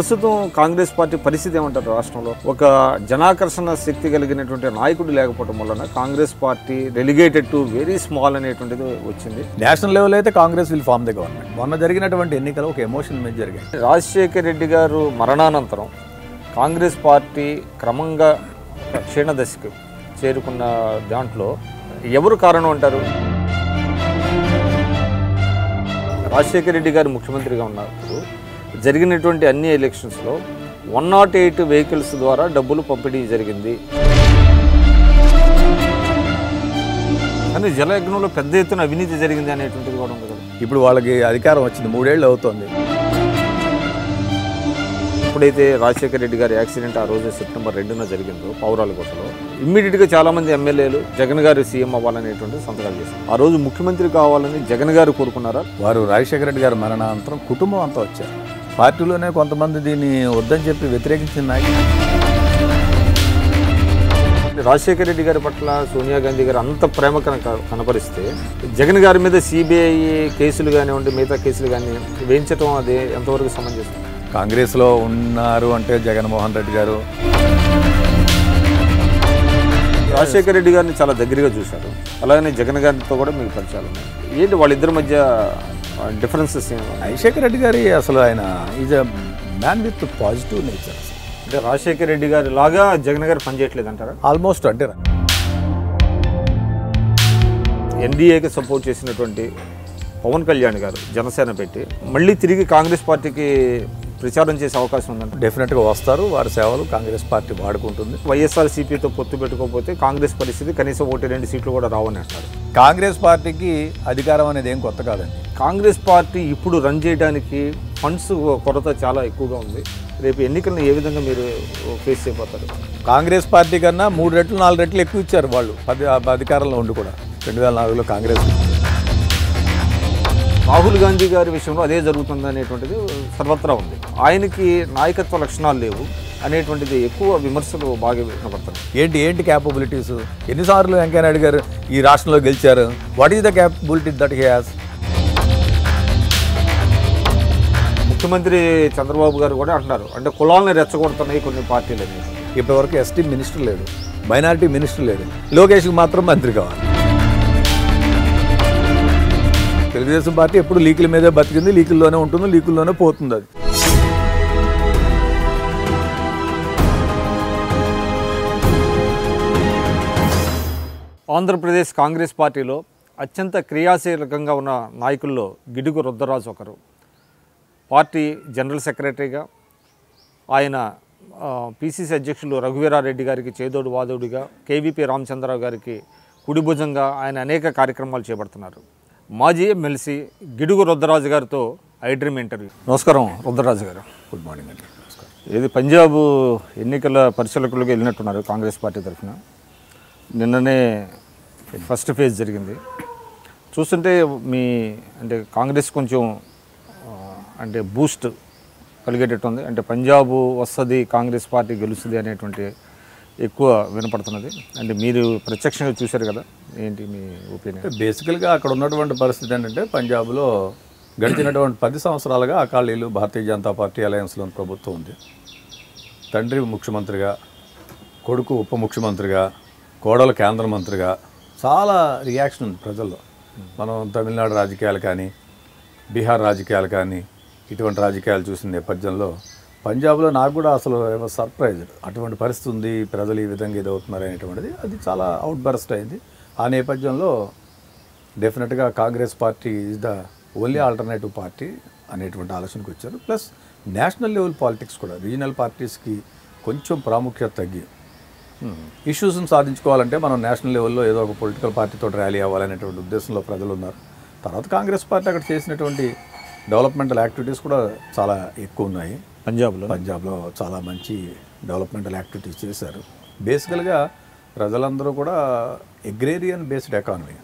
ప్రస్తుతం కాంగ్రెస్ పార్టీ పరిస్థితి ఏమంటారు రాష్ట్రంలో? ఒక జనాకర్షణ శక్తి కలిగినటువంటి నాయకుడు లేకపోవడం వలన Congress party relegated to very small అనేటువంటిది వచ్చింది. నేషనల్ లెవెల్ అయితే Congress will form the government. మొన్న జరిగినటువంటి ఎన్నికలు ఒక ఎమోషన్ మీద జరిగాయి. రాజశేఖర రెడ్డి గారు మరణానంతరం కాంగ్రెస్ పార్టీ క్రమంగా క్షీణ దశకు చేరుకున్న దాంట్లో ఎవరు కారణం అంటారు? రాజశేఖర రెడ్డి గారు ముఖ్యమంత్రిగా ఉన్నప్పుడు జరిగినటువంటి అన్ని ఎలక్షన్స్లో 108 వెహికల్స్ ద్వారా డబ్బులు పంపిణీ జరిగింది. కానీ జలయజ్ఞంలో పెద్ద ఎత్తున అవినీతి జరిగింది అనేటువంటిది కూడా ఉంది కదా. ఇప్పుడు వాళ్ళకి అధికారం వచ్చింది, 3 ఏళ్ళు అవుతుంది. ఎప్పుడైతే రాజశేఖర రెడ్డి గారి యాక్సిడెంట్ ఆ రోజు సెప్టెంబర్ 2న జరిగిందో పౌరాలకోటలో, ఇమ్మీడియట్గా చాలామంది ఎమ్మెల్యేలు జగన్ గారు సీఎం అవ్వాలనేటువంటి సంతకాలు చేశారు. ఆ రోజు ముఖ్యమంత్రి కావాలని జగన్ గారు కోరుకున్నారా? వారు రాజశేఖర రెడ్డి గారు మరణానంతరం కుటుంబం అంతా వచ్చారు. పార్టీలోనే కొంతమంది దీన్ని వద్దని చెప్పి వ్యతిరేకించిన నాయకులు. రాజశేఖర రెడ్డి గారి పట్ల సోనియా గాంధీ గారు అంత ప్రేమ కనపరిస్తే జగన్ గారి మీద సిబిఐ కేసులు కానివ్వండి, మిగతా కేసులు కానీ వేయించడం అది ఎంతవరకు సమంజసం? కాంగ్రెస్లో ఉన్నారు అంటే జగన్మోహన్ రెడ్డి గారు రాజశేఖర రెడ్డి గారిని చాలా దగ్గరగా చూశారు. అలాగనే జగన్ గారితో కూడా మీకు పరిచయాలు ఉన్నాయి. ఏంటి వాళ్ళిద్దరి మధ్య డిఫరెన్సెస్? రాజశేఖర రెడ్డి గారి అసలు ఆయన is a man with positive nature. అంటే రాజశేఖర రెడ్డి గారి లాగా జగన్ గారు పనిచేయట్లేదు అంటారా? ఆల్మోస్ట్ అంటే ఎన్డీఏకి సపోర్ట్ చేసినటువంటి పవన్ కళ్యాణ్ గారు జనసేన పెట్టి మళ్ళీ తిరిగి కాంగ్రెస్ పార్టీకి ప్రచారం చేసే అవకాశం ఉందంట. డెఫినెట్గా వస్తారు. వారి సేవలు కాంగ్రెస్ పార్టీ వాడుకుంటుంది. వైఎస్ఆర్సీపీతో పొత్తు పెట్టుకోకపోతే కాంగ్రెస్ పరిస్థితి కనీసం 1-2 సీట్లు కూడా రావని అంటారు. కాంగ్రెస్ పార్టీకి అధికారం అనేది ఏం కొత్త కాదండి. కాంగ్రెస్ పార్టీ ఇప్పుడు రన్ చేయడానికి ఫండ్స్ కొరత చాలా ఎక్కువగా ఉంది. రేపు ఎన్నికలను ఏ విధంగా మీరు ఫేస్ చేయబోతారు? కాంగ్రెస్ పార్టీ కన్నా 3 రెట్లు 4 రెట్లు ఎక్కువ ఇచ్చారు వాళ్ళు అధికారంలో ఉండి కూడా. 2004లో కాంగ్రెస్. రాహుల్ గాంధీ గారి విషయంలో అదే జరుగుతుంది అనేటువంటిది సర్వత్రా ఉంది. ఆయనకి నాయకత్వ లక్షణాలు లేవు అనేటువంటిది ఎక్కువ విమర్శలు బాగా వినపడుతున్నాయి. ఏంటి క్యాపబిలిటీస్? ఎన్నిసార్లు వెంకయ్య నాయుడు గారు ఈ రాష్ట్రంలో గెలిచారు? What is the capability that he has? ముఖ్యమంత్రి చంద్రబాబు గారు కూడా అంటున్నారు, అంటే కులాలను రెచ్చగొడుతున్నాయి కొన్ని పార్టీలు అని. ఇప్పటివరకు ఎస్టీ మినిస్టర్ లేడు, మైనారిటీ మినిస్టర్ లేడు, లోకేష్కి మాత్రం మంత్రి కావాలి. తెలుగుదేశం పార్టీ ఎప్పుడు లీకుల మీదే బతికింది, లీకుల్లోనే ఉంటుంది, లీకుల్లోనే పోతుంది. అది ఆంధ్రప్రదేశ్ కాంగ్రెస్ పార్టీలో అత్యంత క్రియాశీలకంగా ఉన్న నాయకుల్లో గిడుగు రుద్రరాజు ఒకరు. పార్టీ జనరల్ సెక్రటరీగా, ఆయన పిసిసి అధ్యక్షులు రఘువీరారెడ్డి గారికి చేదోడు వాదోడుగా, కేవీపీ రామచంద్రరావు గారికి కుడిభుజంగా ఆయన అనేక కార్యక్రమాలు చేపడుతున్నారు. మాజీ ఎమ్మెల్సీ గిడుగు రుద్రరాజు గారితో ఐ డ్రీమ్ ఇంటర్వ్యూ. నమస్కారం రుద్రరాజు గారు. గుడ్ మార్నింగ్ అండి. నమస్కారం. ఏది పంజాబ్ ఎన్నికల పరిశీలకులుగా వెళ్ళినట్టున్నారు కాంగ్రెస్ పార్టీ తరఫున. నిన్ననే ఫస్ట్ ఫేజ్ జరిగింది. చూస్తుంటే మీ అంటే కాంగ్రెస్ కొంచెం అంటే బూస్ట్ కలిగేటట్టు ఉంది. అంటే పంజాబ్ వస్తుంది, కాంగ్రెస్ పార్టీ గెలుస్తుంది అనేటువంటి ఎక్కువ వినపడుతున్నది. అంటే మీరు ప్రత్యక్షంగా చూశారు కదా, ఏంటి మీ ఒపీనియన్? బేసికల్గా అక్కడ ఉన్నటువంటి పరిస్థితి ఏంటంటే, పంజాబ్లో గడిచినటువంటి 10 సంవత్సరాలుగా అకాలీలు భారతీయ జనతా పార్టీ అలయన్స్లోని ప్రభుత్వం ఉంది. తండ్రి ముఖ్యమంత్రిగా, కొడుకు ఉప ముఖ్యమంత్రిగా, కోడలు కేంద్ర మంత్రిగా చాలా రియాక్షన్ ఉంది ప్రజల్లో. మనం తమిళనాడు రాజకీయాలు కానీ, బీహార్ రాజకీయాలు కానీ, ఇటువంటి రాజకీయాలు చూసిన నేపథ్యంలో పంజాబ్లో నాకు కూడా అసలు సర్ప్రైజ్. అటువంటి పరిస్థితి ఉంది, ప్రజలు ఈ విధంగా ఇదవుతున్నారు అనేటువంటిది, అది చాలా అవుట్ బర్స్ట్ అయింది. ఆ నేపథ్యంలో డెఫినెట్గా Congress party is the only alternative party అనేటువంటి ఆలోచనకు వచ్చారు. ప్లస్ నేషనల్ లెవెల్ పాలిటిక్స్ కూడా, రీజనల్ పార్టీస్కి కొంచెం ప్రాముఖ్యత తగ్గి ఇష్యూస్ని సాధించుకోవాలంటే మనం నేషనల్ లెవెల్లో ఏదో ఒక పొలిటికల్ పార్టీతో ర్యాలీ అవ్వాలనేటువంటి ఉద్దేశంలో ప్రజలు ఉన్నారు. తర్వాత కాంగ్రెస్ పార్టీ అక్కడ చేసినటువంటి డెవలప్మెంటల్ యాక్టివిటీస్ కూడా చాలా ఎక్కువ ఉన్నాయి. పంజాబ్లో చాలా మంచి డెవలప్మెంటల్ యాక్టివిటీస్ చేశారు. బేసికల్గా ప్రజలందరూ కూడా అగ్రేరియన్ బేస్డ్ ఎకానమీ.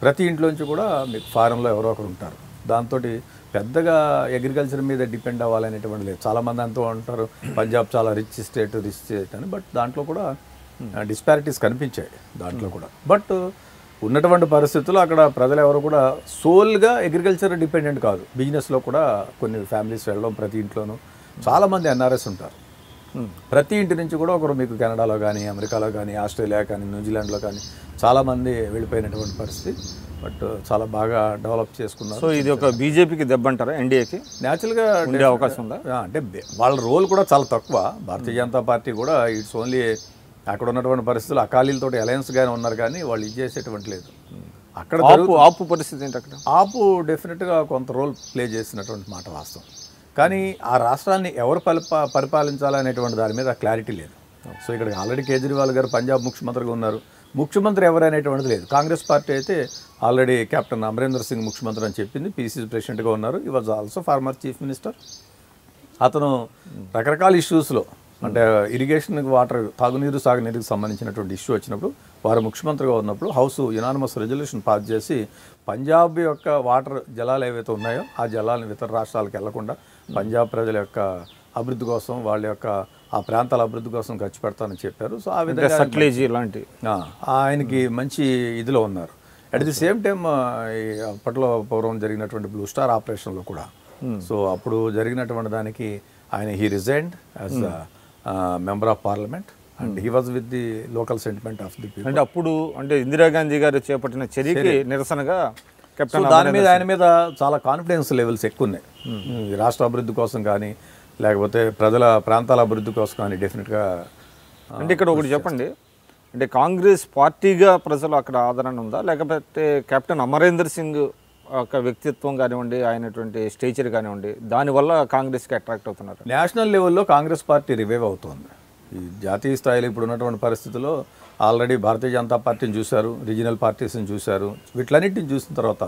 ప్రతి ఇంట్లోంచి కూడా మీకు ఫారంలో ఎవరో ఒకరు ఉంటారు. దాంతో పెద్దగా అగ్రికల్చర్ మీద డిపెండ్ అవ్వాలనేటువంటి లేదు. చాలామంది అంటూ ఉంటారు పంజాబ్ చాలా రిచ్ స్టేట్ అని. బట్ దాంట్లో కూడా డిస్పారిటీస్ కనిపించాయి దాంట్లో కూడా. బట్ ఉన్నటువంటి పరిస్థితుల్లో అక్కడ ప్రజలు ఎవరు కూడా సోల్గా అగ్రికల్చర్ డిపెండెంట్ కాదు. బిజినెస్లో కూడా కొన్ని ఫ్యామిలీస్ వెళ్ళడం, ప్రతి ఇంట్లోనూ చాలామంది ఎన్ఆర్ఎస్ ఉంటారు. ప్రతి ఇంటి నుంచి కూడా ఒకరు మీకు కెనడాలో కానీ, అమెరికాలో కానీ, ఆస్ట్రేలియా కానీ, న్యూజిలాండ్లో కానీ చాలామంది వెళ్ళిపోయినటువంటి పరిస్థితి. బట్ చాలా బాగా డెవలప్ చేసుకున్నారు. సో ఇది ఒక బీజేపీకి దెబ్బ అంటారా, ఎన్డీఏకి న్యాచురల్గా ఉండే అవకాశం ఉందా? అంటే వాళ్ళ రోల్ కూడా చాలా తక్కువ. భారతీయ జనతా పార్టీ కూడా ఇట్స్ ఓన్లీ అక్కడ ఉన్నటువంటి పరిస్థితులు అకాలీలతో అలయన్స్గానే ఉన్నారు, కానీ వాళ్ళు ఇది చేసేటువంటి లేదు. అక్కడ ఆపు పరిస్థితి ఏంటి అక్కడ? ఆపు డెఫినెట్గా కొంత రోల్ ప్లే చేసినటువంటి మాట వాస్తవం. కానీ ఆ రాష్ట్రాన్ని ఎవరు పరిపాలించాలనేటువంటి దాని మీద క్లారిటీ లేదు. సో ఇక్కడ ఆల్రెడీ కేజ్రీవాల్ గారు పంజాబ్ ముఖ్యమంత్రిగా ఉన్నారు. ముఖ్యమంత్రి ఎవరనేటువంటిది లేదు. కాంగ్రెస్ పార్టీ అయితే ఆల్రెడీ కెప్టెన్ అమరేందర్ సింగ్ ముఖ్యమంత్రి అని చెప్పింది. పీసీసీ ప్రెసిడెంట్గా ఉన్నారు. ఈ was also former chief minister. అతను రకరకాల ఇష్యూస్లో అంటే ఇరిగేషన్ వాటర్, తాగునీరు సాగునీరుకి సంబంధించినటువంటి ఇష్యూ వచ్చినప్పుడు వారు ముఖ్యమంత్రిగా ఉన్నప్పుడు హౌస్ యునానిమస్ రెజల్యూషన్ పాస్ చేసి పంజాబ్ యొక్క వాటర్ జలాలు ఏవైతే ఉన్నాయో ఆ జలాలను ఇతర రాష్ట్రాలకు వెళ్లకుండా పంజాబ్ ప్రజల యొక్క అభివృద్ధి కోసం, వాళ్ళ యొక్క ఆ ప్రాంతాల అభివృద్ధి కోసం ఖర్చు పెడతానని చెప్పారు. సో ఆ విధంగా సట్లేజీ లాంటి ఆయనకి మంచి ఇదిలో ఉన్నారు. అట్ ది సేమ్ టైం అప్పట్లో పూర్వం జరిగినటువంటి బ్లూ స్టార్ ఆపరేషన్లో కూడా సో అప్పుడు జరిగినటువంటి దానికి ఆయన he resigned as member of parliament and he was with the local sentiment of the people. అంటే అప్పుడు అంటే ఇందిరాగాంధీ గారు చేపట్టిన చర్యకి నిరసనగా కెప్టెన్ దాని మీద ఆయన మీద చాలా కాన్ఫిడెన్స్ లెవెల్స్ ఎక్కువ ఉన్నాయి. రాష్ట్ర అభివృద్ధి కోసం కానీ లేకపోతే ప్రజల ప్రాంతాల అభివృద్ధి కోసం కానీ డెఫినెట్గా. అంటే ఇక్కడ ఒకటి చెప్పండి, అంటే కాంగ్రెస్ పార్టీగా ప్రజలు అక్కడ ఆదరణ ఉందా, లేకపోతే కెప్టెన్ అమరేందర్ సింగ్ ఒక వ్యక్తిత్వం కానివ్వండి, ఆయనటువంటి స్టేచర్ కానివ్వండి, దానివల్ల కాంగ్రెస్కి అట్రాక్ట్ అవుతున్నారు? నేషనల్ లెవెల్లో కాంగ్రెస్ పార్టీ రివైవ్ అవుతుంది. ఈ జాతీయ స్థాయిలో ఇప్పుడు ఉన్నటువంటి పరిస్థితుల్లో ఆల్రెడీ భారతీయ జనతా పార్టీని చూశారు, రీజనల్ పార్టీస్ని చూశారు. వీటిలన్నింటిని చూసిన తర్వాత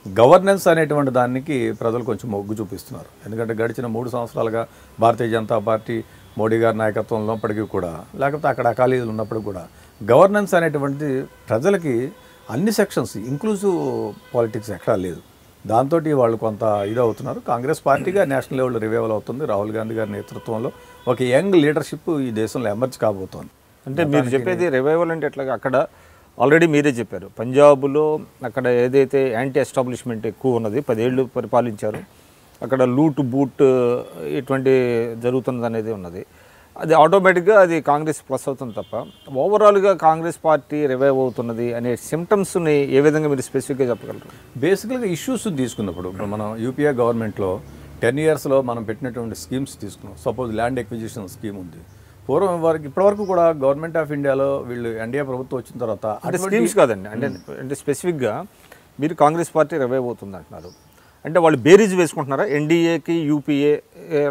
గవర్నెన్స్ అనేటువంటి దానికి ప్రజలు కొంచెం మొగ్గు చూపిస్తున్నారు. ఎందుకంటే గడిచిన 3 సంవత్సరాలుగా భారతీయ జనతా పార్టీ మోడీ గారి నాయకత్వం ఉన్నప్పటికీ కూడా, లేకపోతే అక్కడ అకాలీలు ఉన్నప్పుడు కూడా గవర్నెన్స్ అనేటువంటిది ప్రజలకి అన్ని సెక్షన్స్ ఇంక్లూజివ్ పాలిటిక్స్ ఎక్కడా లేదు. దాంతో వాళ్ళు కొంత ఇది అవుతున్నారు. కాంగ్రెస్ పార్టీగా నేషనల్ లెవెల్లో రివైవల్ అవుతుంది. రాహుల్ గాంధీ గారి నేతృత్వంలో ఒక యంగ్ లీడర్షిప్ ఈ దేశంలో ఎమర్జ్ కాబోతోంది. అంటే మీరు చెప్పేది రివైవల్ అంటే ఎట్లాగా? అక్కడ ఆల్రెడీ మీరే చెప్పారు, పంజాబ్లో అక్కడ ఏదైతే యాంటీ ఎస్టాబ్లిష్మెంట్ ఎక్కువ ఉన్నది, 10 ఏళ్ళు పరిపాలించారు, అక్కడ లూట్ బూట్ ఇటువంటి జరుగుతున్నది అనేది ఉన్నది. అది ఆటోమేటిక్గా అది కాంగ్రెస్ ప్లస్ అవుతుంది తప్ప ఓవరాల్గా కాంగ్రెస్ పార్టీ రివైవ్ అవుతున్నది అనే సిమ్టమ్స్ని ఏ విధంగా మీరు స్పెసిఫిక్గా చెప్పగలరు? బేసికల్గా ఇష్యూస్ తీసుకున్నప్పుడు ఇప్పుడు మనం యూపీఏ గవర్నమెంట్లో 10 ఇయర్స్లో మనం పెట్టినటువంటి స్కీమ్స్ తీసుకున్నాం. సపోజ్ ల్యాండ్ ఎక్విజిషన్ స్కీమ్ ఉంది. పూర్వం వరకు ఇప్పటివరకు కూడా గవర్నమెంట్ ఆఫ్ ఇండియాలో వీళ్ళు ఎన్డీఏ ప్రభుత్వం వచ్చిన తర్వాత అంటే స్కీమ్స్ కాదండి, అంటే స్పెసిఫిక్గా మీరు కాంగ్రెస్ పార్టీ రివైవ్ అవుతుంది అంటున్నారు. అంటే వాళ్ళు బేరీజ్ వేసుకుంటున్నారా ఎన్డీఏకి యూపీఏ,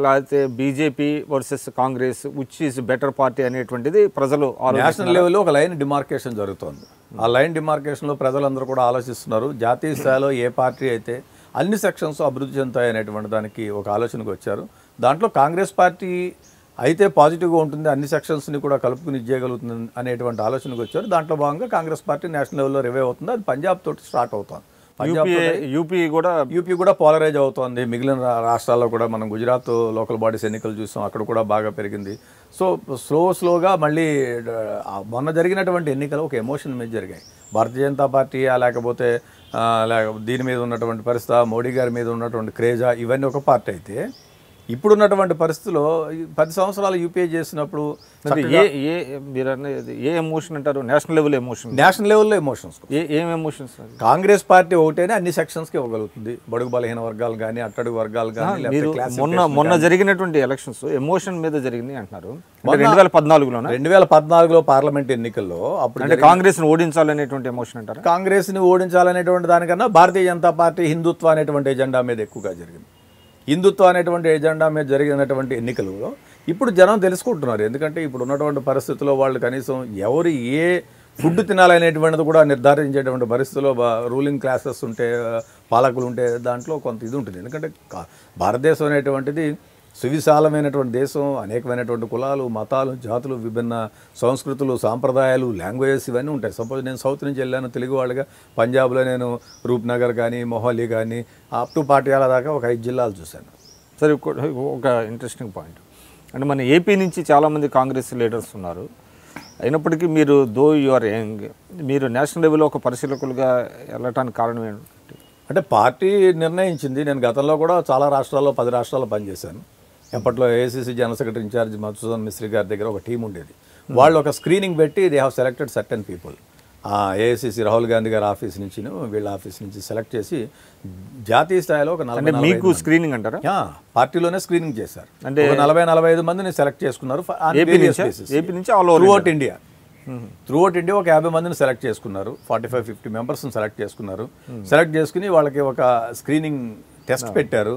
లేకపోతే BJP versus Congress which is better party అనేటువంటిది ప్రజలు నేషనల్ లెవెల్లో ఒక లైన్ డిమార్కేషన్ జరుగుతోంది. ఆ లైన్ డిమార్కేషన్లో ప్రజలందరూ కూడా ఆలోచిస్తున్నారు. జాతీయ స్థాయిలో ఏ పార్టీ అయితే అన్ని సెక్షన్స్ అభివృద్ధి చెందుతాయి అనేటువంటి దానికి ఒక ఆలోచనకు వచ్చారు. దాంట్లో కాంగ్రెస్ పార్టీ అయితే పాజిటివ్గా ఉంటుంది, అన్ని సెక్షన్స్ని కూడా కలుపుకుని ఇచ్చేయగలుగుతుంది అనేటువంటి ఆలోచనకు వచ్చారు. దాంట్లో భాగంగా కాంగ్రెస్ పార్టీ నేషనల్ లెవెల్లో రివైవ్ అవుతుంది. అది పంజాబ్ తోటి స్టార్ట్ అవుతుంది. యూపీ కూడా పోలరైజ్ అవుతోంది. మిగిలిన రాష్ట్రాల్లో కూడా మనం గుజరాత్ లోకల్ బాడీస్ ఎన్నికలు చూసాం, అక్కడ కూడా బాగా పెరిగింది. సో స్లోగా మళ్ళీ మొన్న జరిగినటువంటి ఎన్నికలు ఒక ఎమోషన్ మీద జరిగాయి. భారతీయ జనతా పార్టీయా లేకపోతే దీని మీద ఉన్నటువంటి పరిస్థితి, మోడీ గారి మీద ఉన్నటువంటి క్రేజా, ఇవన్నీ ఒక పార్టీ అయితే ఇప్పుడున్నటువంటి పరిస్థితిలో 10 సంవత్సరాలు యూపీఏ చేసినప్పుడు ఏ ఎమోషన్ అంటారు? నేషనల్ లెవెల్ ఎమోషన్, నేషనల్ లెవెల్లో ఎమోషన్స్. ఏం ఎమోషన్స్? కాంగ్రెస్ పార్టీ ఒకటేనే అన్ని సెక్షన్స్కి ఇవ్వగలుగుతుంది. బడుగు బలహీన వర్గాలు కానీ, అట్టడుగు వర్గాలు కానీ. మొన్న జరిగినటువంటి ఎలక్షన్స్ ఎమోషన్ మీద జరిగింది అంటున్నారు. 2014లో పార్లమెంట్ ఎన్నికల్లో అప్పుడు అంటే కాంగ్రెస్ని ఓడించాలనేటువంటి ఎమోషన్ అంటారు. కాంగ్రెస్ని ఓడించాలనేటువంటి దానికన్నా భారతీయ జనతా పార్టీ హిందుత్వ అనేటువంటి ఎజెండా మీద ఎక్కువగా జరిగింది. హిందుత్వ అనేటువంటి ఎజెండా మీద జరిగినటువంటి ఎన్నికలలో ఇప్పుడు జనం తెలుసుకుంటున్నారు. ఎందుకంటే ఇప్పుడు ఉన్నటువంటి పరిస్థితుల్లో వాళ్ళు కనీసం ఎవరు ఏ ఫుడ్ తినాలనేటువంటిది కూడా నిర్ధారించేటువంటి పరిస్థితుల్లో రూలింగ్ క్లాసెస్ ఉంటే, పాలకులు ఉంటే దాంట్లో కొంత ఇది ఉంటుంది. ఎందుకంటే భారతదేశం అనేటువంటిది సువిశాలమైనటువంటి దేశం. అనేకమైనటువంటి కులాలు, మతాలు, జాతులు, విభిన్న సంస్కృతులు, సాంప్రదాయాలు, లాంగ్వేజెస్ ఇవన్నీ ఉంటాయి. సపోజ్ నేను సౌత్ నుంచి వెళ్ళాను తెలుగు వాళ్ళగా, పంజాబ్లో నేను రూప్నగర్ కానీ, మొహాలీ కానీ, అప్ టు పాటియాలా దాకా ఒక 5 జిల్లాలు చూశాను. సరే, ఒక ఇంట్రెస్టింగ్ పాయింట్ అంటే మన ఏపీ నుంచి చాలామంది కాంగ్రెస్ లీడర్స్ ఉన్నారు. అయినప్పటికీ మీరు దో యు ఆర్ యంగ్, మీరు నేషనల్ లెవెల్లో ఒక పరిశీలకులుగా వెళ్ళటానికి కారణం ఏంటి? అంటే పార్టీ నిర్ణయించింది. నేను గతంలో కూడా చాలా రాష్ట్రాల్లో 10 రాష్ట్రాల్లో పనిచేశాను. ఎప్పట్లో AICC general secretary incharge Madhusudan Mistry గారి దగ్గర ఒక టీం ఉండేది. వాళ్ళు ఒక స్క్రీనింగ్ పెట్టి they have selected certain people. AICC Rahul Gandhi గారి ఆఫీస్ నుంచి వీళ్ళ ఆఫీస్ నుంచి సెలెక్ట్ చేసి జాతీయ స్థాయిలో ఒక 40 మీకు స్క్రీనింగ్ అంటారా? పార్టీలోనే స్క్రీనింగ్ చేశారు. అంటే 40-45 మందిని సెలెక్ట్ చేసుకున్నారు. ఏపీ నుంచి ఆల్ ఓవర్ త్రూఅవుట్ ఇండియా ఒక 50 మందిని సెలెక్ట్ చేసుకున్నారు. 45-50 మెంబర్స్ని సెలెక్ట్ చేసుకున్నారు. సెలెక్ట్ చేసుకుని వాళ్ళకి ఒక స్క్రీనింగ్ టెస్ట్ పెట్టారు.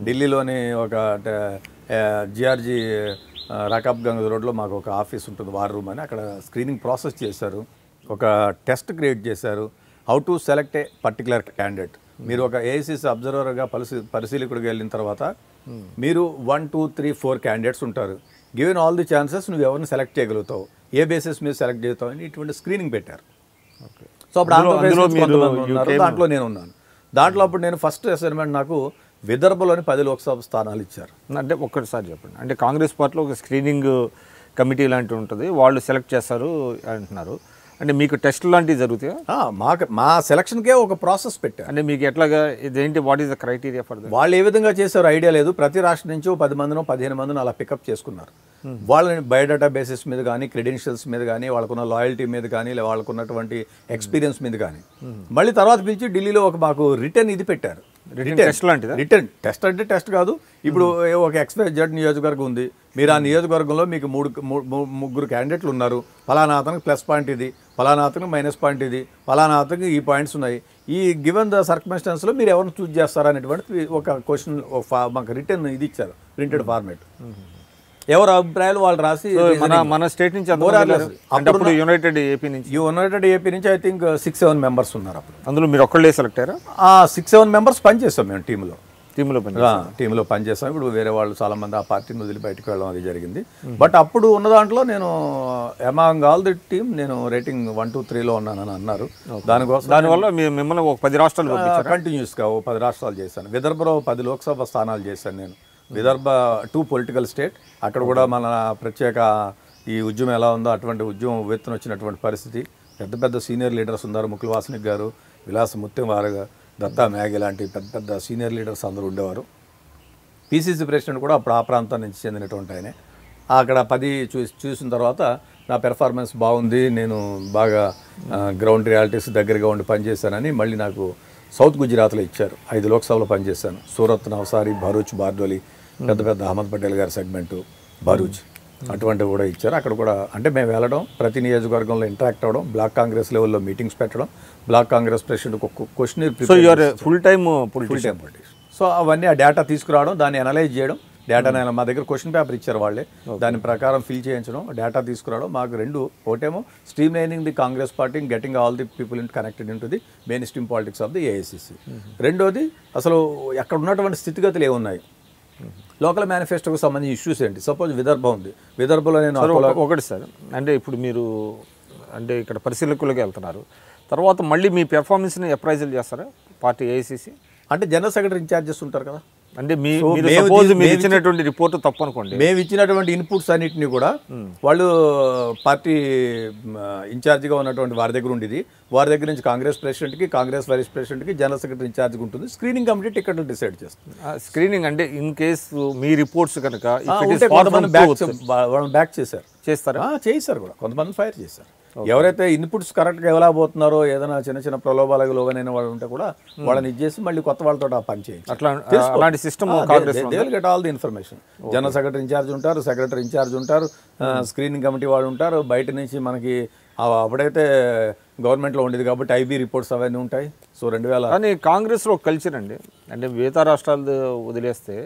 ఢిల్లీలోని ఒక జిఆర్జీ రకాబ్ గంజ్ రోడ్లో మాకు ఒక ఆఫీస్ ఉంటుంది, వార్ రూమ్ అని. అక్కడ స్క్రీనింగ్ ప్రాసెస్ చేశారు. ఒక టెస్ట్ క్రియేట్ చేశారు. How to select A particular candidate. మీరు ఒక ఏఐసిసి అబ్జర్వర్గా పరిశీలకుడిగా వెళ్ళిన తర్వాత మీరు 1, 2, 3, 4 క్యాండిడేట్స్ ఉంటారు. గివెన్ ఆల్ ది ఛాన్సెస్ నువ్వు ఎవరిని సెలెక్ట్ చేయగలుగుతావు, ఏ బేసిస్ మీద సెలెక్ట్ చేస్తావు అని ఇటువంటి స్క్రీనింగ్ పెట్టారు. సో అప్పుడు దాంట్లో నేను ఉన్నాను. దాంట్లో అప్పుడు నేను ఫస్ట్ అసైన్మెంట్ నాకు విదర్భలోని 10 లోక్సభ స్థానాలు ఇచ్చారు. అంటే ఒక్కసారి చెప్పండి, అంటే కాంగ్రెస్ పార్టీలో ఒక స్క్రీనింగ్ కమిటీ లాంటివి ఉంటుంది, వాళ్ళు సెలెక్ట్ చేస్తారు అంటున్నారు. అంటే మీకు టెస్ట్ లాంటివి జరుగుతాయా? మా సెలక్షన్కే ఒక ప్రాసెస్ పెట్టారు. అంటే మీకు ఎట్లాగా ఇదేంటి, what is the criteria for that? వాళ్ళు ఏ విధంగా చేశారో ఐడియా లేదు. ప్రతి రాష్ట్రం నుంచి 10 మందినో 15 మందినో అలా పికప్ చేసుకున్నారు. వాళ్ళని బయోడేటా బేసిస్ మీద కానీ, క్రెడెన్షియల్స్ మీద కానీ, వాళ్ళకున్న లాయల్టీ మీద కానీ, వాళ్ళకున్నటువంటి ఎక్స్పీరియన్స్ మీద కానీ మళ్ళీ తర్వాత పిలిచి ఢిల్లీలో ఒక మాకు రిటర్న్ ఇది పెట్టారు. రిటర్న్ టెస్ట్ అంటే టెస్ట్ కాదు. ఇప్పుడు ఒక XYZ నియోజకవర్గం ఉంది, మీరు ఆ నియోజకవర్గంలో మీకు ముగ్గురు క్యాండిడేట్లు ఉన్నారు. ఫలానా అతనికి ప్లస్ పాయింట్ ఇది, ఫలానా అతనికి మైనస్ పాయింట్ ఇది, ఫలానా అతనికి ఈ పాయింట్స్ ఉన్నాయి. ఈ గివెన్ ద సర్కమ్స్టాన్స్లో మీరు ఎవరిని చూజ్ చేస్తారా అనేటువంటి ఒక క్వశ్చన్ మాకు రిటర్న్ ఇది ఇచ్చారు, ప్రింటెడ్ ఫార్మేట్. ఎవరు అభిప్రాయాలు వాళ్ళు రాసి మన స్టేట్ నుంచి యునైటెడ్ ఏపీ నుంచి ఐ థింక్ 6-7 మెంబర్స్ ఉన్నారు. అప్పుడు అందులో మీరు ఒక్కళ్ళే సెలెక్ట్ అయ్యారా? 6-7 మెంబర్స్ పనిచేస్తాం మేము టీంలో పనిచేస్తాం. ఇప్పుడు వేరే వాళ్ళు చాలా మంది ఆ పార్టీని వదిలి బయటకు వెళ్ళడం అది జరిగింది. బట్ అప్పుడు ఉన్న దాంట్లో నేను అమాంగ్ ఆల్ ది టీమ్ నేను రేటింగ్ 1, 2, 3లో ఉన్నానని అన్నారు. దానివల్ల మిమ్మల్ని ఒక 10 రాష్ట్రాలు కంటిన్యూస్గా 10 రాష్ట్రాలు చేశాను. విదర్భలో 10 లోక్సభ స్థానాలు చేశాను నేను. Vidarbha 2 political state. అక్కడ కూడా మన ప్రత్యేక ఈ ఉద్యమం ఎలా ఉందో అటువంటి ఉద్యమం ఉవ్వెత్తున వచ్చినటువంటి పరిస్థితి. పెద్ద పెద్ద సీనియర్ లీడర్స్ ఉన్నారు. ముకుల్ వాసనిక్ గారు, విలాస్ ముత్యం వారు, దత్తా మ్యాగి లాంటి పెద్ద పెద్ద సీనియర్ లీడర్స్ అందరూ ఉండేవారు. పిసిసి ప్రెసిడెంట్ కూడా అప్పుడు ఆ ప్రాంతం నుంచి చెందినటువంటి ఆయనే. అక్కడ 10 చూసిన తర్వాత నా పెర్ఫార్మెన్స్ బాగుంది, నేను బాగా గ్రౌండ్ రియాలిటీస్ దగ్గరగా ఉండి పనిచేశానని మళ్ళీ నాకు సౌత్ గుజరాత్లో ఇచ్చారు. 5 లోక్సభలో పనిచేశాను. సూరత్, నవసారి, భరూచ్, బార్డోలి, పెద్ద పెద్ద అహ్మద్ పటేల్ గారి సెగ్మెంటు, భరూచ్ అటువంటివి కూడా ఇచ్చారు. అక్కడ కూడా అంటే మేము వెళ్ళడం, ప్రతి నియోజకవర్గంలో ఇంటరాక్ట్ అవ్వడం, బ్లాక్ కాంగ్రెస్ లెవెల్లో మీటింగ్స్ పెట్టడం, బ్లాక్ కాంగ్రెస్ ప్రెసిడెంట్ ఒక question full time politician. So అవన్నీ ఆ డేటా తీసుకురావడం, దాన్ని అనలైజ్ చేయడం. డేటా మా దగ్గర క్వశ్చన్ పేపర్ ఇచ్చారు వాళ్ళే, దాని ప్రకారం ఫిల్ చేయించడం, డేటా తీసుకురావడం. మాకు 2 ఒకటేమో stream lining the Congress party, getting all the people in connected in to the main stream politics of the AICC. రెండోది అసలు అక్కడ ఉన్నటువంటి స్థితిగతులు ఏమున్నాయి, లోకల్ మేనిఫెస్టోకి సంబంధించిన ఇష్యూస్ ఏంటి. సపోజ్ విదర్భ ఉంది, విదర్భలో నేను ఒకటి సార్, అంటే ఇప్పుడు మీరు అంటే ఇక్కడ పరిశీలకులుగా వెళ్తున్నారు, తర్వాత మళ్ళీ మీ పెర్ఫార్మెన్స్ని అప్రైజల్ చేస్తారా పార్టీ ఏఐసిసి? అంటే జనరల్ సెక్రటరీ ఇన్ఛార్జెస్ ఉంటారు కదా. అంటే మీరు ఇచ్చినటువంటి రిపోర్ట్ తప్పు అనుకోండి, మేము ఇచ్చినటువంటి ఇన్పుట్స్ అన్నింటినీ కూడా వాళ్ళు పార్టీ ఇన్ఛార్జిగా ఉన్నటువంటి వారి దగ్గర ఉండేది. వారి దగ్గర నుంచి కాంగ్రెస్ ప్రెసిడెంట్కి, కాంగ్రెస్ వైస్ ప్రెసిడెంట్కి జనరల్ సెక్రటరీ ఇన్ఛార్జ్గా ఉంటుంది. స్క్రీనింగ్ కమిటీ టికెట్లు డిసైడ్ చేస్తుంది. స్క్రీనింగ్ అంటే ఇన్ కేసు మీ రిపోర్ట్స్ కనుక బ్యాక్ చేస్తారా? చేశారు కూడా, కొంతమంది ఫైర్ చేశారు. ఎవరైతే ఇన్పుట్స్ కరెక్ట్గా ఇవ్వలేకపోతున్నారో, ఏదైనా చిన్న చిన్న ప్రలోభాలకు లోగనైన వాళ్ళు ఉంటే కూడా వాళ్ళని ఇచ్చేసి మళ్ళీ కొత్త వాళ్ళతో ఆ పని చేయండి. అలాంటి system get all the information. General secretary incharge ఉంటారు, సెక్రటరీ ఇన్ఛార్జ్ ఉంటారు, స్క్రీనింగ్ కమిటీ వాళ్ళు ఉంటారు. బయట నుంచి మనకి అప్పుడైతే గవర్నమెంట్లో ఉండేది కాబట్టి ఐబీ రిపోర్ట్స్ అవన్నీ ఉంటాయి. సో 2000 కానీ కాంగ్రెస్లో కల్చర్ అండి, అంటే మిగతా రాష్ట్రాలు వదిలేస్తే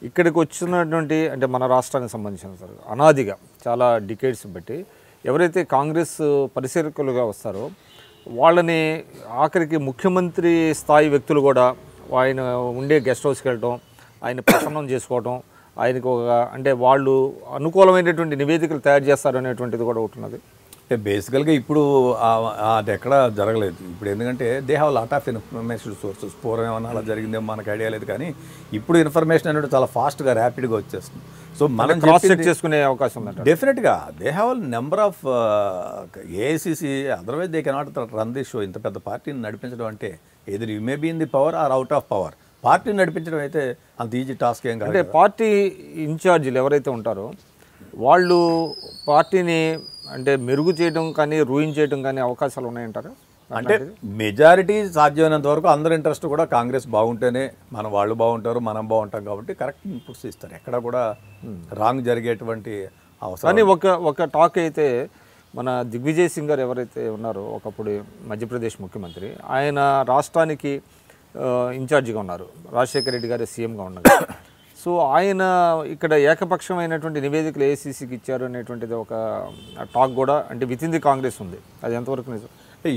ఇక్కడికి వచ్చినటువంటి అంటే మన రాష్ట్రానికి సంబంధించిన సార్ అనాదిగా చాలా డికేడ్స్ బట్టి ఎవరైతే కాంగ్రెస్ పరిశీలకులుగా వస్తారో వాళ్ళని ఆఖరికి ముఖ్యమంత్రి స్థాయి వ్యక్తులు కూడా ఆయన ఉండే గెస్ట్ హౌస్కి వెళ్ళటం, ఆయన ప్రసన్నం చేసుకోవటం, ఆయనకు ఒక అంటే వాళ్ళు అనుకూలమైనటువంటి నివేదికలు తయారు చేస్తారు అనేటువంటిది కూడా ఉంటున్నది. బేసికల్గా ఇప్పుడు అది ఎక్కడ జరగలేదు. ఇప్పుడు ఎందుకంటే they have lot of information sources. పూర్వం ఏమన్నా అలా జరిగిందేమో మనకు ఐడియా లేదు, కానీ ఇప్పుడు ఇన్ఫర్మేషన్ అనేది చాలా ఫాస్ట్గా ర్యాపిడ్గా వచ్చేస్తుంది. సో మనం క్రాస్ చెక్ చేసుకునే అవకాశం ఉంది డెఫినెట్గా. They have number of AICC, otherwise they cannot run the show. ఇంత పెద్ద పార్టీని నడిపించడం అంటే ఎదురు you may be in the power or out of power. పార్టీని నడిపించడం అయితే అంత ఈజీ టాస్క్ ఏం కాదు. అంటే పార్టీ ఇన్ఛార్జీలు ఎవరైతే ఉంటారో వాళ్ళు పార్టీని అంటే మెరుగు చేయడం కానీ రూయిన్ చేయడం కానీ అవకాశాలు ఉన్నాయంటారా? అంటే మెజారిటీ సాధ్యమైనంత వరకు అందరి ఇంట్రెస్ట్ కూడా కాంగ్రెస్ బాగుంటేనే వాళ్ళు బాగుంటారు, మనం బాగుంటాం కాబట్టి కరెక్ట్ ఇన్పుట్స్ ఇస్తారు. ఎక్కడ కూడా రాంగ్ జరిగేటువంటి అవసరం. కానీ ఒక టాక్ అయితే మన దిగ్విజయ్ సింగ్ గారు ఎవరైతే ఉన్నారో ఒకప్పుడు మధ్యప్రదేశ్ ముఖ్యమంత్రి, ఆయన రాష్ట్రానికి ఇన్ఛార్జిగా ఉన్నారు, రాజశేఖర రెడ్డి గారు సీఎంగా ఉన్నారు. సో ఆయన ఇక్కడ ఏకపక్షమైనటువంటి నివేదికలు ఏఐసీసీకి ఇచ్చారు అనేటువంటిది ఒక టాక్ కూడా అంటే విత్ ఇన్ ది కాంగ్రెస్ ఉంది. అది ఎంతవరకు నిజం?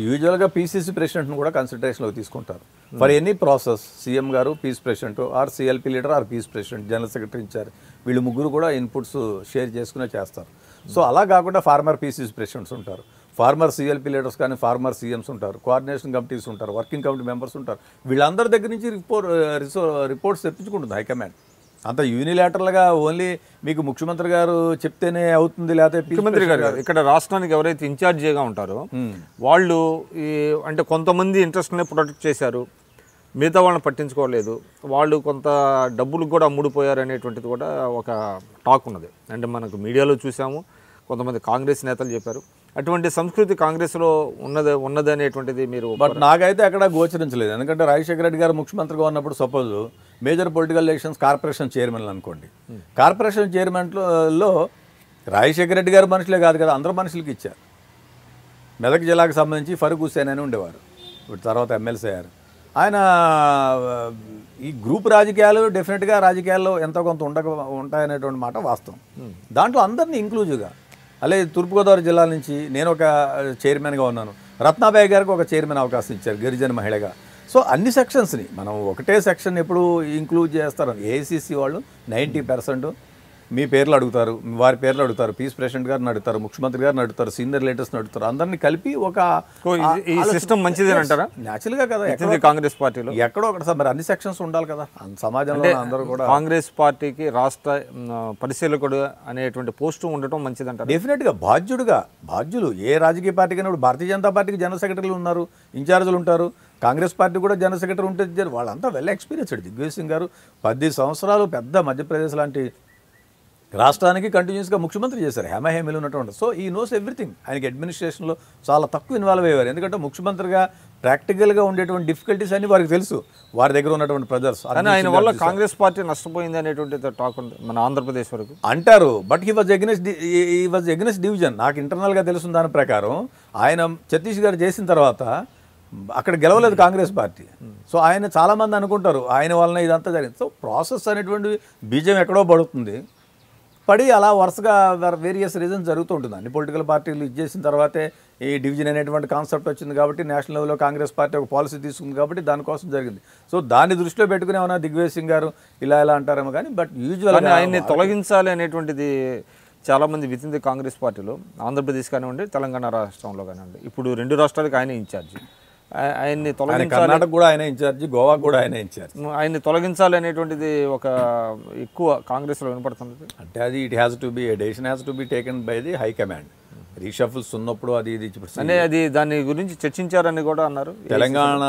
యూజువల్గా పీసీసీ ప్రెసిడెంట్ను కూడా కన్సిడరేషన్లోకి తీసుకుంటారు ఫర్ ఎనీ ప్రాసెస్. సీఎం గారు PCC president or CLP leader or PCC president, general secretary incharge, వీళ్ళు ముగ్గురు కూడా ఇన్పుట్స్ షేర్ చేసుకునే చేస్తారు. సో అలా కాకుండా ఫార్మర్ పీసీసీ ప్రెసిడెంట్స్ ఉంటారు, ఫార్మర్ సిఎల్పీ లీడర్స్ కానీ ఫార్మర్ సీఎంస్ ఉంటారు, కోఆర్డినేషన్ కమిటీస్ ఉంటారు, వర్కింగ్ కమిటీ మెంబర్స్ ఉంటారు. వీళ్ళందరి దగ్గర నుంచి రిపోర్ట్స్ తెప్పించుకుంటుంది హైకమాండ్. అంత యూనిలాటరల్గా ఓన్లీ మీకు ముఖ్యమంత్రి గారు చెప్తేనే అవుతుంది, లేకపోతే ముఖ్యమంత్రి గారు ఇక్కడ రాష్ట్రానికి ఎవరైతే ఇన్ఛార్జిగా ఉంటారో వాళ్ళు అంటే కొంతమంది ఇంట్రెస్ట్నే ప్రొటెక్ట్ చేశారు, మిగతా వాళ్ళని పట్టించుకోలేదు, వాళ్ళు కొంత డబ్బులు కూడా అమ్ముడుపోయారు అనేటువంటిది కూడా ఒక టాక్ ఉన్నది. అంటే మనకు మీడియాలో చూసాము, కొంతమంది కాంగ్రెస్ నేతలు చెప్పారు. అటువంటి సంస్కృతి కాంగ్రెస్లో ఉన్నది అనేటువంటిది మీరు. బట్ నాకైతే అక్కడ గోచరించలేదు. ఎందుకంటే రాజశేఖర రెడ్డి గారు ముఖ్యమంత్రిగా ఉన్నప్పుడు suppose major political elections corporation చైర్మన్లు అనుకోండి, కార్పొరేషన్ చైర్మన్లో రాజశేఖర రెడ్డి గారు మనుషులే కాదు కదా, అందరూ మనుషులకి ఇచ్చారు. మెదక్ జిల్లాకు సంబంధించి ఫరూక్ హుస్సేన్ అని ఉండేవారు, ఇప్పుడు తర్వాత ఎమ్మెల్సీ అయ్యారు. ఆయన ఈ గ్రూప్ రాజకీయాలు డెఫినెట్గా రాజకీయాల్లో ఎంతో కొంత ఉంటాయనేటువంటి మాట వాస్తవం. దాంట్లో అందరినీ ఇంక్లూజివ్గా, అలాగే తూర్పుగోదావరి జిల్లా నుంచి నేను ఒక చైర్మన్గా ఉన్నాను, రత్నాబాయి గారికి ఒక చైర్మన్ అవకాశం ఇచ్చారు గిరిజన మహిళగా. సో అన్ని సెక్షన్స్ని మనం ఒకటే సెక్షన్ ఎప్పుడు ఇంక్లూడ్ చేస్తారు. ఏఐసీసీ వాళ్ళు 90% మీ పేర్లు అడుగుతారు, వారి పేర్లు అడుగుతారు, పీస్ ప్రెసిడెంట్ గారిని అడుగుతారు, ముఖ్యమంత్రి గారిని అడుగుతారు, సీనియర్ లీడర్స్ని అడుగుతారు, అందరినీ కలిపి ఒక ఈ సిస్టమ్ మంచిదేనంటారా? న్యాచురల్గా కదా, కాంగ్రెస్ పార్టీలో ఎక్కడో ఒకటి సార్ మరి అన్ని సెక్షన్స్ ఉండాలి కదా సమాజంలో. అందరూ కూడా కాంగ్రెస్ పార్టీకి రాష్ట్ర పరిశీలకుడు అనేటువంటి పోస్టు ఉండటం మంచిదంటారు. డెఫినెట్గా బాధ్యులు ఏ రాజకీయ పార్టీకి అయినా భారతీయ జనతా పార్టీకి జనరల్ సెక్రటరీలు ఉన్నారు, ఇన్ఛార్జీలు ఉంటారు, కాంగ్రెస్ పార్టీ కూడా జనరల్ సెక్రటరీ ఉంటుంది. వాళ్ళంతా వెల్ ఎక్స్పీరియన్స్డ్. దిగ్విజయ్ సింగ్ గారు 10 సంవత్సరాలు పెద్ద మధ్యప్రదేశ్ లాంటి రాష్ట్రానికి కంటిన్యూస్గా ముఖ్యమంత్రి చేశారు, హేమహేమిలు ఉన్నటువంటి. సో ఈ నోస్ ఎవ్రీథింగ్. ఆయనకి అడ్మినిస్ట్రేషన్లో చాలా తక్కువ ఇన్వాల్వ్ అయ్యారు, ఎందుకంటే ముఖ్యమంత్రిగా ప్రాక్టికల్గా ఉండేటువంటి డిఫికల్టీస్ అన్ని వారికి తెలుసు, వారి దగ్గర ఉన్నటువంటి ప్రజర్స్. ఆయన వల్ల కాంగ్రెస్ పార్టీ నష్టపోయింది అనేటువంటి టాక్ ఉంది మన ఆంధ్రప్రదేశ్ వరకు అంటారు. But he was against division. నాకు ఇంటర్నల్గా తెలుసు దాని ప్రకారం ఆయన ఛత్తీస్గఢ్ చేసిన తర్వాత అక్కడ గెలవలేదు కాంగ్రెస్ పార్టీ. సో ఆయన చాలామంది అనుకుంటారు ఆయన వలన ఇదంతా జరిగింది. సో ప్రాసెస్ అనేటువంటి బీజం ఎక్కడో పడి అలా వరుసగా వేరియస్ రీజన్స్ జరుగుతూ ఉంటుంది. అన్ని పొలిటికల్ పార్టీలు ఇచ్చేసిన తర్వాతే ఈ డివిజన్ అనేటువంటి కాన్సెప్ట్ వచ్చింది కాబట్టి నేషనల్ లెవెల్లో కాంగ్రెస్ పార్టీ ఒక పాలసీ తీసుకుంది కాబట్టి దానికోసం జరిగింది. సో దాన్ని దృష్టిలో పెట్టుకుని ఏమన్నా దిగ్విజయ్ సింగ్ గారు ఇలా అంటారేమో కానీ, బట్ యూజువల్గా ఆయన్ని తొలగించాలి అనేటువంటిది చాలామంది విత్ ఇన్ ది కాంగ్రెస్ పార్టీలో ఆంధ్రప్రదేశ్ కానివ్వండి, తెలంగాణ రాష్ట్రంలో కానివ్వండి, ఇప్పుడు 2 రాష్ట్రాలకు ఆయన ఇన్ఛార్జి. ఆయన్ని తొలగించాలి, కర్ణాటక కూడా ఆయన ఇన్ఛార్జి, గోవా కూడా ఆయన ఇన్ఛార్జ్. ఆయన్ని తొలగించాలి అనేటువంటిది ఒక ఎక్కువ కాంగ్రెస్లో వినపడుతుంది. అంటే అది it has to be decision has to be taken by the high command. Reshuffles ఉన్నప్పుడు అది దాని గురించి చర్చించారని కూడా అన్నారు. తెలంగాణ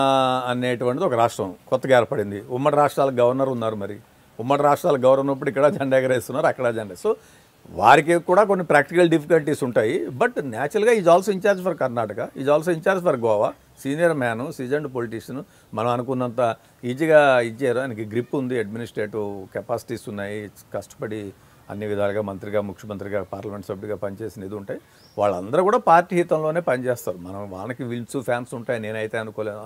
అనేటువంటిది ఒక రాష్ట్రం కొత్తగా ఏర్పడింది, ఉమ్మడి రాష్ట్రాలకు గవర్నర్ ఉన్నారు. మరి ఉమ్మడి రాష్ట్రాలకు గవర్నర్ ఉన్నప్పుడు ఇక్కడ జెండా ఎగరేస్తున్నారు, అక్కడ జెండా. సో వారికి కూడా కొన్ని ప్రాక్టికల్ డిఫికల్టీస్ ఉంటాయి. బట్ న్యాచురల్గా is also incharge for Karnataka, is also incharge for Goa, senior man, seasoned politician. మనం అనుకున్నంత ఈజీగా ఇచ్చారు, ఆయనకి గ్రిప్ ఉంది, అడ్మినిస్ట్రేటివ్ కెపాసిటీస్ ఉన్నాయి, కష్టపడి అన్ని విధాలుగా మంత్రిగా, ముఖ్యమంత్రిగా, పార్లమెంట్ సభ్యుడిగా పనిచేసిన ఇది ఉంటాయి. వాళ్ళందరూ కూడా పార్టీ హితంలోనే పనిచేస్తారు. వాళ్ళకి విల్స్ ఫ్యాన్స్ ఉంటాయి నేనైతే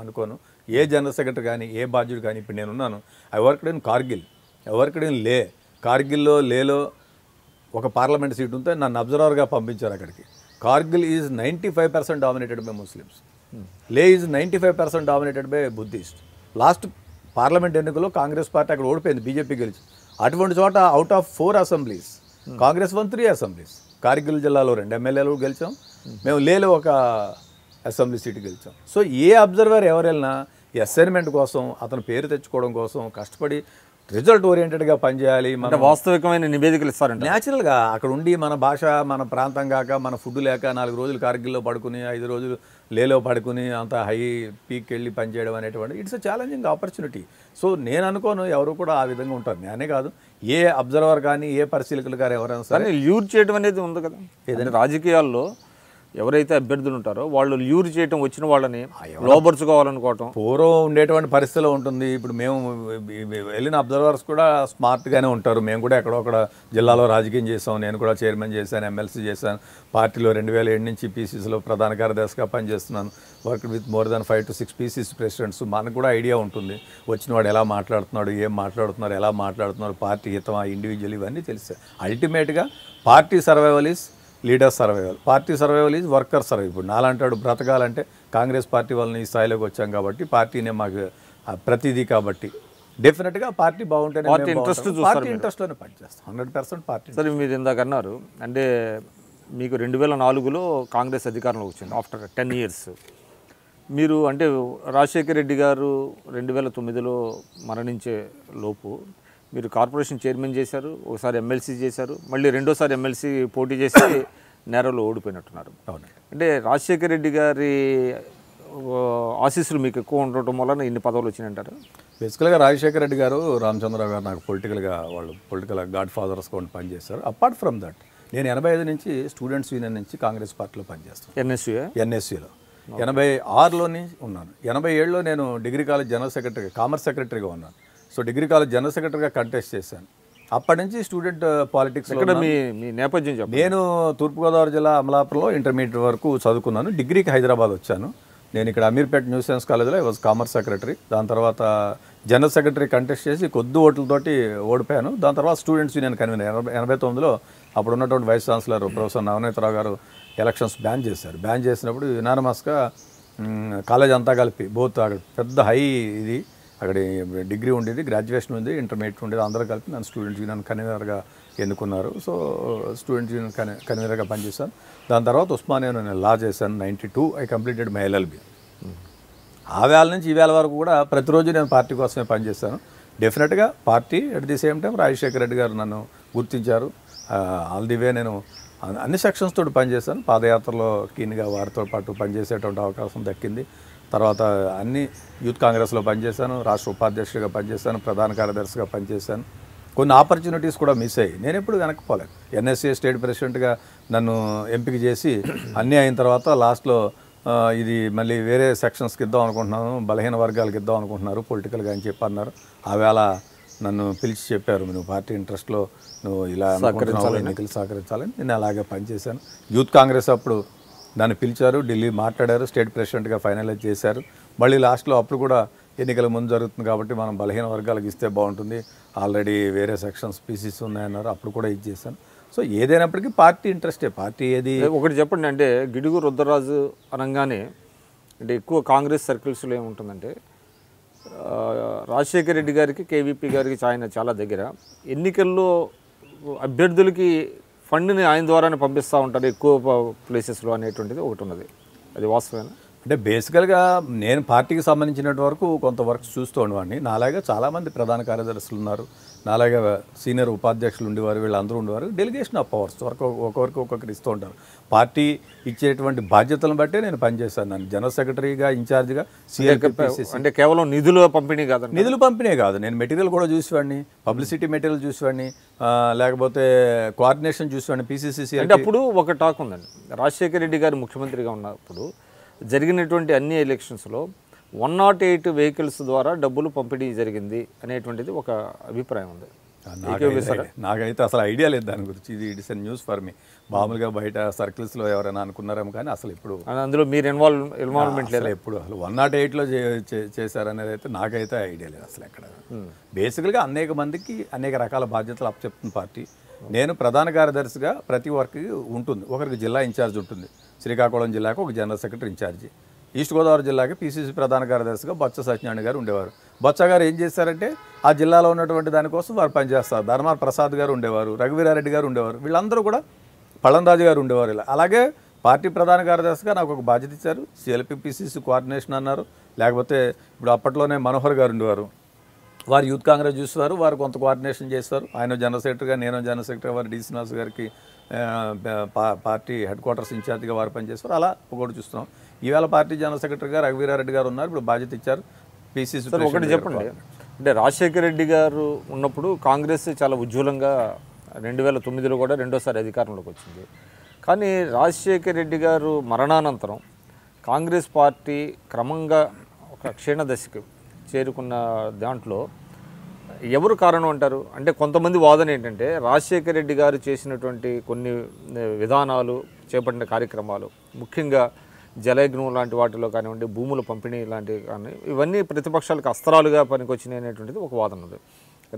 అనుకోను. ఏ జనరల్ సెక్రటరీ కానీ ఏ బాధ్యుడు కానీ, ఇప్పుడు నేనున్నాను, I worked in Kargil, I worked in లే. లేలో ఒక పార్లమెంట్ సీట్ ఉంటే నన్ను అబ్జర్వర్గా పంపించారు అక్కడికి. Kargil is 95% dominated by Muslims, Leh is 95% dominated by Buddhist. Last parliament ఎన్నికల్లో కాంగ్రెస్ పార్టీ అక్కడ ఓడిపోయింది, బీజేపీ గెలిచి. అటువంటి చోట out of 4 assemblies Congress 3 assemblies. Kargil జిల్లాలో 2 ఎమ్మెల్యేలు గెలిచాం, మేము లేలో ఒక అసెంబ్లీ సీటు గెలిచాం. సో ఏ అబ్జర్వర్ ఎవరు వెళ్ళినా అసైన్మెంట్ కోసం, అతని పేరు తెచ్చుకోవడం కోసం కష్టపడి రిజల్ట్ ఓరియంటెడ్గా పనిచేయాలి. అంటే వాస్తవికమైన నివేదికలు ఇస్తారంట. న్యాచురల్గా అక్కడ ఉండి మన భాష మన ప్రాంతం కాక మన ఫుడ్ లేక 4 రోజులు కార్గిల్లో పడుకుని 5 రోజులు లేలో పడుకుని అంత హై పీక్ వెళ్ళి పనిచేయడం అనేటువంటి it's a challenging opportunity. So నేను అనుకోను ఎవరు కూడా ఆ విధంగా ఉంటారు. నేనే కాదు, ఏ అబ్జర్వర్ కానీ ఏ పరిశీలకులు కానీ ఎవరైనా సరే. కానీ ల్యూర్ చేయడం అనేది ఉంది కదా ఏదైనా రాజకీయాల్లో. ఎవరైతే అభ్యర్థులు ఉంటారో వాళ్ళు ల్యూర్ చేయటం, వచ్చిన వాళ్ళని లోపరుచుకోవాలనుకోవటం పూర్వం ఉండేటువంటి పరిస్థితిలో ఉంటుంది. ఇప్పుడు మేము వెళ్ళిన అబ్జర్వర్స్ కూడా స్మార్ట్గానే ఉంటారు. మేము కూడా ఎక్కడొక్కడ జిల్లాలో రాజకీయం చేసాం. నేను కూడా చైర్మన్ చేశాను, ఎమ్మెల్సీ చేశాను. పార్టీలో 2007 నుంచి పీసీసీలో ప్రధాన కార్యదర్శిగా పనిచేస్తున్నాను. Work with more than 5 to 6 PCC presidents. మనకు కూడా ఐడియా ఉంటుంది వచ్చిన వాడు ఎలా మాట్లాడుతున్నాడు, ఏం మాట్లాడుతున్నారు, ఎలా మాట్లాడుతున్నారు, పార్టీ హితమా, ఇండివిజువల్, ఇవన్నీ తెలుస్తాయి. అల్టిమేట్గా party survival is leader survival, party survival is worker survival. ఇప్పుడు నాలంటాడు బ్రతకాలంటే కాంగ్రెస్ పార్టీ వాళ్ళని ఈ స్థాయిలోకి వచ్చాం కాబట్టి, పార్టీనే మాకు ప్రతిదీ కాబట్టి డెఫినెట్గా పార్టీ బాగుంటేనే పార్టీ ఇంట్రెస్ట్లోనే పనిచేస్తాం. 100% పార్టీ. సరే, మీరు ఇందాక అన్నారు అంటే మీకు 2004లో కాంగ్రెస్ అధికారంలోకి వచ్చింది ఆఫ్టర్ 10 years. మీరు అంటే రాజశేఖర రెడ్డి గారు 2009లో మరణించే లోపు మీరు కార్పొరేషన్ చైర్మన్ చేశారు, ఒకసారి ఎమ్మెల్సీ చేశారు, మళ్ళీ రెండోసారి ఎమ్మెల్సీ పోటీ చేసి నేరలో ఓడిపోయినట్టున్నారు. అంటే రాజశేఖర రెడ్డి గారి ఆశీస్సులు మీకు ఎక్కువ ఉండటం వలన ఇన్ని పదవులు వచ్చినాయంటారు? బేసికల్గా రాజశేఖర రెడ్డి గారు, రామచంద్రరావు గారు నాకు పొలిటికల్ గాడ్ ఫాదర్స్గా ఉండి పనిచేస్తారు. అపార్ట్ ఫ్రమ్ దట్ నేను 85 నుంచి స్టూడెంట్స్ యూనియన్ నుంచి కాంగ్రెస్ పార్టీలో పనిచేస్తాను. ఎన్ఎస్యూలో 86లోని ఉన్నాను. 87లో నేను డిగ్రీ కాలేజ్ జనరల్ సెక్రటరీగా, కామర్స్ సెక్రటరీగా ఉన్నాను. సో డిగ్రీ కాలేజ్ జనరల్ సెక్రటరీగా కంటెస్ట్ చేశాను. అప్పటి నుంచి స్టూడెంట్ పాలిటిక్స్. మీ నేపథ్యం చెప్పండి. నేను తూర్పుగోదావరి జిల్లా అమలాపురంలో ఇంటర్మీడియట్ వరకు చదువుకున్నాను. డిగ్రీకి హైదరాబాద్ వచ్చాను. నేను ఇక్కడ అమీర్పేట న్యూ సైన్స్ కాలేజ్లో ఐ వాజ్ కామర్స్ సెక్రటరీ. దాని తర్వాత జనరల్ సెక్రటరీ కంటెస్ట్ చేసి కొద్ది ఓట్లతోటి ఓడిపోయాను. దాని తర్వాత స్టూడెంట్స్ యూనియన్ కన్వీనర్ 89లో అప్పుడు ఉన్నటువంటి వైస్ ఛాన్సలర్ ప్రొఫెసర్ నవనీతరావు గారు ఎలక్షన్స్ బ్యాన్ చేశారు. బ్యాన్ చేసినప్పుడు యునానిమస్గా కాలేజ్ అంతా కలిపి అక్కడ పెద్ద హై ఇది అక్కడ డిగ్రీ ఉండేది, గ్రాడ్యుయేషన్ ఉంది, ఇంటర్మీడియట్ ఉండేది, అందరూ కలిపి నన్ను స్టూడెంట్స్ యూనియన్ కన్వీనర్గా ఎన్నుకున్నారు. సో స్టూడెంట్స్ యూనియన్ కన్వీనర్గా పనిచేశాను. దాని తర్వాత ఉస్మానియాలో నేను లా చేశాను. 92 ఐ కంప్లీటెడ్ మై ఎల్ఎల్బి. ఆ వేళ నుంచి ఈ వేళ వరకు కూడా ప్రతిరోజు నేను పార్టీ కోసమే పనిచేస్తాను. డెఫినెట్గా party at the same time Rajasekhara Reddy గారు నన్ను గుర్తించారు. ఆల్ ది వే నేను అన్ని సెక్షన్స్ తోటి పనిచేశాను. పాదయాత్రలో కీన్గా వారితో పాటు పనిచేసేటువంటి అవకాశం దక్కింది. తర్వాత అన్ని యూత్ కాంగ్రెస్లో పనిచేశాను, రాష్ట్ర ఉపాధ్యక్షుడిగా పనిచేశాను, ప్రధాన కార్యదర్శిగా పనిచేశాను. కొన్ని ఆపర్చునిటీస్ కూడా మిస్ అయ్యి నేను ఎప్పుడు వెనక్కిపోలేదు. ఎన్ఎస్ఏ స్టేట్ ప్రెసిడెంట్గా నన్ను ఎంపిక చేసి అన్నీ అయిన తర్వాత లాస్ట్లో ఇది మళ్ళీ వేరే సెక్షన్స్కి ఇద్దాం అనుకుంటున్నాను, బలహీన వర్గాలకు ఇద్దాం అనుకుంటున్నారు పొలిటికల్గా అని చెప్పి అన్నారు. ఆవేళ నన్ను పిలిచి చెప్పారు, నువ్వు పార్టీ ఇంట్రెస్ట్లో నువ్వు ఇలా ఎన్నికలు సహకరించాలని. నేను అలాగే పనిచేశాను. యూత్ కాంగ్రెస్ అప్పుడు నన్ను పిలిచారు, ఢిల్లీ మాట్లాడారు, స్టేట్ ప్రెసిడెంట్గా ఫైనలైజ్ చేశారు. మళ్ళీ లాస్ట్లో అప్పుడు కూడా ఎన్నికల ముందు జరుగుతుంది కాబట్టి మనం బలహీన వర్గాలకు ఇస్తే బాగుంటుంది, ఆల్రెడీ వేరే సెక్షన్స్ పీసీసీ ఉన్నాయన్నారు, అప్పుడు కూడా ఇది చేశాను. సో ఏదైనప్పటికీ పార్టీ ఇంట్రెస్టే. పార్టీ ఏది ఒకటి చెప్పండి, అంటే గిడుగు రుద్రరాజు అనగానే అంటే ఎక్కువ కాంగ్రెస్ సర్కిల్స్లో ఏముంటుందంటే రాజశేఖర రెడ్డి గారికి, కేవీపీ గారికి ఆయన చాలా దగ్గర. ఎన్నికల్లో అభ్యర్థులకి ఫండ్ని ఆయన ద్వారానే పంపిస్తూ ఉంటారు ఎక్కువ ప్లేసెస్లో అనేటువంటిది ఒకటి ఉన్నది. అది వాస్తవేనా? అంటే బేసికల్గా నేను పార్టీకి సంబంధించినంత వరకు కొంత వర్క్ చూస్తూ ఉండేవాడిని. నాలాగా చాలామంది ప్రధాన కార్యదర్శులు ఉన్నారు, నాలాగా సీనియర్ ఉపాధ్యక్షులు ఉండేవారు, వీళ్ళందరూ ఉండేవారు. డెలిగేషన్ ఆఫ్ పవర్స్ ఒక్కొక్కరికి ఒక్కొక్కరు ఇస్తూ ఉంటారు. పార్టీ ఇచ్చేటువంటి బాధ్యతలను బట్టే నేను పనిచేశాను. నన్ను జనరల్ సెక్రటరీగా, ఇన్ఛార్జిగా, అంటే కేవలం నిధుల పంపిణీ కాదు, నిధులు పంపిణీ కాదు, నేను మెటీరియల్ కూడా చూసేవాడిని, పబ్లిసిటీ మెటీరియల్ చూసేవాడిని, లేకపోతే కోఆర్డినేషన్ చూసేవాడిని, పీసీసీ. అంటే అప్పుడు ఒక టాక్ ఉందండి, రాజశేఖర రెడ్డి గారు ముఖ్యమంత్రిగా ఉన్నప్పుడు జరిగినటువంటి అన్ని ఎలక్షన్స్లో 108 వెహికల్స్ ద్వారా డబ్బులు పంపిణీ జరిగింది అనేటువంటిది ఒక అభిప్రాయం ఉంది. నాకైతే అసలు ఐడియా లేదు దాని గురించి. ఇది it's a news for me. మామూలుగా బయట సర్కిల్స్లో ఎవరైనా అనుకున్నారేమో కానీ అసలు ఇప్పుడు అందులో మీరు ఇన్వాల్వ్మెంట్ లేదు. ఎప్పుడు అసలు 108లో చేశారనేది అయితే నాకైతే ఐడియా లేదు అసలు ఎక్కడ. బేసికల్గా అనేక మందికి అనేక రకాల బాధ్యతలు అప్పచెప్తున్న పార్టీ. నేను ప్రధాన కార్యదర్శిగా ప్రతి వర్క్కి ఉంటుంది. ఒకరికి జిల్లా ఇన్ఛార్జ్ ఉంటుంది. శ్రీకాకుళం జిల్లాకు ఒక general secretary incharge, east Godavari జిల్లాకి పీసీసీ ప్రధాన కార్యదర్శిగా బొత్స సత్యనారాయణ గారు ఉండేవారు. బొత్స గారు ఏం చేశారంటే ఆ జిల్లాలో ఉన్నటువంటి దానికోసం వారు పనిచేస్తారు. ధర్మాన ప్రసాద్ గారు ఉండేవారు, రఘువీరారెడ్డి గారు ఉండేవారు, వీళ్ళందరూ కూడా పళంరాజు గారు ఉండేవారు. ఇలా అలాగే పార్టీ ప్రధాన కార్యదర్శిగా నాకు ఒక బాధ్యత ఇచ్చారు. సిఎల్పి పీసీసీ కోఆర్డినేషన్ అన్నారు. లేకపోతే ఇప్పుడు అప్పట్లోనే మనోహర్ గారు ఉండేవారు, వారు యూత్ కాంగ్రెస్ చూస్తారు, వారు కొంత కోఆర్డినేషన్ చేస్తారు. ఆయన జనరల్ సెక్రటరీగా, నేను జనరల్ సెక్రటరీ, వారు డి శ్రీనివాస్ గారికి పార్టీ హెడ్ క్వార్టర్స్ ఇన్ఛార్జిగా వారు పనిచేస్తారు. అలా ఒకటి చూస్తున్నాం. ఈవేళ పార్టీ జనరల్ సెక్రటరీగా రఘువీరారెడ్డి గారు ఉన్నారు, ఇప్పుడు బాధ్యత ఇచ్చారు. పిసిసి ఒకటి చెప్పండి, అంటే రాజశేఖర రెడ్డి గారు ఉన్నప్పుడు కాంగ్రెస్ చాలా ఉజ్వలంగా 2009లో కూడా రెండోసారి అధికారంలోకి వచ్చింది. కానీ రాజశేఖర రెడ్డి గారు మరణానంతరం కాంగ్రెస్ పార్టీ క్రమంగా ఒక క్షీణదశకు చేరుకున్న దాంట్లో ఎవరు కారణం అంటారు? అంటే కొంతమంది వాదన ఏంటంటే రాజశేఖర రెడ్డి గారు చేసినటువంటి కొన్ని విధానాలు, చేపట్టిన కార్యక్రమాలు, ముఖ్యంగా జలయజ్ఞం లాంటి వాటిలో కానివ్వండి, భూముల పంపిణీ లాంటివి కానీ, ఇవన్నీ ప్రతిపక్షాలకు అస్త్రాలుగా పనికొచ్చినాయి అనేటువంటిది ఒక వాదన ఉంది.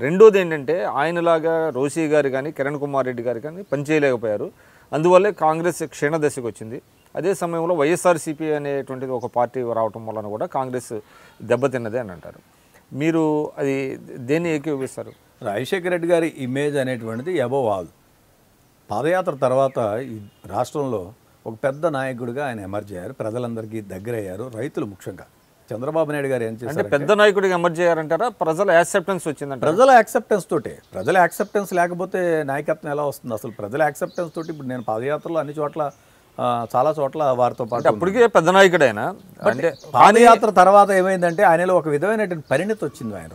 రెండోది ఏంటంటే ఆయనలాగా రోషి గారు కానీ కిరణ్ కుమార్ రెడ్డి గారు కానీ పనిచేయలేకపోయారు. అందువల్లే కాంగ్రెస్ క్షీణదశకు వచ్చింది. అదే సమయంలో వైఎస్ఆర్సీపీ అనేటువంటిది ఒక పార్టీ రావటం వలన కూడా కాంగ్రెస్ దెబ్బతిన్నదే అని అంటారు. మీరు అది దేన్ని ఏకీభవిస్తారు? రాజశేఖర రెడ్డి గారి ఇమేజ్ అనేటువంటిది అబోవ్ ఆల్. పాదయాత్ర తర్వాత ఈ రాష్ట్రంలో ఒక పెద్ద నాయకుడిగా ఆయన ఎమర్జ్ అయ్యారు, ప్రజలందరికీ దగ్గర అయ్యారు, రైతులు ముఖ్యంగా. చంద్రబాబు నాయుడు గారు ఏం చేశారు అంటే పెద్ద నాయకుడిగా ఎమర్జ్ అయ్యారంటారా? ప్రజల యాక్సెప్టెన్స్ వచ్చిందంట. ప్రజల యాక్సెప్టెన్స్ తోటే. ప్రజల యాక్సెప్టెన్స్ లేకపోతే నాయకత్వం ఎలా వస్తుంది? అసలు ప్రజల యాక్సెప్టెన్స్ తోటి ఇప్పుడు నేను పాదయాత్రలో అన్ని చోట్ల, చాలా చోట్ల వారితో పాటు అప్పటికే పెద్ద నాయకుడు ఆయన. అంటే పాదయాత్ర తర్వాత ఏమైందంటే ఆయనలో ఒక విధమైనటువంటి పరిణతి వచ్చింది. ఆయన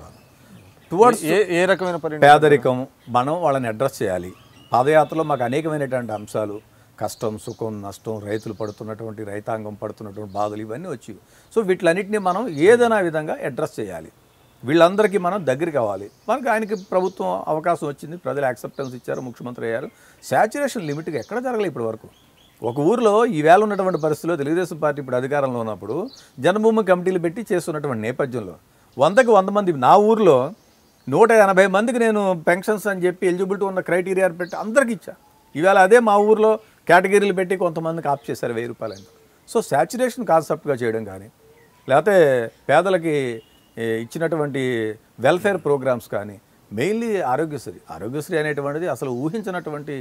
టువర్డ్స్ ఏ రకమైన పరిణామం? పేదరికం, మనం వాళ్ళని అడ్రస్ చేయాలి. పాదయాత్రలో మాకు అనేకమైనటువంటి అంశాలు, కష్టం, సుఖం, నష్టం, రైతులు పడుతున్నటువంటి, రైతాంగం పడుతున్నటువంటి బాధలు ఇవన్నీ వచ్చి, సో వీటిలన్నింటినీ మనం ఏదైనా విధంగా అడ్రస్ చేయాలి. వీళ్ళందరికీ మనం దగ్గర కావాలి. మనకి ఆయనకి ప్రభుత్వం అవకాశం వచ్చింది, ప్రజలు యాక్సెప్టెన్స్ ఇచ్చారు, ముఖ్యమంత్రి అయ్యారు. శాచ్యురేషన్ లిమిట్గా ఎక్కడ జరగలేదు ఇప్పటి వరకు. ఒక ఊరిలో ఈవేళ ఉన్నటువంటి పరిస్థితుల్లో తెలుగుదేశం పార్టీ ఇప్పుడు అధికారంలో ఉన్నప్పుడు జన్మభూమి కమిటీలు పెట్టి చేస్తున్నటువంటి నేపథ్యంలో 100కి 100 మంది, నా ఊరిలో 180 మందికి నేను పెన్షన్స్ అని చెప్పి ఎలిజిబిలిటీ ఉన్న క్రైటీరియా పెట్టి అందరికీ ఇచ్చా. ఈవేళ అదే మా ఊరిలో కేటగిరీలు పెట్టి కొంతమందికి ఆప్ చేశారు 1000 రూపాయలు. సో శాచ్యురేషన్ కాన్సెప్ట్గా చేయడం కానీ, లేకపోతే పేదలకి ఇచ్చినటువంటి వెల్ఫేర్ ప్రోగ్రామ్స్ కానీ, మెయిన్లీ ఆరోగ్యశ్రీ అనేటువంటిది అసలు ఊహించినటువంటి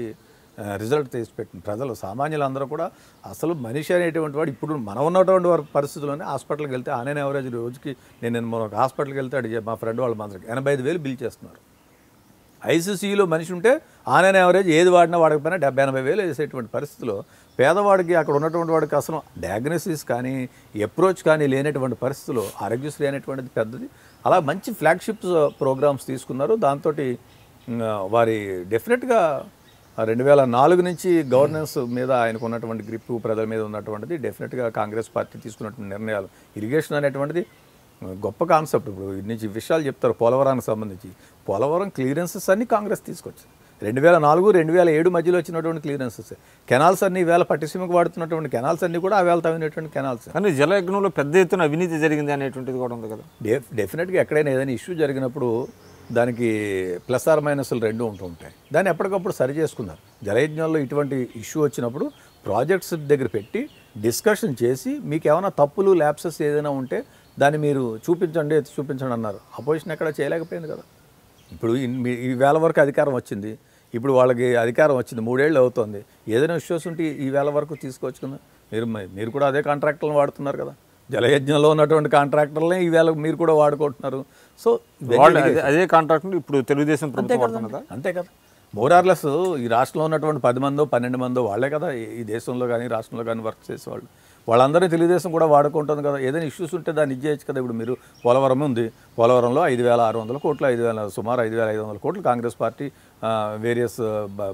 రిజల్ట్ తీసిపెట్టింది. ప్రజలు సామాన్యులందరూ కూడా అసలు మనిషి అనేటువంటి వాడు ఇప్పుడు మనం ఉన్నటువంటి వారి పరిస్థితుల్లోనే హాస్పిటల్కి వెళ్తే ఆన్ యావరేజ్ రోజుకి నేను ఒక హాస్పిటల్కి వెళ్తే అడిగే మా ఫ్రెండ్ వాళ్ళ మందరికి 85,000 బిల్ చేస్తున్నారు. ఐసీసీలో మనిషి ఉంటే ఆన్ యావరేజ్ ఏది వాడినా వాడకపోయినా 70-80,000 వేసేటువంటి పరిస్థితిలో పేదవాడికి, అక్కడ ఉన్నటువంటి వాడికి అసలు డయాగ్నోసిస్ కానీ అప్రోచ్ కానీ లేనటువంటి పరిస్థితిలో ఆరోగ్యశ్రీ అనేటువంటిది పెద్దది. అలా మంచి ఫ్లాగ్షిప్ ప్రోగ్రామ్స్ తీసుకున్నారు. దాంతో వారి డెఫినెట్గా 2004 నుంచి గవర్నెన్స్ మీద ఆయనకు ఉన్నటువంటి గ్రిప్, ప్రజల మీద ఉన్నటువంటిది డెఫినెట్గా కాంగ్రెస్ పార్టీ తీసుకున్నటువంటి నిర్ణయాలు. ఇరిగేషన్ అనేటువంటిది గొప్ప కాన్సెప్ట్. ఇప్పుడు నుంచి విషయాలు చెప్తారు పోలవరానికి సంబంధించి. పోలవరం క్లియరెన్సెస్ అన్నీ కాంగ్రెస్ తీసుకొచ్చింది. 2004, 2007 మధ్యలో వచ్చినటువంటి క్లియరెన్సెస్. కెనాల్స్ అన్ని ఈవేళ పట్టిసీమకు వాడుతున్నటువంటి కెనాల్స్ అన్నీ కూడా ఆవేళ తవ్వినటువంటి కెనాల్స్. కానీ జలయజ్ఞంలో పెద్ద ఎత్తున అవినీతి జరిగింది అనేటువంటిది కూడా ఉంది కదా. డెఫినెట్గా ఎక్కడైనా ఏదైనా ఇష్యూ జరిగినప్పుడు దానికి ప్లస్ ఆర్ మైనస్లు రెండు ఉంటూ ఉంటాయి. దాన్ని ఎప్పటికప్పుడు సరి చేసుకున్నారు. జలయజ్ఞంలో ఇటువంటి ఇష్యూ వచ్చినప్పుడు ప్రాజెక్ట్స్ దగ్గర పెట్టి డిస్కషన్ చేసి మీకు ఏమైనా తప్పులు, ల్యాప్సెస్ ఏదైనా ఉంటే దాన్ని మీరు చూపించండి అన్నారు. అపోజిషన్ ఎక్కడ చేయలేకపోయింది కదా. ఇప్పుడు ఈ వేళ వరకు అధికారం వచ్చింది, ఇప్పుడు వాళ్ళకి అధికారం వచ్చింది 3 ఏళ్ళు అవుతుంది. ఏదైనా ఇష్యూస్ ఉంటే ఈ వేళ వరకు తీసుకోవచ్చు కదా. మీరు కూడా అదే కాంట్రాక్టర్లను వాడుతున్నారు కదా. జలయజ్ఞంలో ఉన్నటువంటి కాంట్రాక్టర్లే ఈవేళ మీరు కూడా వాడుకుంటున్నారు. సో అదే కాంట్రాక్టర్ ఇప్పుడు తెలుగుదేశం ప్రభుత్వం అంతే కదా. మోరార్లెస్ ఈ రాష్ట్రంలో ఉన్నటువంటి 10 మందో 12 మందో వాళ్ళే కదా ఈ దేశంలో కానీ రాష్ట్రంలో కానీ వర్క్ చేసేవాళ్ళు. వాళ్ళందరూ తెలుగుదేశం కూడా వాడుకుంటుంది కదా. ఏదైనా ఇష్యూస్ ఉంటే దాన్ని ఇచ్చేయచ్చు కదా. ఇప్పుడు మీరు పోలవరం ఉంది, పోలవరంలో 5,600 కోట్లు, సుమారు 5,500 కోట్లు కాంగ్రెస్ పార్టీ వేరియస్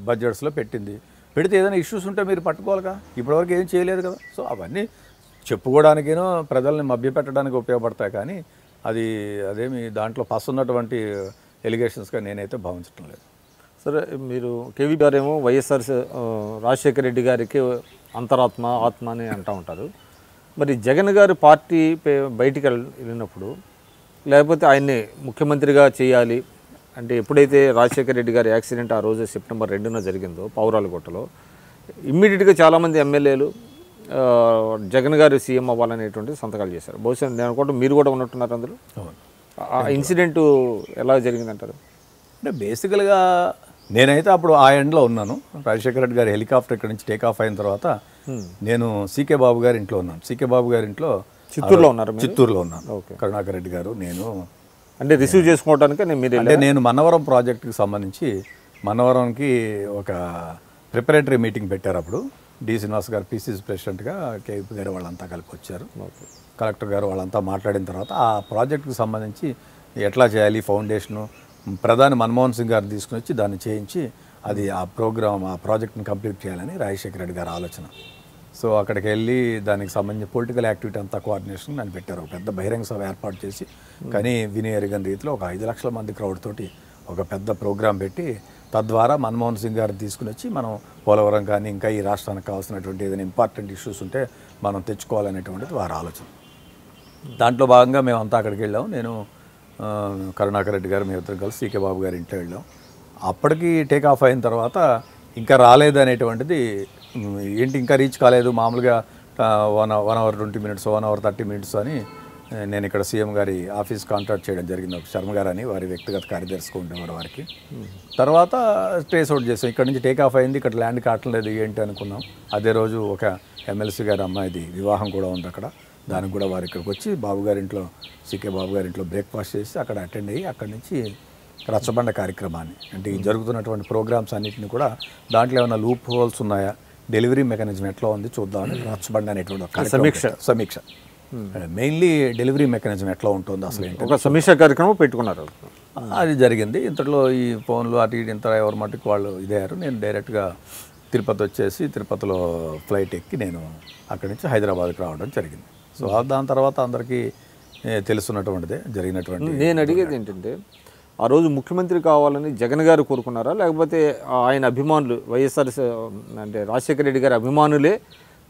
బడ్జెట్స్లో పెట్టింది. పెడితే ఏదైనా ఇష్యూస్ ఉంటే మీరు పట్టుకోవాలిగా. ఇప్పటివరకు ఏం చేయలేదు కదా. సో అవన్నీ చెప్పుకోవడానికేనో ప్రజల్ని మభ్యపెట్టడానికి ఉపయోగపడతాయి, కానీ అదేమి దాంట్లో ఉన్నటువంటి ఎలిగేషన్స్గా నేనైతే భావించడం లేదు. సరే, మీరు కేవీ గారేమో వైఎస్ఆర్ రాజశేఖర రెడ్డి గారికి అంతరాత్మ, ఆత్మ అని అంటూ ఉంటారు. మరి జగన్ గారు పార్టీ బయటికి వెళ్ళినప్పుడు, లేకపోతే ఆయన్ని ముఖ్యమంత్రిగా చేయాలి అంటే, ఎప్పుడైతే రాజశేఖర రెడ్డి గారి యాక్సిడెంట్ ఆ రోజు సెప్టెంబర్ 2న జరిగిందో పావురాలగుట్టలో, ఇమ్మీడియట్గా చాలామంది ఎమ్మెల్యేలు జగన్ గారు సీఎం అవ్వాలనేటువంటి సంతకాలు చేశారు. బహుశా నేను అనుకుంటా మీరు కూడా ఉన్నట్టున్నారు అందులో. ఆ ఇన్సిడెంట్ ఎలా జరిగిందంటారు? అంటే బేసికల్గా నేనైతే అప్పుడు ఆ ఎండ్లో ఉన్నాను. రాజశేఖర రెడ్డి గారి హెలికాప్టర్ ఇక్కడ నుంచి టేక్ ఆఫ్ అయిన తర్వాత నేను సీకే బాబు గారి ఇంట్లో ఉన్నాను. సీకే బాబు గారి ఇంట్లో చిత్తూరులో ఉన్నారు. చిత్తూరులో ఉన్నాను. కరుణాకర్ రెడ్డి గారు, నేను, అంటే రిసీవ్ చేసుకోవడానికి మీరు అంటే నేను మన్నవరం ప్రాజెక్టుకి సంబంధించి మన్నవరంకి ఒక ప్రిపరేటరీ మీటింగ్ పెట్టారు. అప్పుడు డి శ్రీనివాస్ గారు పిసిసి ప్రెసిడెంట్గా, కేవీపీ గారు వాళ్ళంతా కలిపి వచ్చారు. కలెక్టర్ గారు వాళ్ళంతా మాట్లాడిన తర్వాత ఆ ప్రాజెక్టుకి సంబంధించి ఎట్లా చేయాలి ఫౌండేషను ప్రధాని మన్మోహన్ సింగ్ గారు తీసుకుని వచ్చి దాన్ని చేయించి అది ఆ ప్రోగ్రామ్ ఆ ప్రాజెక్ట్ని కంప్లీట్ చేయాలని రాజశేఖర రెడ్డి గారు ఆలోచన. సో అక్కడికి వెళ్ళి దానికి సంబంధించి పొలిటికల్ యాక్టివిటీ అంతా కోఆర్డినేషన్ అని పెట్టారు. ఒక పెద్ద బహిరంగ సభ ఏర్పాటు చేసి కానీ విని ఎరగని రీతిలో ఒక 5 లక్షల మంది క్రౌడ్ తోటి ఒక పెద్ద ప్రోగ్రాం పెట్టి తద్వారా మన్మోహన్ సింగ్ గారిని తీసుకుని వచ్చి మనం పోలవరం కానీ ఇంకా ఈ రాష్ట్రానికి కావాల్సినటువంటి ఏదైనా ఇంపార్టెంట్ ఇష్యూస్ ఉంటే మనం తెచ్చుకోవాలనేటువంటిది వారి ఆలోచన. దాంట్లో భాగంగా మేమంతా అక్కడికి వెళ్ళాం. నేను కరుణాకర్ రెడ్డి గారు మేమిద్దరం కలిసి సీకే బాబు గారి ఇంట్లో వెళ్ళాం. అప్పటికి టేక్ ఆఫ్ అయిన తర్వాత ఇంకా రాలేదు అనేటువంటిది ఏంటి ఇంకా రీచ్ కాలేదు, మామూలుగా 1 hour 20 minutes 1 hour 30 minutes అని నేను ఇక్కడ సీఎం గారి ఆఫీస్ కాంటాక్ట్ చేయడం జరిగింది. ఒక శర్మ గారు అని వారి వ్యక్తిగత కార్యదర్శిగా ఉండేవారు వారికి. తర్వాత ట్రేస్ అవుట్ చేసాం. ఇక్కడ నుంచి టేక్ ఆఫ్ అయింది, ఇక్కడ ల్యాండ్ కావట్లేదు ఏంటి అనుకున్నాం. అదే రోజు ఒక ఎమ్మెల్సీ గారి అమ్మాయిది వివాహం కూడా ఉంది అక్కడ. దానికి కూడా వారు ఇక్కడికి వచ్చి బాబు గారింట్లో సీకే బాబు గారింట్లో బ్రేక్ఫాస్ట్ చేసి అక్కడ అటెండ్ అయ్యి అక్కడి నుంచి రచ్చబండ కార్యక్రమాన్ని అంటే ఈ జరుగుతున్నటువంటి ప్రోగ్రామ్స్ అన్నింటినీ కూడా దాంట్లో ఏమైనా లూప్ హోల్స్ ఉన్నాయా, డెలివరీ మెకానిజం ఎట్లా ఉంది చూద్దామని రచ్చబండ అనేటువంటి ఒక సమీక్ష మెయిన్లీ డెలివరీ మెకానిజం ఎట్లా ఉంటుంది అసలు ఏంటి ఒక సమీక్ష కార్యక్రమం పెట్టుకున్నారు. అది జరిగింది. ఇంతలో ఈ ఫోన్లు అటు ఇటు ఇంత ఎవరి మట్టుకు వాళ్ళు ఇదయ్యారు. నేను డైరెక్ట్గా తిరుపతి వచ్చేసి తిరుపతిలో ఫ్లైట్ ఎక్కి నేను అక్కడి నుంచి హైదరాబాద్కి రావడం జరిగింది. సో దాని తర్వాత అందరికీ తెలుసున్నటువంటిదే జరిగినటువంటి. నేను అడిగేది ఏంటంటే ఆ రోజు ముఖ్యమంత్రి కావాలని జగన్ గారు కోరుకున్నారా, లేకపోతే ఆయన అభిమానులు వైఎస్ఆర్ అంటే రాజశేఖర రెడ్డి గారి అభిమానులే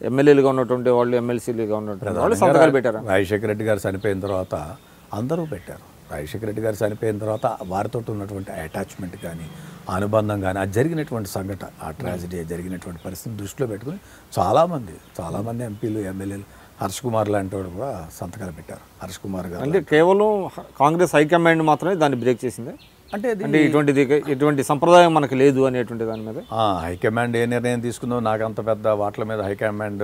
ఎమ్మెల్యేలుగా ఉన్నటువంటి వాళ్ళు ఎమ్మెల్సీలుగా ఉన్నటువంటి వాళ్ళు సంతకాలు పెట్టారా? రాజశేఖర రెడ్డి గారు చనిపోయిన తర్వాత అందరూ పెట్టారు. రాజశేఖర రెడ్డి గారు చనిపోయిన తర్వాత వారితో ఉన్నటువంటి అటాచ్మెంట్ కానీ అనుబంధం కానీ అది జరిగినటువంటి సంఘటన ఆ ట్రాజడీ జరిగినటువంటి పరిస్థితిని దృష్టిలో పెట్టుకుని చాలామంది ఎంపీలు ఎమ్మెల్యేలు హర్ష్ కుమార్ లాంటి వాడు కూడా సంతకాలు పెట్టారు. హర్ష్ కుమార్ గారు అంటే కేవలం కాంగ్రెస్ హైకమాండ్ మాత్రమే దాన్ని బ్రేక్ చేసింది. అంటే ఇటువంటి సంప్రదాయం మనకు లేదు అనేటువంటి దాని మీద హైకమాండ్ ఏ నిర్ణయం తీసుకుందో నాకు అంత పెద్ద వాట్ల మీద హైకమాండ్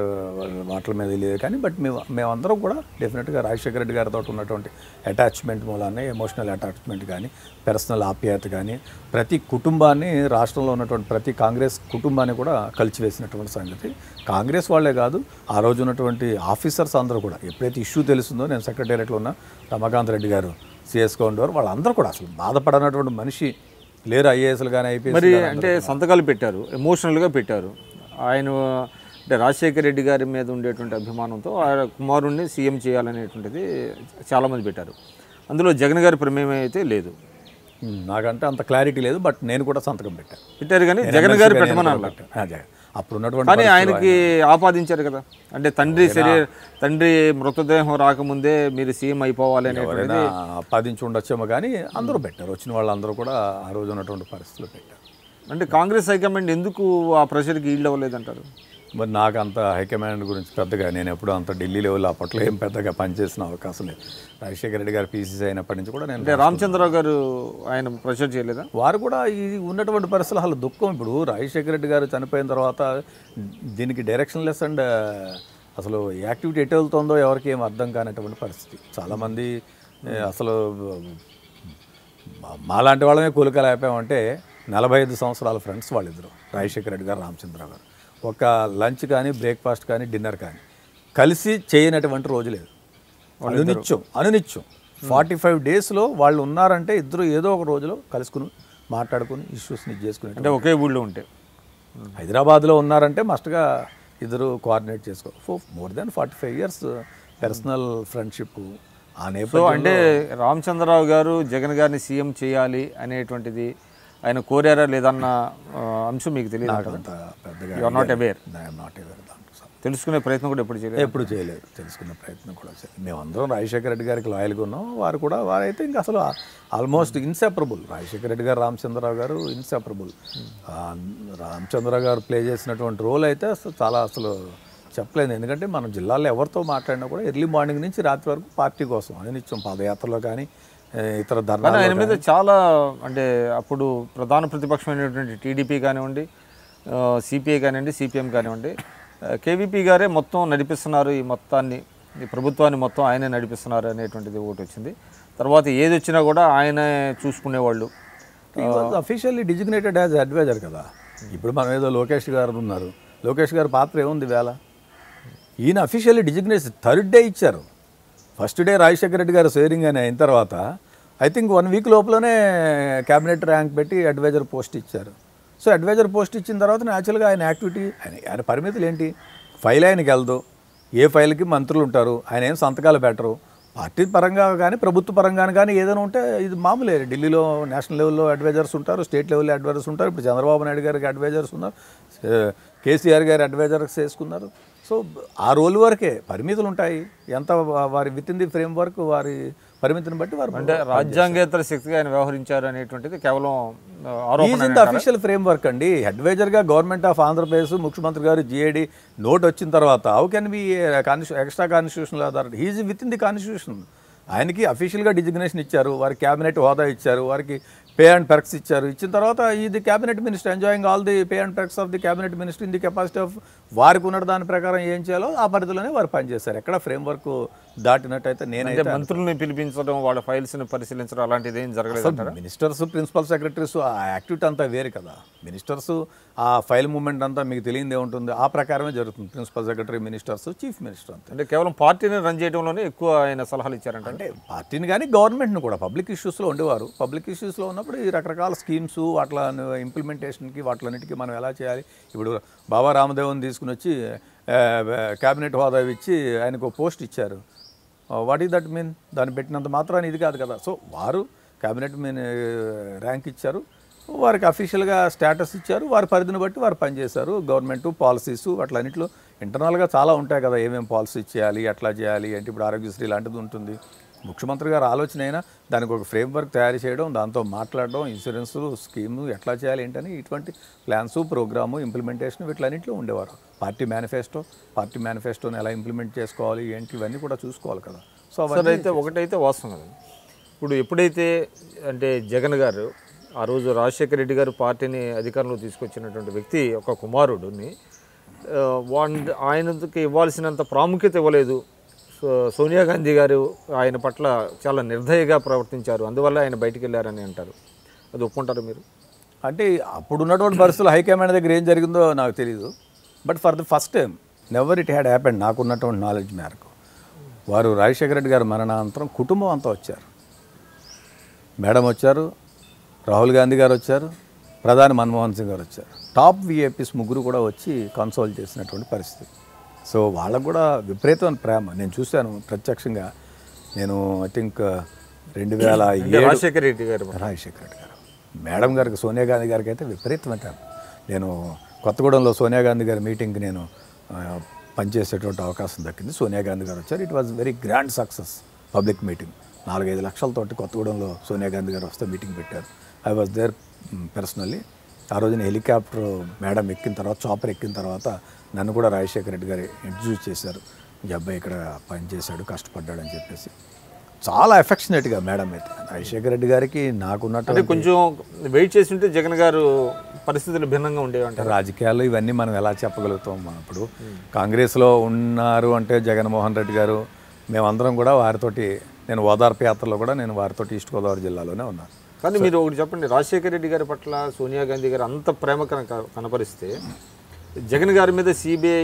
వాట్ల మీద లేదు. కానీ బట్ మేమందరం కూడా డెఫినెట్గా రాజశేఖర రెడ్డి గారితో ఉన్నటువంటి అటాచ్మెంట్ మూలానే ఎమోషనల్ అటాచ్మెంట్ కానీ పర్సనల్ ఆప్యాయత కానీ ప్రతి కుటుంబాన్ని రాష్ట్రంలో ఉన్నటువంటి ప్రతి కాంగ్రెస్ కుటుంబాన్ని కూడా కలిసివేసినటువంటి సంగతి. కాంగ్రెస్ వాళ్ళే కాదు ఆ రోజు ఉన్నటువంటి ఆఫీసర్స్ అందరూ కూడా ఎప్పుడైతే ఇష్యూ తెలుస్తుందో నేను సెక్రటేరియట్లో ఉన్న రమాకాంత్ రెడ్డి గారు సిఎస్గా ఉండేవారు వాళ్ళందరూ కూడా అసలు బాధపడనటువంటి మనిషి లేరు. ఐఏఎస్లు కానీ ఐపీఎస్ మరి అంటే సంతకాలు పెట్టారు, ఎమోషనల్గా పెట్టారు. ఆయన అంటే రాజశేఖర రెడ్డి గారి మీద ఉండేటువంటి అభిమానంతో ఆయన కుమారుణ్ణి సీఎం చేయాలనేటువంటిది చాలామంది పెట్టారు. అందులో జగన్ గారి ప్రమేయం అయితే లేదు. నాకంటే అంత క్లారిటీ లేదు. బట్ నేను కూడా సంతకం పెట్టారు కానీ జగన్ గారు పెట్టమని అప్పుడు ఉన్నటువంటి కానీ ఆయనకి ఆపాదించారు కదా, అంటే తండ్రి మృతదేహం రాకముందే మీరు సీఎం అయిపోవాలి అనేది ఆపాదించి ఉండొచ్చేమో. కానీ అందరూ పెట్టారు, వచ్చిన వాళ్ళందరూ కూడా ఆ రోజు ఉన్నటువంటి పరిస్థితులు పెట్టారు. అంటే కాంగ్రెస్ హైకమాండ్ ఎందుకు ఆ ప్రెషర్కి ఈల్డ్ అవ్వలేదంటారు? మరి నాకు అంత హైకమాండ్ గురించి పెద్దగా నేను ఎప్పుడు అంత ఢిల్లీ లెవెల్ అప్పట్లో ఏం పెద్దగా పనిచేసిన అవకాశం లేదు. రాజశేఖర రెడ్డి గారు పీసీసీ అయినప్పటి నుంచి కూడా నేను అంటే రామచంద్రరావు గారు ఆయన ప్రెషర్ చేయలేదా? వారు కూడా ఈ ఉన్నటువంటి పరిస్థితులు అసలు దుఃఖం. ఇప్పుడు రాజశేఖర రెడ్డి గారు చనిపోయిన తర్వాత దీనికి డైరెక్షన్ లెస్ అండ్ అసలు యాక్టివిటీ ఎటు వెళ్తుందో ఎవరికి ఏం అర్థం కానటువంటి పరిస్థితి. చాలామంది అసలు మాలాంటి వాళ్ళమే కూలికలేపామంటే 45 సంవత్సరాల ఫ్రెండ్స్ వాళ్ళిద్దరు రాజశేఖర రెడ్డి గారు రామచంద్రరావు గారు. ఒక లంచ్ కానీ బ్రేక్ఫాస్ట్ కానీ డిన్నర్ కానీ కలిసి చేయనటువంటి రోజు లేదు. అనునిత్యం 45 daysలో వాళ్ళు ఉన్నారంటే ఇద్దరు ఏదో ఒక రోజులో కలుసుకుని మాట్లాడుకుని ఇష్యూస్ని చేసుకుని అంటే ఒకే ఊళ్ళో ఉంటే హైదరాబాద్లో ఉన్నారంటే మస్ట్గా ఇద్దరు కోఆర్డినేట్ చేసుకో more than 45 years personal friendship ఆ నేపథ్యంలో. అంటే రామచంద్రరావు గారు జగన్ గారిని సీఎం చేయాలి అనేటువంటిది ఆయన కోరారా లేదన్న అంశం మీకు తెలియదు? తెలుసుకునే ప్రయత్నం కూడా ఎప్పుడు చేయలేదు. తెలుసుకునే ప్రయత్నం కూడా చేయలేదు. మేమందరం రాజశేఖర రెడ్డి గారికి లాయల్గా ఉన్నాం. వారైతే ఇంకా అసలు ఆల్మోస్ట్ ఇన్సెపరబుల్. రాజశేఖర రెడ్డి గారు రామచంద్రరావు గారు ఇన్సెపరబుల్. రామచంద్రరావు గారు ప్లే చేసినటువంటి రోల్ అయితే అసలు చెప్పలేదు. ఎందుకంటే మనం జిల్లాలో ఎవరితో మాట్లాడినా కూడా ఎర్లీ మార్నింగ్ నుంచి రాత్రి వరకు పార్టీ కోసం అనినిత్యం పాదయాత్రలో కానీ ఇతర ధర్నాలు. ఆయన మీద చాలా అంటే అప్పుడు ప్రధాన ప్రతిపక్షమైనటువంటి టీడీపీ కానివ్వండి, సిపిఐ కానివ్వండి, సిపిఎం కానివ్వండి, కేవీపీ గారే మొత్తం నడిపిస్తున్నారు, ఈ ప్రభుత్వాన్ని మొత్తం ఆయనే నడిపిస్తున్నారు అనేటువంటిది ఒకటి వచ్చింది. తర్వాత ఏది వచ్చినా కూడా ఆయనే చూసుకునేవాళ్ళు. అఫీషియల్లీ డిజిగ్నేటెడ్ యాజ్ అడ్వైజర్ కదా. ఇప్పుడు మనం ఏదో లోకేష్ గారు ఉన్నారు, లోకేష్ గారి పాత్ర ఏముంది వేళ? ఈయన అఫీషియల్లీ డిజిగ్నేషన్ థర్డ్ డే ఇచ్చారు. ఫస్ట్ డే రాజశేఖర రెడ్డి గారు షేరింగ్ అని అయిన తర్వాత ఐ థింక్ 1 వీక్ లోపలనే క్యాబినెట్ ర్యాంక్ పెట్టి అడ్వైజర్ పోస్ట్ ఇచ్చారు. సో అడ్వైజర్ పోస్ట్ ఇచ్చిన తర్వాత న్యాచురల్గా ఆయన యాక్టివిటీ, ఆయన పరిమితులు ఏంటి? ఫైల్ ఆయనకి వెళ్దు, ఏ ఫైల్కి మంత్రులు ఉంటారు, ఆయన ఏం సంతకాలు పెట్టరు. పార్టీ పరంగా కానీ ప్రభుత్వ పరంగా కానీ ఏదైనా ఉంటే ఇది మామూలే. ఢిల్లీలో నేషనల్ లెవెల్లో అడ్వైజర్స్ ఉంటారు, స్టేట్ లెవెల్లో అడ్వైజర్స్ ఉంటారు. ఇప్పుడు చంద్రబాబు నాయుడు గారికి అడ్వైజర్స్ ఉన్నారు, కేసీఆర్ గారి అడ్వైజర్స్ వేసుకున్నారు. సో ఆ రోల్ వరకే పరిమితులు ఉంటాయి. ఎంత వారి with in the frame work వారి పరిమితిని బట్టి వారు అంటే రాజ్యాంగేతర శక్తిగా ఆయన వ్యవహరించారు అనేటువంటిది కేవలం ఆరోపణ. అఫీషియల్ ఫ్రేమ్ వర్క్ అండి. అడ్వైజర్గా గవర్నమెంట్ ఆఫ్ ఆంధ్రప్రదేశ్ ముఖ్యమంత్రి గారు GAD నోట్ వచ్చిన తర్వాత how can be extra constitutional authority? He is within the constitution. ఆయనకి అఫీషియల్గా డిజిగ్నేషన్ ఇచ్చారు, వారికి క్యాబినెట్ హోదా ఇచ్చారు, వారికి పే అండ్ పెర్క్స్ ఇచ్చారు. ఇచ్చిన తర్వాత ఇది cabinet minister enjoying all the pay and perks of the cabinet minister in the capacity of వారికి ఉన్న దాని ప్రకారం ఏం చేయాలో ఆ పరిధిలోనే వారు పనిచేస్తారు. ఎక్కడ ఫ్రేమ్ వర్క్ దాటినట్టయితే నేనైతే మంత్రుల్ని పిలిపించడం, వాళ్ళ ఫైల్స్ని పరిశీలించడం అలాంటిది ఏం జరగలేదు. మినిస్టర్స్, ప్రిన్సిపల్ సెక్రటరీస్ ఆ యాక్టివిటీ అంతా వేరు కదా. మినిస్టర్స్ ఆ ఫైల్ మూవ్మెంట్ అంతా మీకు తెలియదు ఏముంటుంది, ఆ ప్రకారమే జరుగుతుంది. Principal secretary, ministers, chief minister అంతా. అంటే కేవలం పార్టీని రన్ చేయడంలోనే ఎక్కువ ఆయన సలహాలు ఇచ్చారంట. అంటే పార్టీని కానీ గవర్నమెంట్ని కూడా పబ్లిక్ ఇష్యూస్లో ఉండేవారు. పబ్లిక్ ఇష్యూస్లో ఉన్నప్పుడు ఈ రకరకాల స్కీమ్స్ వాటి ఇంప్లిమెంటేషన్కి వాటిలన్నిటికీ మనం ఎలా చేయాలి. ఇప్పుడు బాబా రామదేవ్ని తీసుకుని వచ్చి క్యాబినెట్ హోదా ఇచ్చి ఆయనకు పోస్ట్ ఇచ్చారు. What is that mean? దాన్ని పెట్టినంత మాత్రాన్ని ఇది కాదు కదా. సో వారు క్యాబినెట్ ర్యాంక్ ఇచ్చారు, వారికి అఫీషియల్గా స్టేటస్ ఇచ్చారు, వారి పరిధిని బట్టి వారు పనిచేశారు. గవర్నమెంట్ పాలసీస్ అట్లన్నింటిలో ఇంటర్నల్గా చాలా ఉంటాయి కదా, ఏమేమి పాలసీ చేయాలి, ఎట్లా చేయాలి అంటే. ఇప్పుడు ఆరోగ్యశ్రీ లాంటిది ఉంటుంది. ముఖ్యమంత్రి గారు ఆలోచన అయినా దానికి ఒక ఫ్రేమ్ వర్క్ తయారు చేయడం, దాంతో మాట్లాడడం, ఇన్సూరెన్స్ స్కీము ఎట్లా చేయాలి ఏంటని ఇటువంటి ప్లాన్స్, ప్రోగ్రాము, ఇంప్లిమెంటేషన్ వీటిలన్నింటిలో ఉండేవారు. పార్టీ మేనిఫెస్టోని ఎలా ఇంప్లిమెంట్ చేసుకోవాలి ఏంటి ఇవన్నీ కూడా చూసుకోవాలి కదా. సో అయితే ఒకటైతే వాస్తవం కదా. ఇప్పుడు ఎప్పుడైతే అంటే జగన్ గారు ఆ రోజు రాజశేఖర రెడ్డి గారు పార్టీని అధికారంలో తీసుకొచ్చినటువంటి వ్యక్తి ఒక కుమారుడిని ఆయనకి ఇవ్వాల్సినంత ప్రాముఖ్యత ఇవ్వలేదు. సోనియా గాంధీ గారు ఆయన పట్ల చాలా నిర్దయగా ప్రవర్తించారు, అందువల్ల ఆయన బయటికి వెళ్ళారని అంటారు. అది ఒప్పుకుంటారు మీరు? అంటే అప్పుడు ఉన్నటువంటి పరిస్థితులు హైకమాండ్ దగ్గర ఏం జరిగిందో నాకు తెలియదు. But for the first time never it had happened నాకున్నటువంటి నాలెడ్జ్ మేరకు వారు రాజశేఖర రెడ్డి గారు మరణానంతరం కుటుంబం అంతా వచ్చారు. మేడం వచ్చారు, రాహుల్ గాంధీ గారు వచ్చారు, ప్రధాని మన్మోహన్ సింగ్ గారు వచ్చారు. టాప్ VIPs ముగ్గురు కూడా వచ్చి కన్సోల్ చేసినటువంటి పరిస్థితి. సో వాళ్ళకు కూడా విపరీతమైన ప్రేమ నేను చూశాను ప్రత్యక్షంగా. నేను ఐ థింక్ 2007 రాజశేఖర రెడ్డి గారు మేడం గారికి, సోనియా గాంధీ గారికి అయితే విపరీతమైన. నేను కొత్తగూడెంలో సోనియా గాంధీ గారి మీటింగ్కి నేను పనిచేసేటువంటి అవకాశం దక్కింది. సోనియా గాంధీ గారు వచ్చారు. It was very grand success public meeting. 4-5 లక్షలతోటి కొత్తగూడెంలో సోనియా గాంధీ గారు వస్తే మీటింగ్ పెట్టారు. I was there personally. ఆ రోజున హెలికాప్టర్ మేడం ఎక్కిన తర్వాత, చాపర్ ఎక్కిన తర్వాత నన్ను కూడా రాజశేఖర రెడ్డి గారు ఇంట్రడ్యూస్ చేశారు. ఈ అబ్బాయి ఇక్కడ పనిచేశాడు, కష్టపడ్డాడు అని చెప్పేసి. చాలా ఎఫెక్షనేట్గా మేడం అయితే రాజశేఖర రెడ్డి గారికి నాకున్నట్టు. కొంచెం వెయిట్ చేసి ఉంటే జగన్ గారు పరిస్థితులు భిన్నంగా ఉండేవి అంటే. రాజకీయాల్లో ఇవన్నీ మనం ఎలా చెప్పగలుగుతాం? మనం ఇప్పుడు కాంగ్రెస్లో ఉన్నారు అంటే జగన్మోహన్ రెడ్డి గారు, మేమందరం కూడా వారితోటి, నేను ఓదార్పు యాత్రలో కూడా నేను వారితోటి ఈస్ట్ గోదావరి జిల్లాలోనే ఉన్నాను. కానీ మీరు ఒకటి చెప్పండి, రాజశేఖర రెడ్డి గారి పట్ల సోనియా గాంధీ గారు అంత ప్రేమ కనపరిస్తే జగన్ గారి మీద CBI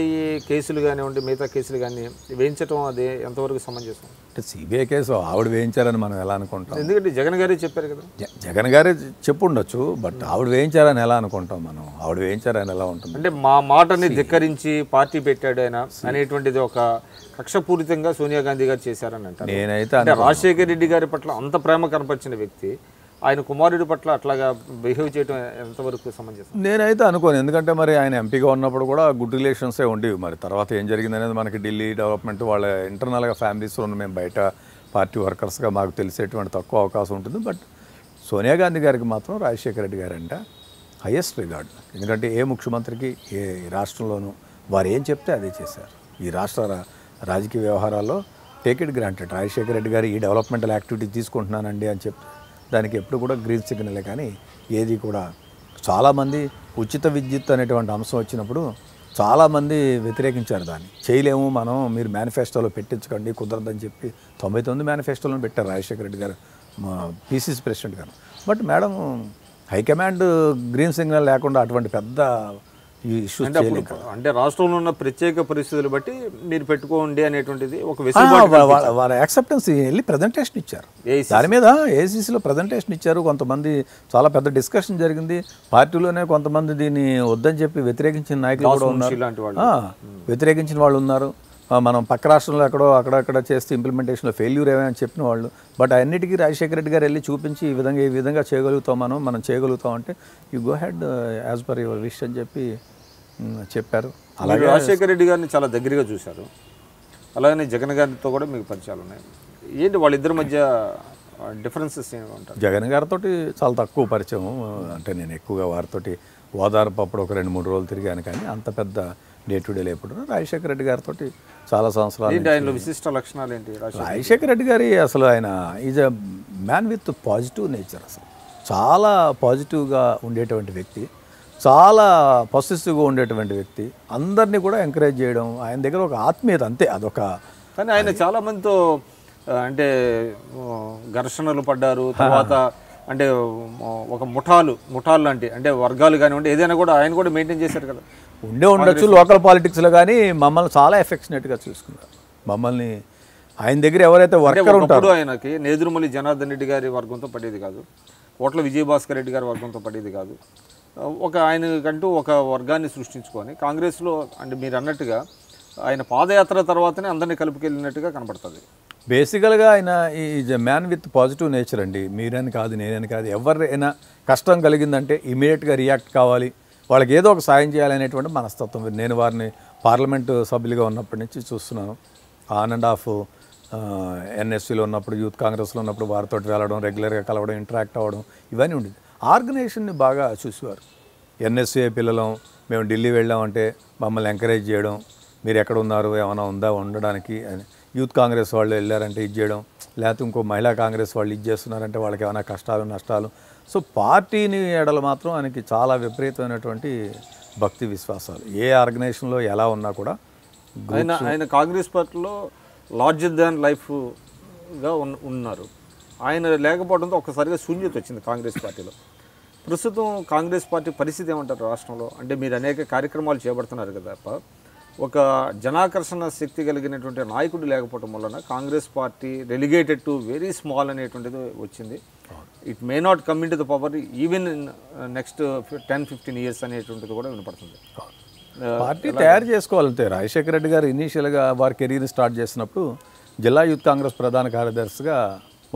కేసులు కానివ్వండి, మిగతా కేసులు కానీ వేయించడం అది ఎంతవరకు సమంజసం? అంటే CBI కేసు ఆవిడ వేయించారని మనం ఎలా అనుకుంటాం? ఎందుకంటే జగన్ గారే చెప్పారు కదా. జగన్ గారే చెప్పుండొచ్చు, బట్ ఆవిడ వేయించారని ఎలా అనుకుంటాం మనం? ఆవిడ వేయించారని ఎలా ఉంటుంది? అంటే మా మాటని ధిక్కరించి పార్టీ పెట్టాడు ఆయన అనేటువంటిది ఒక కక్షపూరితంగా సోనియా గాంధీ గారు చేశారని అంటారు. నేనైతే అంటే రాజశేఖర రెడ్డి గారి పట్ల అంత ప్రేమ కనపరిచిన వ్యక్తి ఆయన కుమారుడి పట్ల అట్లాగా బిహేవ్ చేయడం ఎంతవరకు సమంజసం? నేనైతే అనుకోను. ఎందుకంటే మరి ఆయన ఎంపీగా ఉన్నప్పుడు కూడా గుడ్ రిలేషన్సే ఉండేవి. మరి తర్వాత ఏం జరిగింది అనేది మనకి ఢిల్లీ డెవలప్మెంట్ వాళ్ళ ఇంటర్నల్గా ఫ్యామిలీస్లో ఉన్న మేము బయట పార్టీ వర్కర్స్గా మాకు తెలిసేటువంటి తక్కువ అవకాశం ఉంటుంది. బట్ సోనియా గాంధీ గారికి మాత్రం రాజశేఖర రెడ్డి గారు అంటే హైయెస్ట్ రిగార్డ్. ఎందుకంటే ఏ ముఖ్యమంత్రికి ఏ రాష్ట్రంలోనూ వారు ఏం చెప్తే అదే చేశారు. ఈ రాష్ట్ర రాజకీయ వ్యవహారాల్లో take it granted. Rajasekhara Reddy గారు ఈ డెవలప్మెంటల్ యాక్టివిటీ తీసుకుంటున్నానండి అని చెప్తే దానికి ఎప్పుడు కూడా గ్రీన్ సిగ్నలే, కానీ ఏది కూడా. చాలామంది ఉచిత విద్యుత్ అనేటువంటి అంశం వచ్చినప్పుడు చాలామంది వ్యతిరేకించారు దాన్ని. చేయలేము మనం, మీరు మేనిఫెస్టోలో పెట్టించకండి, కుదరదని చెప్పి 99 మేనిఫెస్టోలో పెట్టారు రాజశేఖర రెడ్డి గారు, మా పిసిసి ప్రెసిడెంట్ గారు. But madam high command green signal లేకుండా అటువంటి పెద్ద ఇష్యూస్ చేయలేదు. అంటే రాష్ట్రంలో ఉన్న ప్రత్యేక పరిస్థితులు బట్టి మీరు పెట్టుకోండి అనేటువంటిది ఒక వాళ్ళ యాక్సెప్టెన్స్ వెళ్ళి ప్రజెంటేషన్ ఇచ్చారు. దాని మీద ఏసీసీలో ప్రజెంటేషన్ ఇచ్చారు. కొంతమంది చాలా పెద్ద డిస్కషన్ జరిగింది. పార్టీలోనే కొంతమంది దీన్ని వద్దని చెప్పి వ్యతిరేకించిన నాయకులు కూడా ఉన్నారు, వ్యతిరేకించిన వాళ్ళు ఉన్నారు. మనం పక్క రాష్ట్రంలో ఎక్కడో అక్కడక్కడ చేస్తే ఇంప్లిమెంటేషన్లో ఫెయిల్యూర్ ఏమైనా చెప్పిన వాళ్ళు. బట్ అన్నిటికీ రాజశేఖర రెడ్డి గారు వెళ్ళి చూపించి ఈ విధంగా చేయగలుగుతాం, మనం చేయగలుగుతాం అంటే you go head as per your wish అని చెప్పి చెప్పారు. అలాగే రాజశేఖర రెడ్డి గారిని చాలా దగ్గరగా చూశారు, అలాగనే జగన్ గారితో కూడా మీకు పరిచయాలు ఉన్నాయి. ఏంటి వాళ్ళిద్దరి మధ్య డిఫరెన్సెస్ ఏమంటారు? జగన్ గారితో చాలా తక్కువ పరిచయం. అంటే నేను ఎక్కువగా వారితోటి ఓదార్పు అప్పుడు ఒక 2-3 రోజులు తిరిగాను, కానీ అంత పెద్ద డే టు డే లేప్పుడు రాజశేఖర రెడ్డి గారితో చాలా సంవత్సరాలు. ఆయనలో విశిష్ట లక్షణాలు ఏంటి? రాజశేఖర రెడ్డి గారి అసలు ఆయన is a man with positive nature. అసలు చాలా పాజిటివ్గా ఉండేటువంటి వ్యక్తి, చాలా పాజిటివ్గా ఉండేటువంటి వ్యక్తి, అందరినీ కూడా ఎంకరేజ్ చేయడం. ఆయన దగ్గర ఒక ఆత్మీయత అంతే, అదొక. కానీ ఆయన చాలా మందితో అంటే ఘర్షణలు పడ్డారు. తర్వాత అంటే ఒక ముఠాలు లాంటి అంటే వర్గాలు కానివ్వండి ఏదైనా కూడా ఆయన కూడా మెయింటైన్ చేశారు కదా. ఉండొచ్చు లోకల్ పాలిటిక్స్లో, కానీ మమ్మల్ని చాలా ఎఫెక్షనేట్గా చూసుకున్నారు. మమ్మల్ని ఆయన దగ్గర ఎవరైతే వర్కర్ ఉంటారో, ఆయనకి నేదురుమల్లి జనార్దన్ రెడ్డి గారి వర్గంతో పడేది కాదు, కోట్ల విజయభాస్కర్ రెడ్డి గారి వర్గంతో పడేది కాదు. ఒక ఆయనకంటూ ఒక వర్గాన్ని సృష్టించుకొని కాంగ్రెస్లో అంటే మీరు అన్నట్టుగా ఆయన పాదయాత్ర తర్వాతనే అందరినీ కలుపుకెళ్ళినట్టుగా కనబడుతుంది. బేసికల్గా ఆయన is a man with positive nature అండి. మీరని కాదు, నేనని కాదు, ఎవరైనా కష్టం కలిగిందంటే ఇమీడియట్గా రియాక్ట్ కావాలి, వాళ్ళకి ఏదో ఒక సాయం చేయాలనేటువంటి మనస్తత్వం. నేను వారిని పార్లమెంటు సభ్యులుగా ఉన్నప్పటి నుంచి చూస్తున్నాను. ఆన్ అండ్ ఆఫ్ ఎన్ఎస్సీలో ఉన్నప్పుడు, యూత్ కాంగ్రెస్లో ఉన్నప్పుడు వారితో వెళ్ళడం, రెగ్యులర్గా కలవడం, ఇంటరాక్ట్ అవ్వడం ఇవన్నీ ఉండేది. ఆర్గనైజేషన్ని బాగా చూసేవారు. ఎన్ఎస్సీ పిల్లలం మేము ఢిల్లీ వెళ్ళామంటే మమ్మల్ని ఎంకరేజ్ చేయడం, మీరు ఎక్కడ ఉన్నారు, ఏమైనా ఉందా ఉండడానికి అని. యూత్ కాంగ్రెస్ వాళ్ళు వెళ్ళారంటే ఇది చేయడం, లేకపోతే ఇంకో మహిళా కాంగ్రెస్ వాళ్ళు ఇది చేస్తున్నారంటే వాళ్ళకి ఏమైనా కష్టాలు నష్టాలు. సో పార్టీని ఎడల మాత్రం ఆయనకి చాలా విపరీతమైనటువంటి భక్తి విశ్వాసాలు. ఏ ఆర్గనైజేషన్లో ఎలా ఉన్నా కూడా ఆయన కాంగ్రెస్ పార్టీలో లార్జర్ దాన్ లైఫ్గా ఉన్నారు. ఆయన లేకపోవడంతో ఒక్కసారిగా శూన్యత వచ్చింది కాంగ్రెస్ పార్టీలో. ప్రస్తుతం కాంగ్రెస్ పార్టీ పరిస్థితి ఏమంటారు రాష్ట్రంలో? అంటే మీరు అనేక కార్యక్రమాలు చేపడుతున్నారు కదా, ఒక జనాకర్షణ శక్తి కలిగినటువంటి నాయకుడు లేకపోవడం వలన Congress party relegated to very small అనేటువంటిది వచ్చింది. It may not come in to the power even in next 10-15 years అనేటువంటిది కూడా వినపడుతుంది. పార్టీ తయారు చేసుకోవాలంటే రాజశేఖర రెడ్డి గారు ఇనీషియల్గా వారి కెరీర్ని స్టార్ట్ చేసినప్పుడు జిల్లా యూత్ కాంగ్రెస్ ప్రధాన కార్యదర్శిగా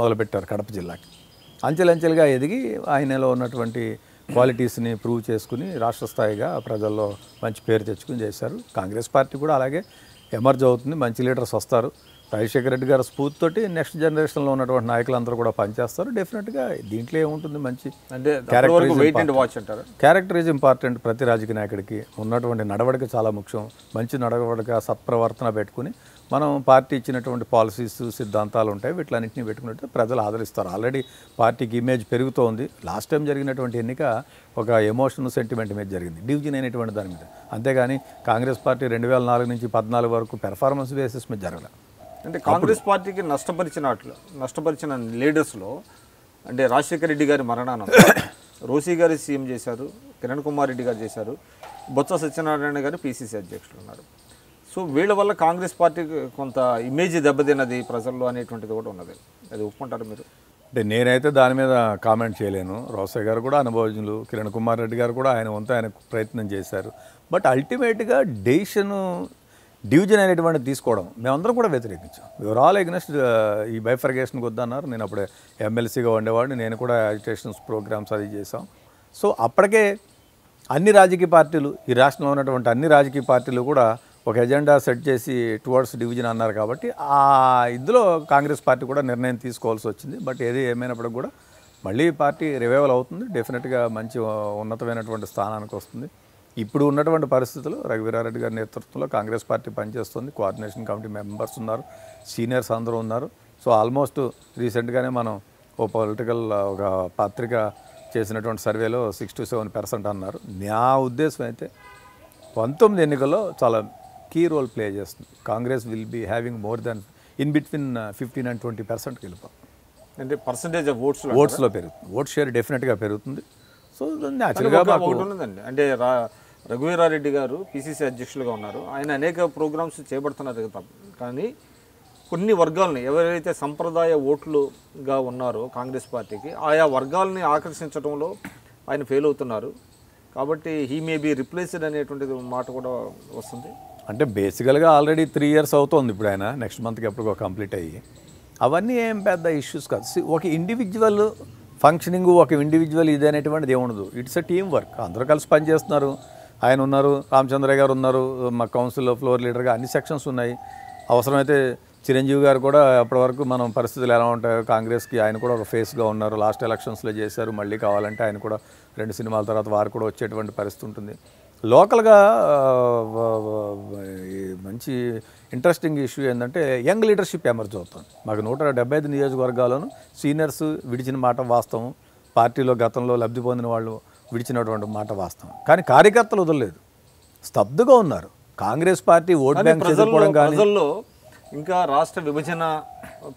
మొదలుపెట్టారు కడప జిల్లాకి. అంచెలంచెలుగా ఎదిగి ఆయనలో ఉన్నటువంటి క్వాలిటీస్ని ప్రూవ్ చేసుకుని రాష్ట్ర స్థాయిగా ప్రజల్లో మంచి పేరు తెచ్చుకుని చేశారు. కాంగ్రెస్ పార్టీ కూడా అలాగే ఎమర్జ్ అవుతుంది, మంచి లీడర్స్ వస్తారు. రాజశేఖర రెడ్డి గారి స్ఫూర్తితోటి నెక్స్ట్ జనరేషన్లో ఉన్నటువంటి నాయకులందరూ కూడా పనిచేస్తారు. డెఫినెట్గా దీంట్లో ఏముంటుంది, మంచి అంటే క్యారెక్టర్ ఈజ్ ఇంపార్టెంట్. ప్రతి రాజకీయ నాయకుడికి ఉన్నటువంటి నడవడిక చాలా ముఖ్యం. మంచి నడవడిక, సత్ప్రవర్తన పెట్టుకుని మనం పార్టీ ఇచ్చినటువంటి పాలసీస్, సిద్ధాంతాలు ఉంటాయి, వీటిలన్నింటినీ పెట్టుకున్నట్టు ప్రజలు ఆదరిస్తారు. ఆల్రెడీ పార్టీకి ఇమేజ్ పెరుగుతోంది. లాస్ట్ టైం జరిగినటువంటి ఎన్నిక ఒక ఎమోషన్, సెంటిమెంట్ మీద జరిగింది, డివిజన్ అయినటువంటి దాని మీద. అంతేగాని కాంగ్రెస్ పార్టీ 2004 నుంచి 2014 వరకు పెర్ఫార్మెన్స్ బేసిస్ మీద జరగలేదు. అంటే కాంగ్రెస్ పార్టీకి నష్టపరిచిన లీడర్స్లో అంటే రాజశేఖర రెడ్డి గారి మరణానంతరం రోసీ గారి సీఎం చేశారు, కిరణ్ కుమార్ రెడ్డి గారు చేశారు, బొత్స సత్యనారాయణ గారు పిసిసి అధ్యక్షులు ఉన్నారు. సో వీళ్ళ వల్ల కాంగ్రెస్ పార్టీకి కొంత ఇమేజ్ దెబ్బతిన్నది ప్రజల్లో అనేటువంటిది కూడా ఉన్నది. అది ఒప్పుకుంటారు మీరు? అంటే నేనైతే దాని మీద కామెంట్ చేయలేను. రోసయ్య గారు కూడా అనుభవజ్ఞులు, కిరణ్ కుమార్ రెడ్డి గారు కూడా ఆయన వంతు ఆయన ప్రయత్నం చేశారు. బట్ అల్టిమేట్గా డివిజన్ అనేటువంటి తీసుకోవడం మేమందరం కూడా వ్యతిరేకించాం. వివర్ ఆల్ ఎగ్నెస్ట్ ఈ బైఫర్గేషన్కి వద్దన్నారు. నేను అప్పుడే ఎమ్మెల్సీగా ఉండేవాడిని, నేను కూడా అజిటేషన్స్ ప్రోగ్రామ్స్ అది చేసాం. సో అప్పటికే అన్ని రాజకీయ పార్టీలు, ఈ రాష్ట్రంలో ఉన్నటువంటి అన్ని రాజకీయ పార్టీలు కూడా ఒక ఎజెండా సెట్ చేసి టువర్డ్స్ డివిజన్ అన్నారు. కాబట్టి ఆ ఇందులో కాంగ్రెస్ పార్టీ కూడా నిర్ణయం తీసుకోవాల్సి వచ్చింది. బట్ ఏది ఏమైనప్పటికి కూడా మళ్ళీ పార్టీ రివైవల్ అవుతుంది, డెఫినెట్గా మంచి ఉన్నతమైనటువంటి స్థానానికి వస్తుంది. ఇప్పుడు ఉన్నటువంటి పరిస్థితులు రఘువీరారెడ్డి గారి నేతృత్వంలో కాంగ్రెస్ పార్టీ పనిచేస్తుంది. కోఆర్డినేషన్ కమిటీ మెంబర్స్ ఉన్నారు, సీనియర్స్ అందరూ ఉన్నారు. సో ఆల్మోస్ట్ రీసెంట్గానే మనం ఒక పత్రిక చేసినటువంటి సర్వేలో 6-7% అన్నారు. నా ఉద్దేశం అయితే 19 ఎన్నికల్లో చాలా కీ రోల్ ప్లే చేస్తుంది. Congress will be having more than in between 15 and 20% గెలుపు. అంటే పర్సంటేజ్ ఆఫ్ ఓట్స్లో పెరుగుతుంది. ఓట్ షేర్ డెఫినెట్గా పెరుగుతుంది. సో న్యాచురల్గా ఒకటి ఉన్నదండి, అంటే రఘువీరారెడ్డి గారు పిసిసి అధ్యక్షులుగా ఉన్నారు. ఆయన అనేక ప్రోగ్రామ్స్ చేపడుతున్నారు కదా, కానీ కొన్ని వర్గాలని ఎవరైతే సంప్రదాయ ఓట్లుగా ఉన్నారో కాంగ్రెస్ పార్టీకి ఆయా వర్గాలని ఆకర్షించడంలో ఆయన ఫెయిల్ అవుతున్నారు. కాబట్టి హీ మే బీ రిప్లేస్డ్ అనేటువంటిది మాట కూడా వస్తుంది. అంటే బేసికల్గా ఆల్రెడీ 3 years అవుతుంది ఇప్పుడు ఆయన, నెక్స్ట్ మంత్కి ఎప్పటికో కంప్లీట్ అయ్యి. అవన్నీ ఏం పెద్ద ఇష్యూస్ కాదు. ఒక ఇండివిజువల్ ఫంక్షనింగ్, ఒక ఇండివిజువల్ ఇది అనేటువంటిది ఏముండదు. It's a team work. అందరూ కలిసి పనిచేస్తున్నారు. ఆయన ఉన్నారు, రామచంద్రయ్య గారు ఉన్నారు, మా కౌన్సిల్లో ఫ్లోర్ లీడర్గా అన్ని సెక్షన్స్ ఉన్నాయి. అవసరమైతే చిరంజీవి గారు కూడా అప్పటి వరకు మనం పరిస్థితులు ఎలా ఉంటాయో కాంగ్రెస్కి ఆయన కూడా ఒక ఫేస్గా ఉన్నారు. లాస్ట్ ఎలక్షన్స్లో చేశారు. మళ్ళీ కావాలంటే ఆయన కూడా 2 సినిమాల తర్వాత వారు కూడా వచ్చేటువంటి పరిస్థితి ఉంటుంది. లోకల్గా మంచి ఇంట్రెస్టింగ్ ఇష్యూ ఏంటంటే యంగ్ లీడర్షిప్ ఎమర్జ్ అవుతుంది. మాకు 175 నియోజకవర్గాల్లోనూ సీనియర్స్ విడిచిన మాట వాస్తవం. పార్టీలో గతంలో లబ్ధి పొందిన వాళ్ళు విడిచినటువంటి మాట వాస్తవం. కానీ కార్యకర్తలు వదలలేదు, స్తబ్దుగా ఉన్నారు. కాంగ్రెస్ పార్టీ ఓట్ బ్యాంక్ చదువుకోవడం కానీ ప్రజల్లో ఇంకా రాష్ట్ర విభజన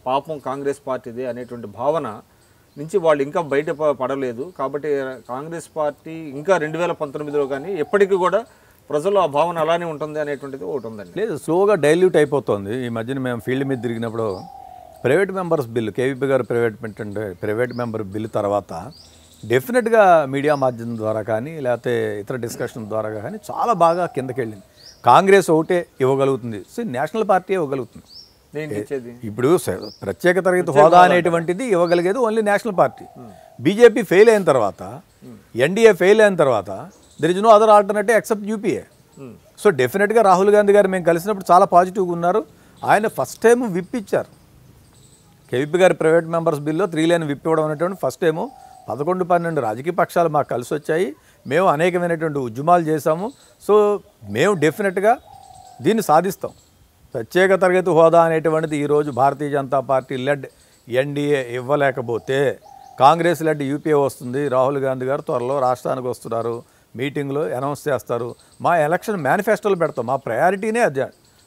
పాపం కాంగ్రెస్ పార్టీదే అనేటువంటి భావన నుంచి వాళ్ళు ఇంకా బయట పడలేదు. కాబట్టి కాంగ్రెస్ పార్టీ ఇంకా 2019లో కానీ ఎప్పటికీ కూడా ప్రజల్లో ఆ భావన అలానే ఉంటుంది అనేటువంటిది ఒకటి ఉందండి. లేదు, స్లోగా డైల్యూట్ అయిపోతుంది. ఈ మధ్యన మేము ఫీల్డ్ మీద తిరిగినప్పుడు ప్రైవేట్ మెంబర్స్ బిల్లు, కేవీపీ గారు ప్రైవేట్ మెంబర్ బిల్లు తర్వాత డెఫినెట్గా మీడియా మాధ్యమం ద్వారా కానీ లేకపోతే ఇతర డిస్కషన్ ద్వారా కానీ చాలా బాగా కిందకి వెళ్ళింది. కాంగ్రెస్ ఒకటే ఇవ్వగలుగుతుంది, నేషనల్ పార్టీ ఇవ్వగలుగుతుంది. ఇప్పుడు ప్రత్యేక తరగతి హోదా అనేటువంటిది ఇవ్వగలిగేది only national party. BJP fail అయిన తర్వాత, ఎన్డీఏ ఫెయిల్ అయిన తర్వాత there is no other alternative except UPA. So డెఫినెట్గా రాహుల్ గాంధీ గారు మేము కలిసినప్పుడు చాలా పాజిటివ్గా ఉన్నారు. ఆయన ఫస్ట్ టైం విప్ ఇచ్చారు. కేవీపీ గారి ప్రైవేట్ మెంబర్స్ బిల్లో 3 lane విప్ ఇవ్వడం అనేటువంటి ఫస్ట్ టైము. 11-12 రాజకీయ పక్షాలు మాకు కలిసి వచ్చాయి. మేము అనేకమైనటువంటి ఉద్యమాలు చేశాము. సో మేము డెఫినెట్గా దీన్ని సాధిస్తాం. ప్రత్యేక తరగతి హోదా అనేటువంటిది ఈరోజు Bharatiya Janata party led NDA ఇవ్వలేకపోతే కాంగ్రెస్ లెడ్ యూపీఏ వస్తుంది. రాహుల్ గాంధీ గారు త్వరలో రాష్ట్రానికి వస్తున్నారు, మీటింగ్లో అనౌన్స్ చేస్తారు. మా ఎలక్షన్ మేనిఫెస్టోలు పెడతాం. మా ప్రయారిటీనే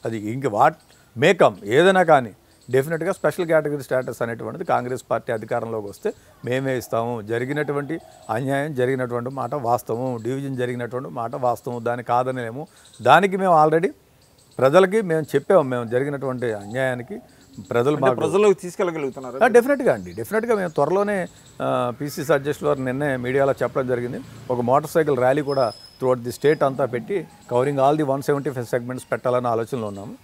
అది ఇంక వాట్ మేకమ్ ఏదైనా కానీ డెఫినెట్గా స్పెషల్ కేటగిరీ స్టేటస్ అనేటువంటిది కాంగ్రెస్ పార్టీ అధికారంలోకి వస్తే మేమే ఇస్తాము. జరిగినటువంటి అన్యాయం జరిగినటువంటి మాట వాస్తవం, డివిజన్ జరిగినటువంటి మాట వాస్తవం, దాన్ని కాదనేమో. దానికి మేము ఆల్రెడీ ప్రజలకి మేము చెప్పాము. మేము జరిగినటువంటి అన్యాయానికి ప్రజల్లోకి తీసుకెళ్ళగలుగుతున్నారు. డెఫినెట్గా అండి, డెఫినెట్గా మేము త్వరలోనే పీసీసీ అధ్యక్షులు వారు నిన్నే మీడియాలో చెప్పడం జరిగింది. ఒక మోటార్ సైకిల్ ర్యాలీ కూడా త్రూఅవుట్ ది స్టేట్ అంతా పెట్టి కవరింగ్ ఆల్ ది 175 సెగ్మెంట్స్ పెట్టాలన్న ఆలోచనలో ఉన్నాము.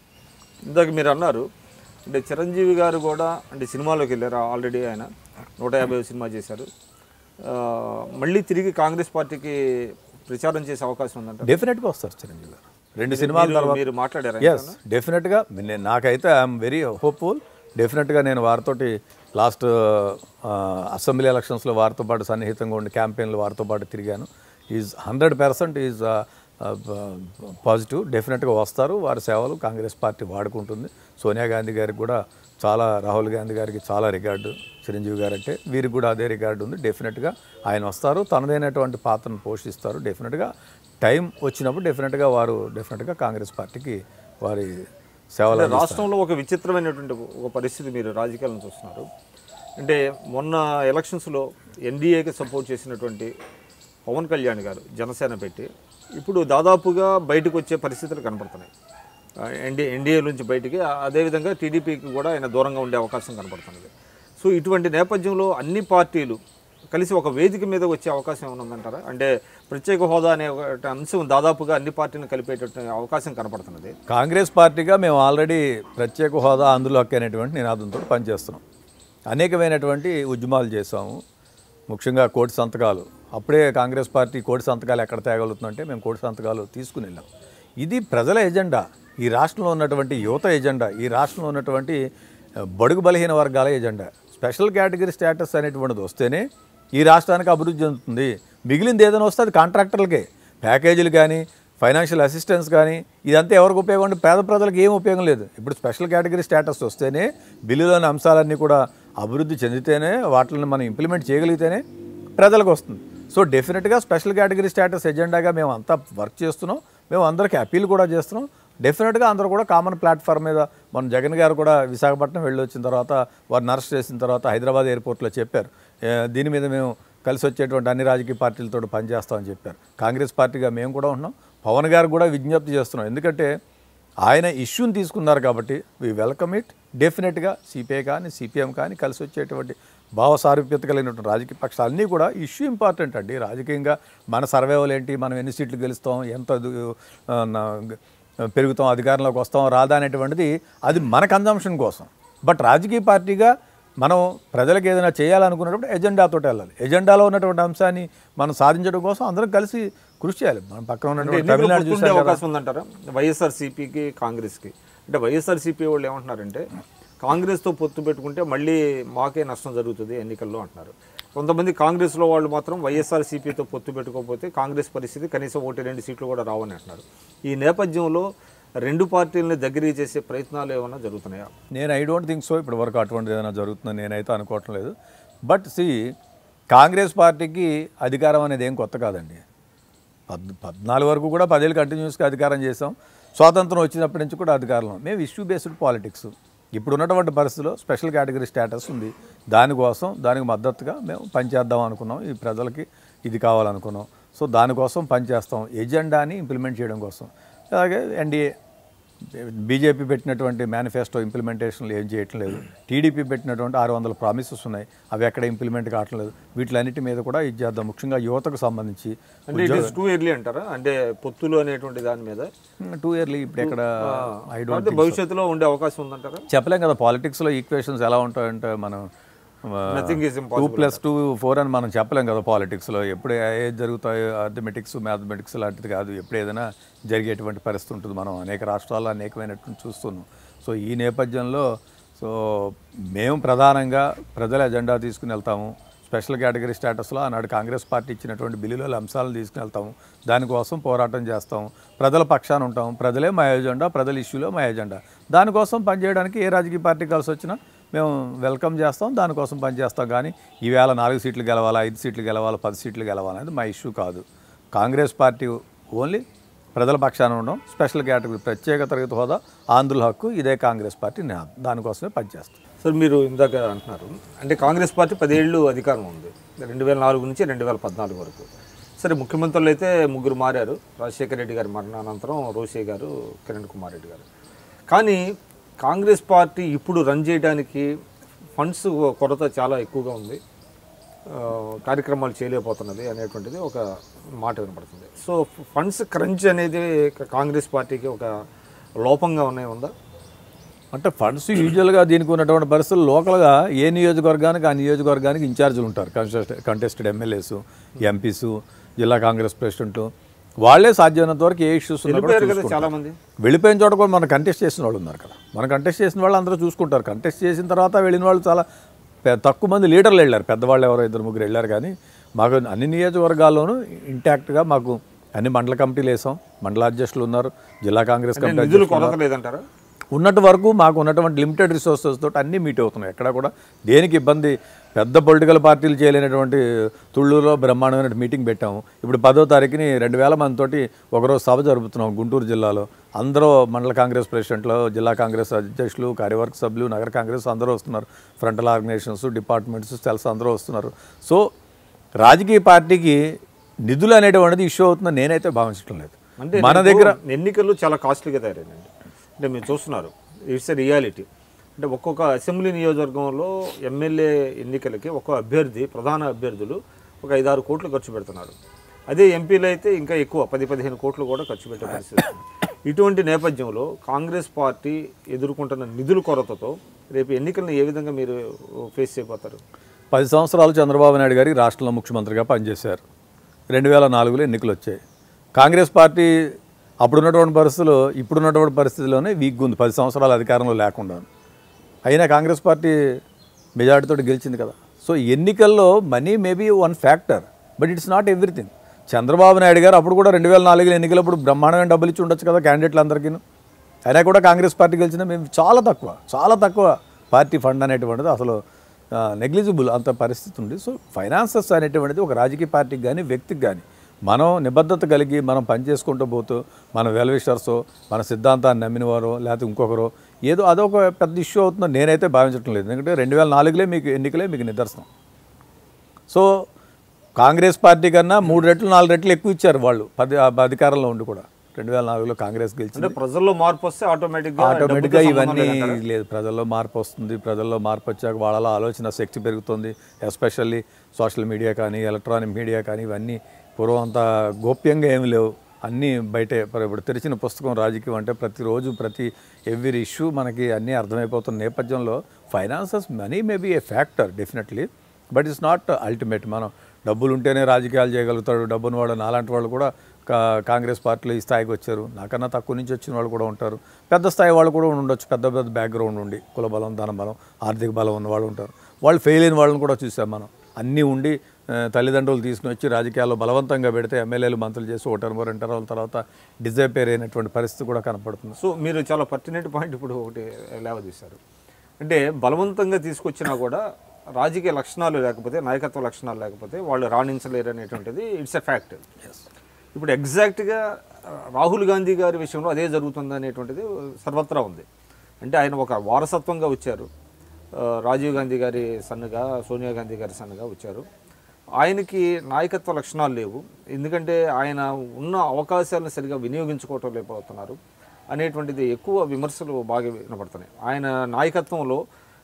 ఇందాక మీరు అన్నారు అంటే చిరంజీవి గారు కూడా అంటే సినిమాలోకి వెళ్ళారు. ఆల్రెడీ ఆయన 150 సినిమా చేశారు. మళ్ళీ తిరిగి కాంగ్రెస్ పార్టీకి ప్రచారం చేసే అవకాశం ఉందంట. డెఫినెట్గా వస్తారు చిరంజీవి గారు 2 సినిమాల తర్వాత. మీరు మాట్లాడారు? ఎస్, డెఫినెట్గా. నాకైతే ఐఎమ్ వెరీ హోప్ఫుల్. డెఫినెట్గా నేను వారితో లాస్ట్ అసెంబ్లీ ఎలక్షన్స్లో వారితో పాటు సన్నిహితంగా ఉండి క్యాంపెయిన్లో వారితో పాటు తిరిగాను. Is 100% is positive. డెఫినెట్గా వస్తారు. వారి సేవలు కాంగ్రెస్ పార్టీ వాడుకుంటుంది. సోనియా గాంధీ గారికి కూడా చాలా, రాహుల్ గాంధీ గారికి చాలా రికార్డు, చిరంజీవి గారు అంటే వీరికి కూడా అదే రికార్డు ఉంది. డెఫినెట్గా ఆయన వస్తారు, తనదైనటువంటి పాత్రను పోషిస్తారు. డెఫినెట్గా టైం వచ్చినప్పుడు డెఫినెట్గా వారు డెఫినెట్గా కాంగ్రెస్ పార్టీకి వారి సేవలు. రాష్ట్రంలో ఒక విచిత్రమైనటువంటి ఒక పరిస్థితి మీరు రాజకీయాలను చూస్తున్నారు. అంటే మొన్న ఎలక్షన్స్లో ఎన్డీఏకి సపోర్ట్ చేసినటువంటి పవన్ కళ్యాణ్ గారు జనసేన పెట్టి ఇప్పుడు దాదాపుగా బయటకు వచ్చే పరిస్థితులు కనపడుతున్నాయి. ఎన్డీఏ నుంచి బయటికి, అదేవిధంగా టీడీపీకి కూడా ఆయన దూరంగా ఉండే అవకాశం కనపడుతున్నది. సో ఇటువంటి నేపథ్యంలో అన్ని పార్టీలు కలిసి ఒక వేదిక మీద వచ్చే అవకాశం ఏమైనా ఉందంటారా? అంటే ప్రత్యేక హోదా అనే ఒక అంశం దాదాపుగా అన్ని పార్టీలను కలిపేటటువంటి అవకాశం కనపడుతున్నది. కాంగ్రెస్ పార్టీగా మేము ఆల్రెడీ ప్రత్యేక హోదా అందులోకి అనేటువంటి నినాదంతో పనిచేస్తున్నాం. అనేకమైనటువంటి ఉద్యమాలు చేసాము. ముఖ్యంగా కోటి సంతకాలు. అప్పుడే కాంగ్రెస్ పార్టీ కోటి సంతకాలు ఎక్కడ తేగలుగుతుందంటే మేము కోటి సంతకాలు తీసుకుని వెళ్ళాం. ఇది ప్రజల ఎజెండా, ఈ రాష్ట్రంలో ఉన్నటువంటి యువత ఎజెండా, ఈ రాష్ట్రంలో ఉన్నటువంటి బడుగు బలహీన వర్గాల ఎజెండా. స్పెషల్ కేటగిరీ స్టేటస్ అనేటువంటిది వస్తేనే ఈ రాష్ట్రానికి అభివృద్ధి చెందుతుంది. మిగిలింది ఏదైనా వస్తే అది కాంట్రాక్టర్లకే. ప్యాకేజీలు కానీ, ఫైనాన్షియల్ అసిస్టెన్స్ కానీ ఇదంతా ఎవరికి ఉపయోగం అంటే పేద ప్రజలకు ఏం ఉపయోగం లేదు. ఇప్పుడు స్పెషల్ కేటగిరీ స్టేటస్ వస్తేనే బిల్లులోని అంశాలన్నీ కూడా అభివృద్ధి చెందితేనే, వాటిని మనం ఇంప్లిమెంట్ చేయగలిగితేనే ప్రజలకు వస్తుంది. సో డెఫినెట్గా స్పెషల్ కేటగిరీ స్టేటస్ ఎజెండాగా మేము అంతా వర్క్ చేస్తున్నాం. మేము అందరికీ అప్పీల్ కూడా చేస్తున్నాం. డెఫినెట్గా అందరూ కూడా కామన్ ప్లాట్ఫామ్ మీద మన జగన్ గారు కూడా విశాఖపట్నం వెళ్ళి వచ్చిన తర్వాత వారిని అరెస్ట్ చేసిన తర్వాత హైదరాబాద్ ఎయిర్పోర్ట్లో చెప్పారు, దీని మీద మేము కలిసి వచ్చేటువంటి అన్ని రాజకీయ పార్టీలతో పనిచేస్తామని చెప్పారు. కాంగ్రెస్ పార్టీగా మేము కూడా ఉన్నాం. పవన్ గారు కూడా విజ్ఞప్తి చేస్తున్నాం, ఎందుకంటే ఆయన ఇష్యూని తీసుకున్నారు కాబట్టి వి వెల్కమ్ ఇట్. డెఫినెట్గా సిపిఐ కానీ సిపిఎం కానీ కలిసి వచ్చేటువంటి భావ సారూప్యత కలిగినటువంటి రాజకీయ పక్షాలు అన్నీ కూడా ఇష్యూ ఇంపార్టెంట్ అండి. రాజకీయంగా మన సర్వేవల్ ఏంటి, మనం ఎన్ని సీట్లు గెలుస్తాం, ఎంత పెరుగుతాం, అధికారంలోకి వస్తాం రాదా అనేటువంటిది అది మన కన్జంప్షన్ కోసం. బట్ రాజకీయ పార్టీగా మనం ప్రజలకు ఏదైనా చేయాలనుకున్నప్పుడు ఎజెండాతో వెళ్ళాలి. ఎజెండాలో ఉన్నటువంటి అంశాన్ని మనం సాధించడం కోసం అందరం కలిసి కృషి చేయాలి. మనం పక్కన ఉన్నటువంటి తమిళనాడు చూసే అవకాశం ఉందంటారా వైఎస్ఆర్సీపీకి కాంగ్రెస్కి? అంటే వైఎస్ఆర్సీపీ వాళ్ళు ఏమంటున్నారంటే కాంగ్రెస్తో పొత్తు పెట్టుకుంటే మళ్ళీ మాకే నష్టం జరుగుతుంది ఎన్నికల్లో అంటున్నారు. కొంతమంది కాంగ్రెస్లో వాళ్ళు మాత్రం వైఎస్ఆర్సీపీతో పొత్తు పెట్టుకోకపోతే కాంగ్రెస్ పరిస్థితి కనీసం 1-2 సీట్లు కూడా రావని అంటున్నారు. ఈ నేపథ్యంలో రెండు పార్టీలని దగ్గరికి చేసే ప్రయత్నాలు ఏమైనా జరుగుతున్నాయా? నేను ఐ డోంట్ థింక్ సో. ఇప్పటి వరకు అటువంటిది ఏదైనా జరుగుతుందని నేనైతే అనుకోవటం లేదు. బట్ కాంగ్రెస్ పార్టీకి అధికారం అనేది ఏం కొత్త కాదండి. 14 వరకు కూడా 10 ఏళ్ళు కంటిన్యూస్గా అధికారం చేసాం. స్వాతంత్రం వచ్చినప్పటి నుంచి కూడా అధికారంలో మేము ఇష్యూ బేస్డ్ పాలిటిక్స్. ఇప్పుడు ఉన్నటువంటి పరిస్థితిలో స్పెషల్ కేటగిరీ స్టేటస్ ఉంది. దానికి మద్దతుగా మేము పనిచేద్దాం అనుకున్నాం. ఈ ప్రజలకి ఇది కావాలనుకున్నాం. సో దానికోసం పనిచేస్తాం, ఎజెండాని ఇంప్లిమెంట్ చేయడం కోసం. అలాగే ఎన్డీఏ బీజేపీ పెట్టినటువంటి మేనిఫెస్టో ఇంప్లిమెంటేషన్లు ఏం చేయటం లేదు. టీడీపీ పెట్టినటువంటి 600 ప్రామిసెస్ ఉన్నాయి, అవి ఎక్కడ ఇంప్లిమెంట్ కావటం లేదు. వీటిలన్నిటి మీద కూడా ఇది చేద్దాం. ముఖ్యంగా యువతకు సంబంధించి అంటే ఇట్ ఈస్ టూ ఎర్లీ అంటారా? అంటే పొత్తులు అనేటువంటి దాని మీద టూ ఇయర్లీ ఇప్పుడు ఎక్కడ ఐ డోంట్ థింక్ భవిష్యత్తులో ఉండే అవకాశం ఉందంటారా? చెప్పలేం కదా. పాలిటిక్స్లో ఈక్వేషన్స్ ఎలా ఉంటాయంటే మనం 2+2=4 అని మనం చెప్పలేం కదా. పాలిటిక్స్లో ఎప్పుడు ఏది జరుగుతాయో అర్థమెటిక్స్ మ్యాథమెటిక్స్ లాంటిది కాదు. ఎప్పుడు ఏదైనా జరిగేటువంటి పరిస్థితి ఉంటుంది. మనం అనేక రాష్ట్రాల్లో అనేకమైనటువంటి చూస్తున్నాం. సో ఈ నేపథ్యంలో మేము ప్రధానంగా ప్రజల ఎజెండా తీసుకుని వెళ్తాము. స్పెషల్ కేటగిరీ స్టేటస్లో ఆనాడు కాంగ్రెస్ పార్టీ ఇచ్చినటువంటి బిల్లుల అంశాలను తీసుకుని వెళ్తాము. దానికోసం పోరాటం చేస్తాము. ప్రజల పక్షాన ఉంటాము. ప్రజలే మా ఎజెండా, ప్రజల ఇష్యూలో మా ఎజెండా. దానికోసం పనిచేయడానికి ఏ రాజకీయ పార్టీ కలిసి వచ్చినా మేము వెల్కమ్ చేస్తాం, దానికోసం పనిచేస్తాం. కానీ ఈవేళ 4 సీట్లు గెలవాలా, 5 సీట్లు గెలవాలా, 10 సీట్లు గెలవాలా అనేది మా ఇష్యూ కాదు. కాంగ్రెస్ పార్టీ ఓన్లీ ప్రజల పక్షాన ఉండడం, స్పెషల్ కేటగిరీ ప్రత్యేక తరగతి హోదా, ఆంధ్రుల హక్కు, ఇదే కాంగ్రెస్ పార్టీ దానికోసమే పనిచేస్తాం. సార్ మీరు ఇందాక అంటున్నారు అంటే కాంగ్రెస్ పార్టీ 10 ఏళ్ళు అధికారం ఉంది 2004 నుంచి 2014 వరకు. సరే ముఖ్యమంత్రులు అయితే 3 మారారు. రాజశేఖర రెడ్డి గారి మరణానంతరం రోషే గారు, కిరణ్ కుమార్ రెడ్డి గారు. కానీ కాంగ్రెస్ పార్టీ ఇప్పుడు రన్ చేయడానికి ఫండ్స్ కొరత చాలా ఎక్కువగా ఉంది, కార్యక్రమాలు చేయలేకపోతున్నది అనేటువంటిది ఒక మాట వినపడుతుంది. సో ఫండ్స్ క్రంచ్ అనేది కాంగ్రెస్ పార్టీకి ఒక లోపంగా ఉందా? అంటే ఫండ్స్ యూజువల్గా దీనికి ఉన్నటువంటి పరిస్థితులు లోకల్గా ఏ నియోజకవర్గానికి ఆ నియోజకవర్గానికి ఇన్ఛార్జీలు ఉంటారు. కంటెస్టెడ్ ఎమ్మెల్యేసు, ఎంపీసు, జిల్లా కాంగ్రెస్ ప్రెసిడెంట్లు, వాళ్ళే సాధ్యమైనంత వరకు ఏ ఇష్యూస్ చాలా మంది వెళ్ళిపోయిన చోట కూడా మనం కంటెస్ట్ చేసిన వాళ్ళు ఉన్నారు కదా. మనం కంటెస్ట్ చేసిన వాళ్ళు అందరూ చూసుకుంటారు. కంటెస్ట్ చేసిన తర్వాత వెళ్ళిన వాళ్ళు చాలా తక్కువ మంది లీడర్లు వెళ్ళారు. పెద్దవాళ్ళు ఎవరో 2-3 వెళ్ళారు. కానీ మాకు అన్ని నియోజకవర్గాల్లోనూ ఇంటాక్ట్గా మాకు అన్ని మండల కమిటీలు వేసాం. మండల అధ్యక్షులు ఉన్నారు, జిల్లా కాంగ్రెస్ కమిటీ లేదంటారా? ఉన్నట్టు వరకు మాకు ఉన్నటువంటి లిమిటెడ్ రిసోర్సెస్ తోటి అన్నీ మీట్ అవుతున్నాయి. ఎక్కడ కూడా దేనికి ఇబ్బంది. పెద్ద పొలిటికల్ పార్టీలు చేయలేనటువంటి తుళ్ళూరులో బ్రహ్మాండమైన మీటింగ్ పెట్టాము. ఇప్పుడు 10వ తారీఖుని 2000 మందితోటి ఒకరోజు సభ జరుపుతున్నాం గుంటూరు జిల్లాలో. అందరూ మండల కాంగ్రెస్ ప్రెసిడెంట్లు, జిల్లా కాంగ్రెస్ అధ్యక్షులు, కార్యవర్గ సభ్యులు, నగర కాంగ్రెస్ అందరూ వస్తున్నారు. ఫ్రంటల్ ఆర్గనైజేషన్స్, డిపార్ట్మెంట్స్, సెల్స్ అందరూ వస్తున్నారు. సో రాజకీయ పార్టీకి నిధులు అనేటువంటిది ఇష్యూ అవుతుందని నేనైతే భావించడం లేదు. అంటే మన దగ్గర ఎన్నికలు చాలా కాస్ట్లీగా తయారైందండి. అంటే మీరు చూస్తున్నారు, ఇట్స్ ఎ రియాలిటీ. అంటే ఒక్కొక్క అసెంబ్లీ నియోజకవర్గంలో ఎమ్మెల్యే ఎన్నికలకి ఒక్కొక్క అభ్యర్థి, ప్రధాన అభ్యర్థులు ఒక 5-6 కోట్లు ఖర్చు పెడుతున్నారు. అదే ఎంపీలు అయితే ఇంకా ఎక్కువ 10-15 కోట్లు కూడా ఖర్చు పెట్టే పరిస్థితి. ఇటువంటి నేపథ్యంలో కాంగ్రెస్ పార్టీ ఎదుర్కొంటున్న నిధుల కొరతతో రేపు ఎన్నికలను ఏ విధంగా మీరు ఫేస్ చేయబోతారు? 10 సంవత్సరాలు చంద్రబాబు నాయుడు గారి రాష్ట్రంలో ముఖ్యమంత్రిగా పనిచేశారు. 2004లో ఎన్నికలు వచ్చాయి. కాంగ్రెస్ పార్టీ అప్పుడున్నటువంటి పరిస్థితుల్లో ఇప్పుడున్నటువంటి పరిస్థితుల్లోనే వీక్గా ఉంది, 10 సంవత్సరాల అధికారంలో లేకుండా. అయినా కాంగ్రెస్ పార్టీ మెజార్టీతో గెలిచింది కదా. సో ఎన్నికల్లో money maybe one factor, but it's not everything. Chandrababu Naidu గారు అప్పుడు కూడా 2004 ఎన్నికలప్పుడు బ్రహ్మాండమైన డబ్బులు ఇచ్చి ఉండొచ్చు కదా క్యాండిడేట్లు అందరికీ. అయినా కూడా కాంగ్రెస్ పార్టీ గెలిచిన మేము చాలా తక్కువ పార్టీ ఫండ్ అనేటువంటిది అసలు నెగ్లిజిబుల్ అంత పరిస్థితి ఉంది. సో ఫైనాన్సెస్ అనేటువంటిది ఒక రాజకీయ పార్టీకి కానీ వ్యక్తికి కానీ మనం నిబద్ధత కలిగి మనం పని చేసుకుంటూ పోతూ మన వెల్విషర్సో మన సిద్ధాంతాన్ని నమ్మినవారో లేకపోతే ఇంకొకరో ఏదో అదొక పెద్ద ఇష్యూ అవుతుందో నేనైతే భావించడం లేదు. ఎందుకంటే 2004 మీకు ఎన్నికలే మీకు నిదర్శనం. సో కాంగ్రెస్ పార్టీ కన్నా 3 రెట్లు 4 రెట్లు ఎక్కువ ఇచ్చారు వాళ్ళు అధికారంలో ఉండి కూడా. 2004లో కాంగ్రెస్ గెలిచింది. ప్రజల్లో మార్పు వస్తే ఆటోమేటిక్గా ఇవన్నీ లేదు. ప్రజల్లో మార్పు వస్తుంది. ప్రజల్లో మార్పు వచ్చాక వాళ్ళ ఆలోచన శక్తి పెరుగుతుంది. ఎస్పెషల్లీ సోషల్ మీడియా కానీ ఎలక్ట్రానిక్ మీడియా కానీ ఇవన్నీ పూర్వం అంతా గోప్యంగా ఏమి లేవు, అన్నీ బయటే. ఇప్పుడు తెరిచిన పుస్తకం రాజకీయం అంటే ప్రతిరోజు ఎవ్రీ ఇష్యూ మనకి అన్నీ అర్థమైపోతున్న నేపథ్యంలో finances money may be a factor definitely, but it's not ultimate. మనం డబ్బులు ఉంటేనే రాజకీయాలు చేయగలుగుతాడు. డబ్బుని వాడు నాలాంటి వాళ్ళు కూడా కాంగ్రెస్ పార్టీలో ఈ స్థాయికి వచ్చారు. నాకన్నా తక్కువ నుంచి వచ్చిన వాళ్ళు కూడా ఉంటారు. పెద్ద స్థాయి వాళ్ళు కూడా ఉండొచ్చు. పెద్ద పెద్ద బ్యాక్గ్రౌండ్ ఉండి కుల బలం, ధన బలం, ఆర్థిక బలం ఉన్న వాళ్ళు ఉంటారు. వాళ్ళు ఫెయిల్ అయిన వాళ్ళని కూడా చూసాం మనం. అన్నీ ఉండి తల్లిదండ్రులు తీసుకుని వచ్చి రాజకీయాల్లో బలవంతంగా పెడితే ఎమ్మెల్యేలు మంత్రులు చేసి ఓటర్మో 2 టర్ముల తర్వాత డిజైపేర్ అయినటువంటి పరిస్థితి కూడా కనపడుతుంది. సో మీరు చాలా పర్టినెంట్ పాయింట్ ఇప్పుడు ఒకటి లేవదీశారు. అంటే బలవంతంగా తీసుకొచ్చినా కూడా రాజకీయ లక్షణాలు లేకపోతే, నాయకత్వ లక్షణాలు లేకపోతే వాళ్ళు రాణించలేరు అనేటువంటిది ఇట్స్ ఎ ఫ్యాక్ట్. ఇప్పుడు ఎగ్జాక్ట్గా రాహుల్ గాంధీ గారి విషయంలో అదే జరుగుతుంది అనేటువంటిది సర్వత్రా ఉంది. అంటే ఆయన ఒక వారసత్వంగా వచ్చారు. రాజీవ్ గాంధీ గారి సన్నుగా, సోనియా గాంధీ గారి సన్నుగా వచ్చారు. ఆయనకి నాయకత్వ లక్షణాలు లేవు. ఎందుకంటే ఆయన ఉన్న అవకాశాలను సరిగా వినియోగించుకోవటం లేకపోతున్నారు అనేటువంటిది ఎక్కువ విమర్శలు బాగా వినపడుతున్నాయి. ఆయన నాయకత్వంలో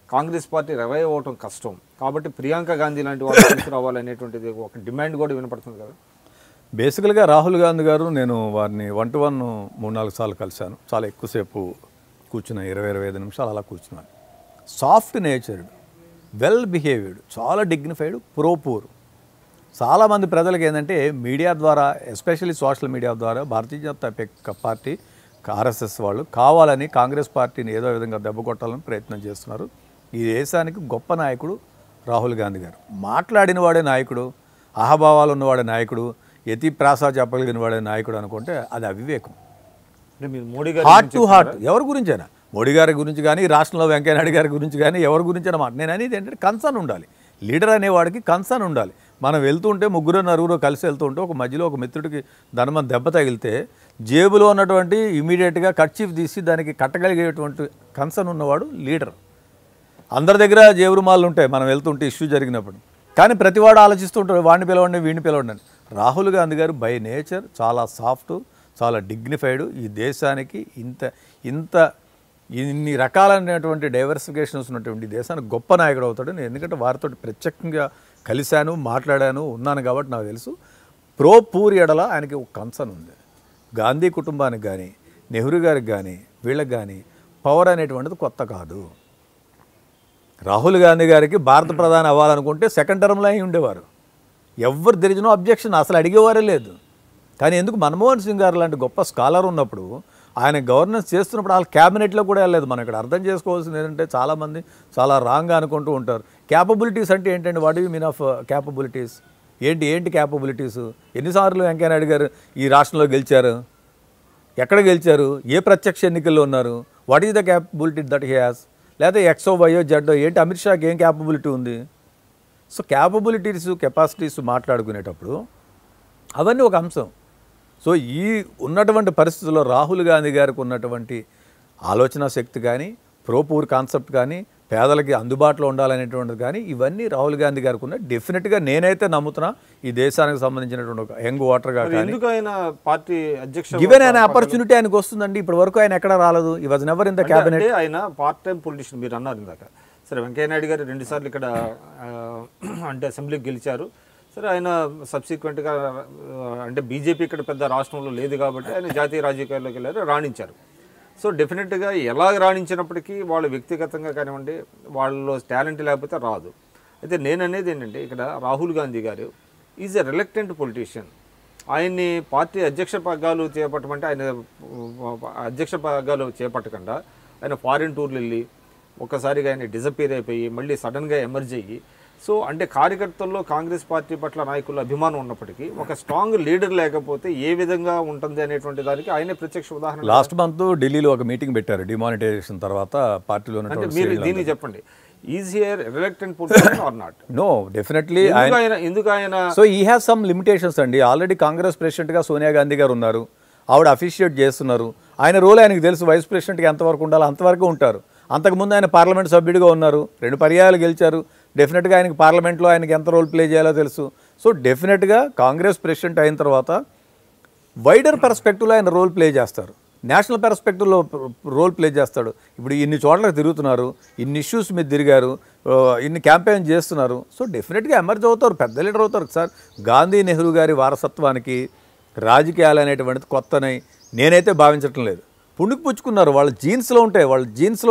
కాంగ్రెస్ పార్టీ రివైవ్ అవ్వటం కష్టం కాబట్టి ప్రియాంక గాంధీ లాంటి వాళ్ళు తీసుకురావాలనేటువంటిది ఒక డిమాండ్ కూడా వినపడుతుంది కదా. బేసికల్గా రాహుల్ గాంధీ గారు, నేను వారిని 1-to-1 3-4 సార్లు కలిశాను. చాలా ఎక్కువసేపు కూర్చున్నాను, 20-25 నిమిషాలు అలా కూర్చున్నాను. సాఫ్ట్ నేచర్డ్, వెల్ బిహేవ్డ్, చాలా డిగ్నిఫైడ్, పూర్. చాలామంది ప్రజలకు ఏంటంటే మీడియా ద్వారా, ఎస్పెషల్లీ సోషల్ మీడియా ద్వారా భారతీయ జనతా పార్టీ ఆర్ఎస్ఎస్ వాళ్ళు కావాలని కాంగ్రెస్ పార్టీని ఏదో విధంగా దెబ్బ కొట్టాలని ప్రయత్నం చేస్తున్నారు. ఈ దేశానికి గొప్ప నాయకుడు రాహుల్ గాంధీ గారు. మాట్లాడిన వాడే నాయకుడు, అహభావాలు ఉన్నవాడే నాయకుడు, యతి ప్రాస చెప్పగలిగిన వాడే నాయకుడు అనుకుంటే అది అవివేకం. అంటే మీరు మోడీ గారు హార్ట్ టు హార్ట్ ఎవరి గురించైనా, మోడీ గారి గురించి కానీ రాష్ట్రంలో వెంకయ్య నాయుడు గారి గురించి కానీ ఎవరి గురించైనా మాట నేను అనేది ఏంటంటే కన్సర్న్ ఉండాలి. లీడర్ అనేవాడికి కన్సర్న్ ఉండాలి. మనం వెళ్తుంటే 3-4 కలిసి వెళ్తుంటే ఒక మధ్యలో ఒక మిత్రుడికి ధనమం దెబ్బ తగిలితే జేబులో ఉన్నటువంటి ఇమీడియట్గా కర్చీఫ్ తీసి దానికి కట్టగలిగేటువంటి కన్సర్న్ ఉన్నవాడు లీడర్. అందరి దగ్గర జేబు రుమాలు ఉంటాయి మనం వెళ్తుంటే ఇష్యూ జరిగినప్పుడు, కానీ ప్రతివాడు ఆలోచిస్తుంటాడు వాడిని పిలవండి వీడిని పిలవండి. రాహుల్ గాంధీ గారు బై నేచర్ చాలా సాఫ్ట్, చాలా డిగ్నిఫైడ్. ఈ దేశానికి ఇన్ని రకాలైనటువంటి డైవర్సిఫికేషన్స్ ఉన్నటువంటి దేశానికి గొప్ప నాయకుడు అవుతాడు. నేను ఎందుకంటే వారితో ప్రత్యేకంగా కలిశాను, మాట్లాడాను, ఉన్నాను కాబట్టి నాకు తెలుసు. పూర్ ఎడల ఆయనకి ఒక కన్సర్న్ ఉంది. గాంధీ కుటుంబానికి కానీ, నెహ్రూ గారికి కానీ, వీళ్ళకి కానీ పవర్ అనేటువంటిది కొత్త కాదు. రాహుల్ గాంధీ గారికి భారత ప్రధాని అవ్వాలనుకుంటే 2nd టర్మ్లో అయి ఉండేవారు. ఎవరు తెరిచినో అబ్జెక్షన్, అసలు అడిగేవారే లేదు. కానీ ఎందుకు మన్మోహన్ సింగ్ గారు లాంటి గొప్ప స్కాలర్ ఉన్నప్పుడు ఆయన గవర్నెన్స్ చేస్తున్నప్పుడు వాళ్ళ క్యాబినెట్లో కూడా వెళ్ళలేదు. మనం ఇక్కడ అర్థం చేసుకోవాల్సింది ఏంటంటే చాలామంది చాలా రాంగ్గా అనుకుంటూ ఉంటారు. క్యాపబిలిటీస్ అంటే ఏంటంటే what you mean of capabilities? ఏంటి క్యాపబిలిటీస్? ఎన్నిసార్లు వెంకయ్య నాయుడు గారు ఈ రాష్ట్రంలో గెలిచారు? ఎక్కడ గెలిచారు? ఏ ప్రత్యక్ష ఎన్నికల్లో ఉన్నారు? What is the capability that he has? లేకపోతే ఎక్సో వైయో జెడ్డో ఏంటి? అమిత్ షాకి ఏం క్యాపబిలిటీ ఉంది? సో క్యాపబిలిటీస్, కెపాసిటీస్ మాట్లాడుకునేటప్పుడు అవన్నీ ఒక అంశం. సో ఈ ఉన్నటువంటి పరిస్థితుల్లో రాహుల్ గాంధీ గారికి ఉన్నటువంటి ఆలోచన శక్తి కానీ, పూర్ కాన్సెప్ట్ కానీ, పేదలకి అందుబాటులో ఉండాలనేటువంటిది కానీ ఇవన్నీ రాహుల్ గాంధీ గారికి ఉన్నాయి. డెఫినెట్గా నేనైతే నమ్ముతున్నా ఈ దేశానికి సంబంధించినటువంటి ఒక యంగ్ ఓటర్గా కానీ గివెన్ ఆయన ఆపర్చునిటీ ఆయనకు వస్తుందండి. ఇప్పటి వరకు ఆయన ఎక్కడ రాలేదు. ఈ was never in the cabinet. ఆయన పార్ట్ టైం పొలిటీషియన్ మీరు అన్నారు ఇందాక. సరే వెంకయ్య నాయుడు గారు 2 సార్లు ఇక్కడ అంటే అసెంబ్లీకి గెలిచారు. సరే ఆయన సబ్సిక్వెంట్గా అంటే బీజేపీ ఇక్కడ పెద్ద రాష్ట్రంలో లేదు కాబట్టి ఆయన జాతీయ రాజకీయాల్లోకి వెళ్ళారు, రాణించారు. సో డెఫినెట్గా ఎలా రాణించినప్పటికీ వాళ్ళు వ్యక్తిగతంగా కానివ్వండి వాళ్ళలో టాలెంట్ లేకపోతే రాదు. అయితే నేను అనేది ఏంటంటే ఇక్కడ రాహుల్ గాంధీ గారు ఈజ్ ఎ రిలక్టెంట్ పొలిటీషియన్. ఆయన్ని పార్టీ అధ్యక్ష పగ్గాలు చేపట్టమంటే ఆయన అధ్యక్ష పగ్గాలు చేపట్టకుండా ఆయన ఫారిన్ టూర్లు వెళ్ళి ఒక్కసారిగా ఆయన డిజపీర్ అయిపోయి మళ్ళీ సడన్గా ఎమర్జ్ అయ్యి, సో అంటే కార్యకర్తల్లో కాంగ్రెస్ పార్టీ పట్ల నాయకుల అభిమానం ఉన్నప్పటికీ ఒక స్ట్రాంగ్ లీడర్ లేకపోతే ఏ విధంగా ఉంటుంది అనేటువంటి దానికి ఆయనే ప్రత్యక్ష ఉదాహరణ. లాస్ట్ మంత్ ఢిల్లీలో ఒక మీటింగ్ పెట్టారు డిమానిటైజేషన్ తర్వాత పార్టీలో. అంటే మీరు దీన్ని చెప్పండి, is here reluctant politician or not? No, definitely. ఎందుకు ఆయన సో ఈ హ్యాస్ సమ్ లిమిటేషన్స్ అండి. ఆల్రెడీ కాంగ్రెస్ ప్రెసిడెంట్గా సోనియా గాంధీ గారు ఉన్నారు, ఆవిడ అఫిషియేట్ చేస్తున్నారు. ఆయన రోల్ ఆయనకు తెలుసు, వైస్ ప్రెసిడెంట్గా ఎంతవరకు ఉండాలో అంతవరకు ఉంటారు. అంతకుముందు ఆయన పార్లమెంట్ సభ్యుడిగా ఉన్నారు, 2 పర్యాయాలు గెలిచారు. డెఫినెట్గా ఆయనకి పార్లమెంట్లో ఆయనకి ఎంత రోల్ ప్లే చేయాలో తెలుసు. సో డెఫినెట్గా కాంగ్రెస్ ప్రెసిడెంట్ అయిన తర్వాత వైడర్ పర్స్పెక్టివ్లో ఆయన రోల్ ప్లే చేస్తారు, నేషనల్ పర్స్పెక్టివ్లో రోల్ ప్లే చేస్తాడు. ఇప్పుడు ఇన్ని చోట్లకు తిరుగుతున్నారు, ఇన్ని ఇష్యూస్ మీద తిరిగారు, ఇన్ని క్యాంపెయిన్ చేస్తున్నారు. సో డెఫినెట్గా ఎమర్జ్ అవుతారు, పెద్ద లీడర్ అవుతారు సార్. గాంధీ నెహ్రూ గారి వారసత్వానికి రాజకీయాలు అనేటువంటిది కొత్తనై నేనైతే భావించటం లేదు. పుణుకు పుచ్చుకున్నారు, వాళ్ళ జీన్స్లో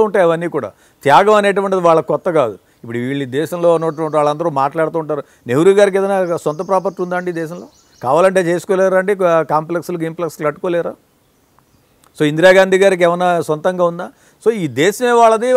ఉంటాయి అవన్నీ కూడా. త్యాగం అనేటువంటిది వాళ్ళ కొత్త కాదు. ఇప్పుడు వీళ్ళు దేశంలో ఉన్నటువంటి వాళ్ళందరూ మాట్లాడుతూ ఉంటారు, నెహ్రూ గారికి ఏదైనా సొంత ప్రాపర్టీ ఉందా అండి దేశంలో? కావాలంటే చేసుకోలేరా అండి? కాంప్లెక్స్లు కట్టుకోలేరా? సో ఇందిరాగాంధీ గారికి ఏమైనా సొంతంగా ఉందా? సో ఈ దేశమే వాళ్ళది,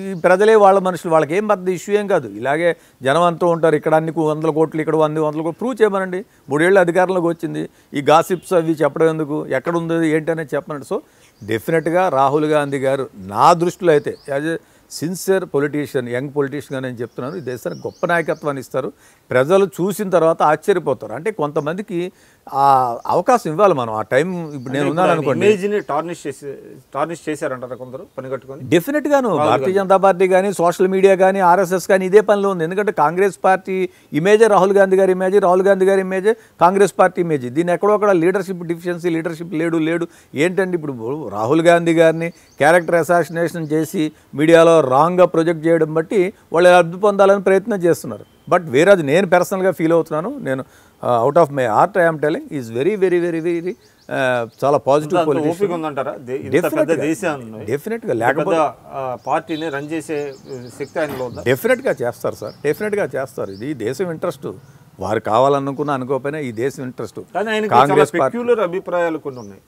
ఈ ప్రజలే వాళ్ళ మనుషులు, వాళ్ళకి ఏం పెద్ద ఇష్యూ ఏం కాదు. ఇలాగే జనం అంటూ ఉంటారు, ఇక్కడ అన్ని 100 కోట్లు, ఇక్కడ 100 కోట్లు. ప్రూవ్ చేయమనండి. 3 ఏళ్ళు అధికారంలోకి వచ్చింది, ఈ గాసిప్స్ అవి చెప్పడం ఎందుకు, ఎక్కడ ఉంది ఏంటి అనేది చెప్పనండి. సో డెఫినెట్గా రాహుల్ గాంధీ గారు నా దృష్టిలో అయితే as a sincere politician, young పొలిటీషియన్గా నేను చెప్తున్నాను, ఈ దేశానికి గొప్ప నాయకత్వాన్ని ఇస్తారు. ప్రజలు చూసిన తర్వాత ఆశ్చర్యపోతారు. అంటే కొంతమందికి ఆ అవకాశం ఇవ్వాలి మనం, ఆ టైం. ఇప్పుడు నేను ఉన్నాను అనుకోండి, ఇమేజ్ని టార్నిష్ చేశారంటారా కొందరు పని కట్టుకొని? డెఫినెట్గాను భారతీయ జనతా పార్టీ కానీ, సోషల్ మీడియా కానీ, ఆర్ఎస్ఎస్ కానీ ఇదే పనిలో ఉంది. ఎందుకంటే కాంగ్రెస్ పార్టీ ఇమేజే రాహుల్ గాంధీ గారి ఇమేజ్, రాహుల్ గాంధీ గారి ఇమేజే కాంగ్రెస్ పార్టీ ఇమేజ్. దీన్ని ఎక్కడొక్కడ లీడర్షిప్ డిఫిషియన్సీ, లీడర్షిప్ లేడు ఏంటండి? ఇప్పుడు రాహుల్ గాంధీ గారిని క్యారెక్టర్ అసాసినేషన్ చేసి మీడియాలో రాంగ్గా ప్రొజెక్ట్ చేయడం బట్టి వాళ్ళు లబ్ధి పొందాలని ప్రయత్నం చేస్తున్నారు. బట్ వేరేది నేను పర్సనల్గా ఫీల్ అవుతున్నాను. నేను out of my heart I'm telling is very very very very చాలా పాజిటివ్ పొలిటిషియన్. డెఫినెట్గా లేకపోతే పార్టీని రన్ చేసే శక్తి ఆయనలో ఉందా? డెఫినెట్గా చేస్తారు సార్, డెఫినెట్గా చేస్తారు. ఇది దేశం ఇంట్రెస్ట్, వారు కావాలనుకున్నా అనుకోకపోయినా ఈ దేశం ఇంట్రెస్ట్. కానీ ఆయనకి పెక్యులర్ అభిప్రాయాలు కొన్ని ఉన్నాయి.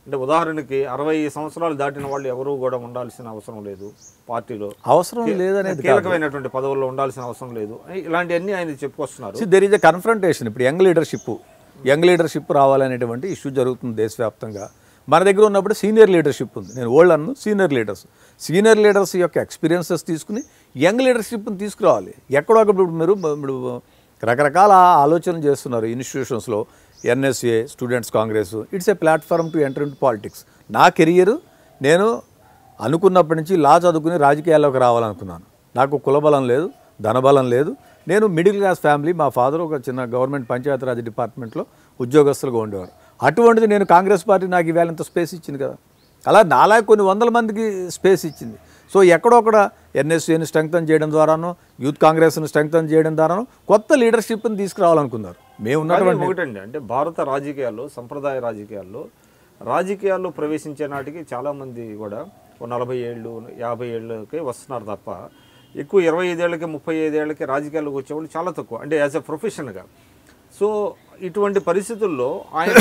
అంటే ఉదాహరణకి 60 సంవత్సరాలు దాటిన వాళ్ళు ఎవరు కూడా ఉండాల్సిన అవసరం లేదు పార్టీలో, అవసరం లేదనేది, కీలకమైనటువంటి పదవుల్లో ఉండాల్సిన అవసరం లేదు, ఇలాంటివన్నీ ఆయన చెప్పుకొస్తున్నారు. There is a confrontation. ఇప్పుడు యంగ్ లీడర్షిప్ రావాలనేటువంటి ఇష్యూ జరుగుతుంది దేశవ్యాప్తంగా. మన దగ్గర ఉన్నప్పుడు సీనియర్ లీడర్షిప్ ఉంది. నేను ఓల్డ్ అన్ను, సీనియర్ లీడర్స్ యొక్క ఎక్స్పీరియన్సెస్ తీసుకుని యంగ్ లీడర్షిప్ని తీసుకురావాలి. ఎక్కడో ఇప్పుడు రకరకాల ఆలోచనలు చేస్తున్నారు ఇన్స్టిట్యూషన్స్లో. NSA, students Congress, it's a platform to enter in politics. నా కెరియర్ నేను అనుకున్నప్పటి నుంచి లా చదువుకుని రాజకీయాల్లోకి రావాలనుకున్నాను. నాకు కులబలం లేదు, ధనబలం లేదు. నేను మిడిల్ క్లాస్ ఫ్యామిలీ. మా ఫాదర్ ఒక చిన్న గవర్నమెంట్ పంచాయతీరాజ్ డిపార్ట్మెంట్లో ఉద్యోగస్తులుగా ఉండేవారు. అటువంటిది నేను కాంగ్రెస్ పార్టీ నాకు ఇవాళ ఇంత స్పేస్ ఇచ్చింది కదా. అలా నాలా కొన్ని 100 మందికి స్పేస్ ఇచ్చింది. సో ఎక్కడొక్కడ ఎన్ఎస్ఏని స్ట్రెంగ్తన్ చేయడం ద్వారానో, యూత్ కాంగ్రెస్ని స్ట్రెంగ్తన్ చేయడం ద్వారానో కొత్త లీడర్షిప్ని తీసుకురావాలనుకున్నారు. మేము ఉన్నటువంటి ఒకటండి, అంటే భారత రాజకీయాల్లో, సంప్రదాయ రాజకీయాల్లో ప్రవేశించే నాటికి చాలామంది కూడా 40 ఏళ్ళు 50 ఏళ్ళకే వస్తున్నారు తప్ప ఎక్కువ 25 ఏళ్ళకి 35 ఏళ్ళకి రాజకీయాల్లోకి వచ్చేవాళ్ళు చాలా తక్కువ, అంటే యాజ్ ఎ ప్రొఫెషన్గా. సో ఇటువంటి పరిస్థితుల్లో ఆయన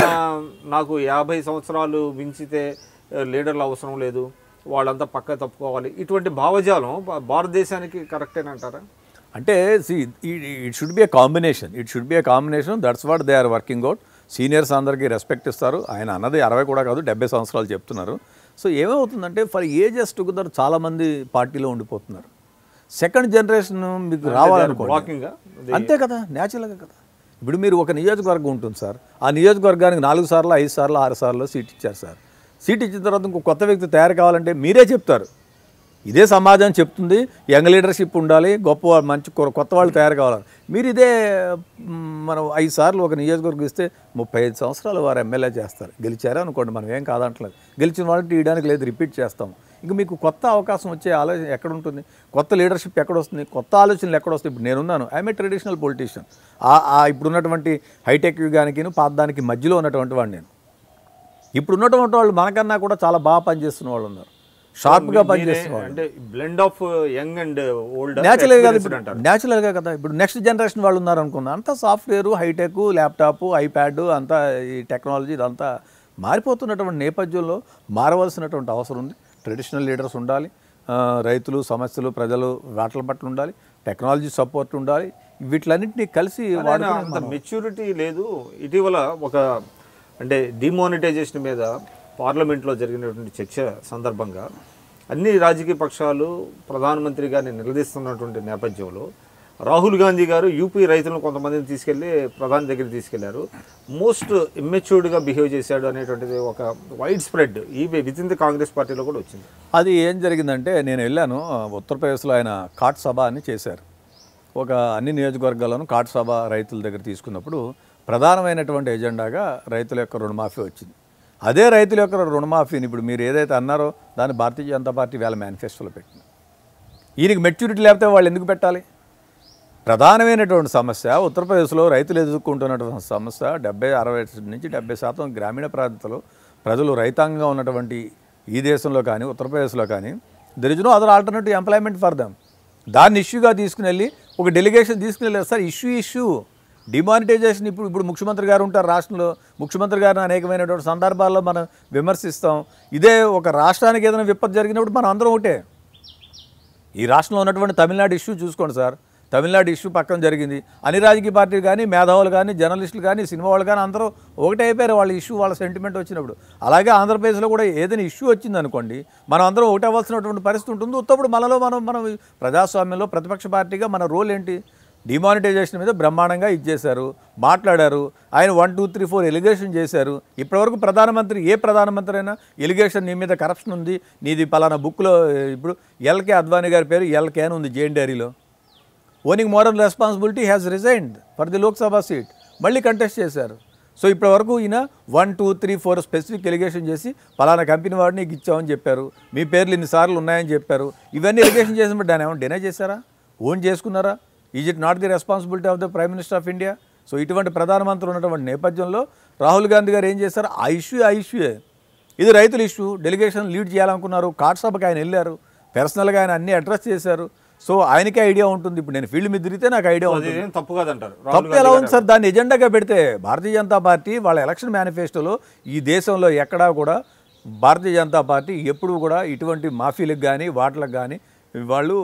నాకు 50 సంవత్సరాలు మించితే లీడర్లు అవసరం లేదు, వాళ్ళంతా పక్క తప్పుకోవాలి, ఇటువంటి భావజాలం భారతదేశానికి కరెక్టేనంటారా? అంటే it should be a combination. That's what they are working out. Seniors అందరికీ రెస్పెక్ట్ ఇస్తారు. ఆయన అన్నది 60 కూడా కాదు, 70 సంవత్సరాలు చెప్తున్నారు. సో ఏమవుతుందంటే ఫర్ ఏజెస్ టుగెదర్ చాలామంది పార్టీలో ఉండిపోతున్నారు. సెకండ్ జనరేషన్ మీకు రావాలనుకోండి, అంతే కదా, న్యాచురల్గా కదా. ఇప్పుడు మీరు ఒక నియోజకవర్గం ఉంటుంది సార్, ఆ నియోజకవర్గానికి 4 సార్లు 5 సార్లు 6 సార్లు సీట్ ఇచ్చారు సార్. సీట్ ఇచ్చిన తర్వాత ఇంకో కొత్త వ్యక్తి తయారు కావాలంటే మీరే చెప్తారు. ఇదే సమాజం చెప్తుంది, యంగ్ లీడర్షిప్ ఉండాలి, గొప్ప మంచి కొత్త వాళ్ళు తయారు కావాలి. మీరు ఇదే మనం 5 సార్లు ఒక నియోజకవర్గం ఇస్తే 35 సంవత్సరాలు వారు ఎమ్మెల్యే చేస్తారు. గెలిచారా అనుకోండి, మనం ఏం కాదంటలేదు. గెలిచిన వాళ్ళకి తీయడానికి లేదు, రిపీట్ చేస్తాం. ఇంక మీకు కొత్త అవకాశం వచ్చే ఆలోచన ఎక్కడ ఉంటుంది, కొత్త లీడర్షిప్ ఎక్కడ వస్తుంది, కొత్త ఆలోచనలు ఎక్కడ వస్తాయి. ఇప్పుడు నేనున్నాను, ఐఎమ్ ఏ ట్రెడిషనల్ పొలిటీషియన్. ఇప్పుడున్నటువంటి హైటెక్ యుగానికి పాతదానికి మధ్యలో ఉన్నటువంటి వాడు నేను. ఇప్పుడు ఉన్నటువంటి వాళ్ళు మనకన్నా కూడా చాలా బాగా పనిచేస్తున్న వాళ్ళు ఉన్నారు, షార్ప్గా పనిచేస్తున్నారు. అంటే blend of young and old న్యాచురల్గా కదా. ఇప్పుడు నెక్స్ట్ జనరేషన్ వాళ్ళు ఉన్నారు అనుకున్నా, అంతా సాఫ్ట్వేర్, హైటెక్, ల్యాప్టాప్, ఐప్యాడ్, అంతా ఈ టెక్నాలజీ ఇదంతా మారిపోతున్నటువంటి నేపథ్యంలో మారవలసినటువంటి అవసరం ఉంది. ట్రెడిషనల్ లీడర్స్ ఉండాలి, రైతులు, సమస్యలు, ప్రజలు వాటి పట్ల ఉండాలి, టెక్నాలజీ సపోర్ట్ ఉండాలి. వీటిలన్నింటినీ కలిసి అంత మెచ్యూరిటీ లేదు. ఇటీవల ఒక అంటే డిమానిటైజేషన్ మీద పార్లమెంట్లో జరిగినటువంటి చర్చ సందర్భంగా అన్ని రాజకీయ పక్షాలు ప్రధానమంత్రి గారిని నిలదీస్తున్నటువంటి నేపథ్యంలో రాహుల్ గాంధీ గారు యూపీ రైతులను కొంతమందిని తీసుకెళ్లి ప్రధాని దగ్గరికి తీసుకెళ్లారు. మోస్ట్ ఇమ్మెచ్యూర్డ్గా బిహేవ్ చేశాడు అనేటువంటిది ఒక వైడ్ స్ప్రెడ్ ఈ విత్ ఇన్ ది కాంగ్రెస్ పార్టీలో కూడా వచ్చింది. అది ఏం జరిగిందంటే నేను వెళ్ళాను, ఉత్తరప్రదేశ్లో ఆయన కాట్ సభ అని చేశారు. ఒక అన్ని నియోజకవర్గాల్లోనూ కాట్ సభ రైతుల దగ్గర తీసుకున్నప్పుడు ప్రధానమైనటువంటి ఎజెండాగా రైతుల యొక్క రుణమాఫీ వచ్చింది. అదే రైతుల యొక్క రుణమాఫీని ఇప్పుడు మీరు ఏదైతే అన్నారో దాన్ని భారతీయ జనతా పార్టీ వేళ మేనిఫెస్టోలో పెట్టింది. ఈయనకి మెచ్యూరిటీ లేకపోతే వాళ్ళు ఎందుకు పెట్టాలి? ప్రధానమైనటువంటి సమస్య ఉత్తరప్రదేశ్లో రైతులు ఎదుర్కొంటున్నటువంటి సమస్య 60 నుంచి 70% గ్రామీణ ప్రాంతాల్లో ప్రజలు రైతాంగంగా ఉన్నటువంటి ఈ దేశంలో కానీ ఉత్తరప్రదేశ్లో కానీ there is no other alternative employment for them. దాన్ని ఇష్యూగా తీసుకుని వెళ్ళి ఒక డెలిగేషన్ తీసుకుని వెళ్ళారు. సార్ ఇష్యూ డిమానిటైజేషన్ ఇప్పుడు ముఖ్యమంత్రి గారు ఉంటారు రాష్ట్రంలో, ముఖ్యమంత్రి గారిని అనేకమైనటువంటి సందర్భాల్లో మనం విమర్శిస్తాం. ఇదే ఒక రాష్ట్రానికి ఏదైనా విపత్తు జరిగినప్పుడు మనం అందరం ఒకటే. ఈ రాష్ట్రంలో ఉన్నటువంటి తమిళనాడు ఇష్యూ చూసుకోండి సార్, తమిళనాడు ఇష్యూ పక్కన జరిగింది. అన్ని రాజకీయ పార్టీలు కానీ మేధావులు కానీ జర్నలిస్టులు కానీ సినిమా వాళ్ళు కానీ అందరూ ఒకటే అయిపోయారు వాళ్ళ ఇష్యూ వాళ్ళ సెంటిమెంట్ వచ్చినప్పుడు. అలాగే ఆంధ్రప్రదేశ్లో కూడా ఏదైనా ఇష్యూ వచ్చింది అనుకోండి మనం అందరం ఒకటే అవ్వాల్సినటువంటి పరిస్థితి ఉంటుంది. ఉత్తప్పుడు మనలో మనం ప్రజాస్వామ్యంలో ప్రతిపక్ష పార్టీగా మన రోల్ ఏంటి? డిమానిటైజేషన్ మీద బ్రహ్మాండంగా ఇచ్చేశారు, మాట్లాడారు. ఆయన 1, 2, 3, 4 ఎలిగేషన్ చేశారు. ఇప్పటివరకు ప్రధానమంత్రి ఏ ప్రధానమంత్రి అయినా ఎలిగేషన్ నీ మీద కరప్షన్ ఉంది, నీది పలానా బుక్లో ఇప్పుడు ఎల్కే అద్వానీ గారి పేరు ఎల్కే అని ఉంది జేఎన్ డైరీలో. Owning moral responsibility has resigned for the Lok Sabha seat. మళ్ళీ కంటెస్ట్ చేశారు. సో ఇప్పటివరకు ఈయన 1, 2, 3, 4 స్పెసిఫిక్ ఎలిగేషన్ చేసి పలానా కంపెనీ వాడిని ఇచ్చామని చెప్పారు, మీ పేర్లు ఇన్నిసార్లు ఉన్నాయని చెప్పారు. ఇవన్నీ ఎలిగేషన్ చేసినప్పుడు దాన్ని ఏమైనా డినై చేశారా? ఓన్ చేసుకున్నారా? Is it not the responsibility of the prime minister of India? So ఇటువంటి ప్రధానమంత్రి ఉన్నటువంటి నేపథ్యంలో రాహుల్ గాంధీ గారు ఏం చేశారు? ఆ ఇష్యూయే ఇది రైతుల ఇష్యూ. డెలిగేషన్ లీడ్ చేయాలనుకున్నారు, కాట్ సభకి ఆయన వెళ్ళారు, పర్సనల్గా ఆయన అన్ని అడ్రస్ చేశారు. సో ఆయనకే ఐడియా ఉంటుంది. ఇప్పుడు నేను ఫీల్డ్ మీద తిరిగితే నాకు ఐడియా ఉంటుంది. తప్పు కాదంటారు. తప్పు ఎలా ఉంది సార్? దాన్ని ఎజెండాగా పెడితే భారతీయ జనతా పార్టీ వాళ్ళ ఎలక్షన్ మేనిఫెస్టోలో ఈ దేశంలో ఎక్కడా కూడా భారతీయ జనతా పార్టీ ఎప్పుడు కూడా ఇటువంటి మాఫీలకు కానీ వాటిలకు కానీ వాళ్ళు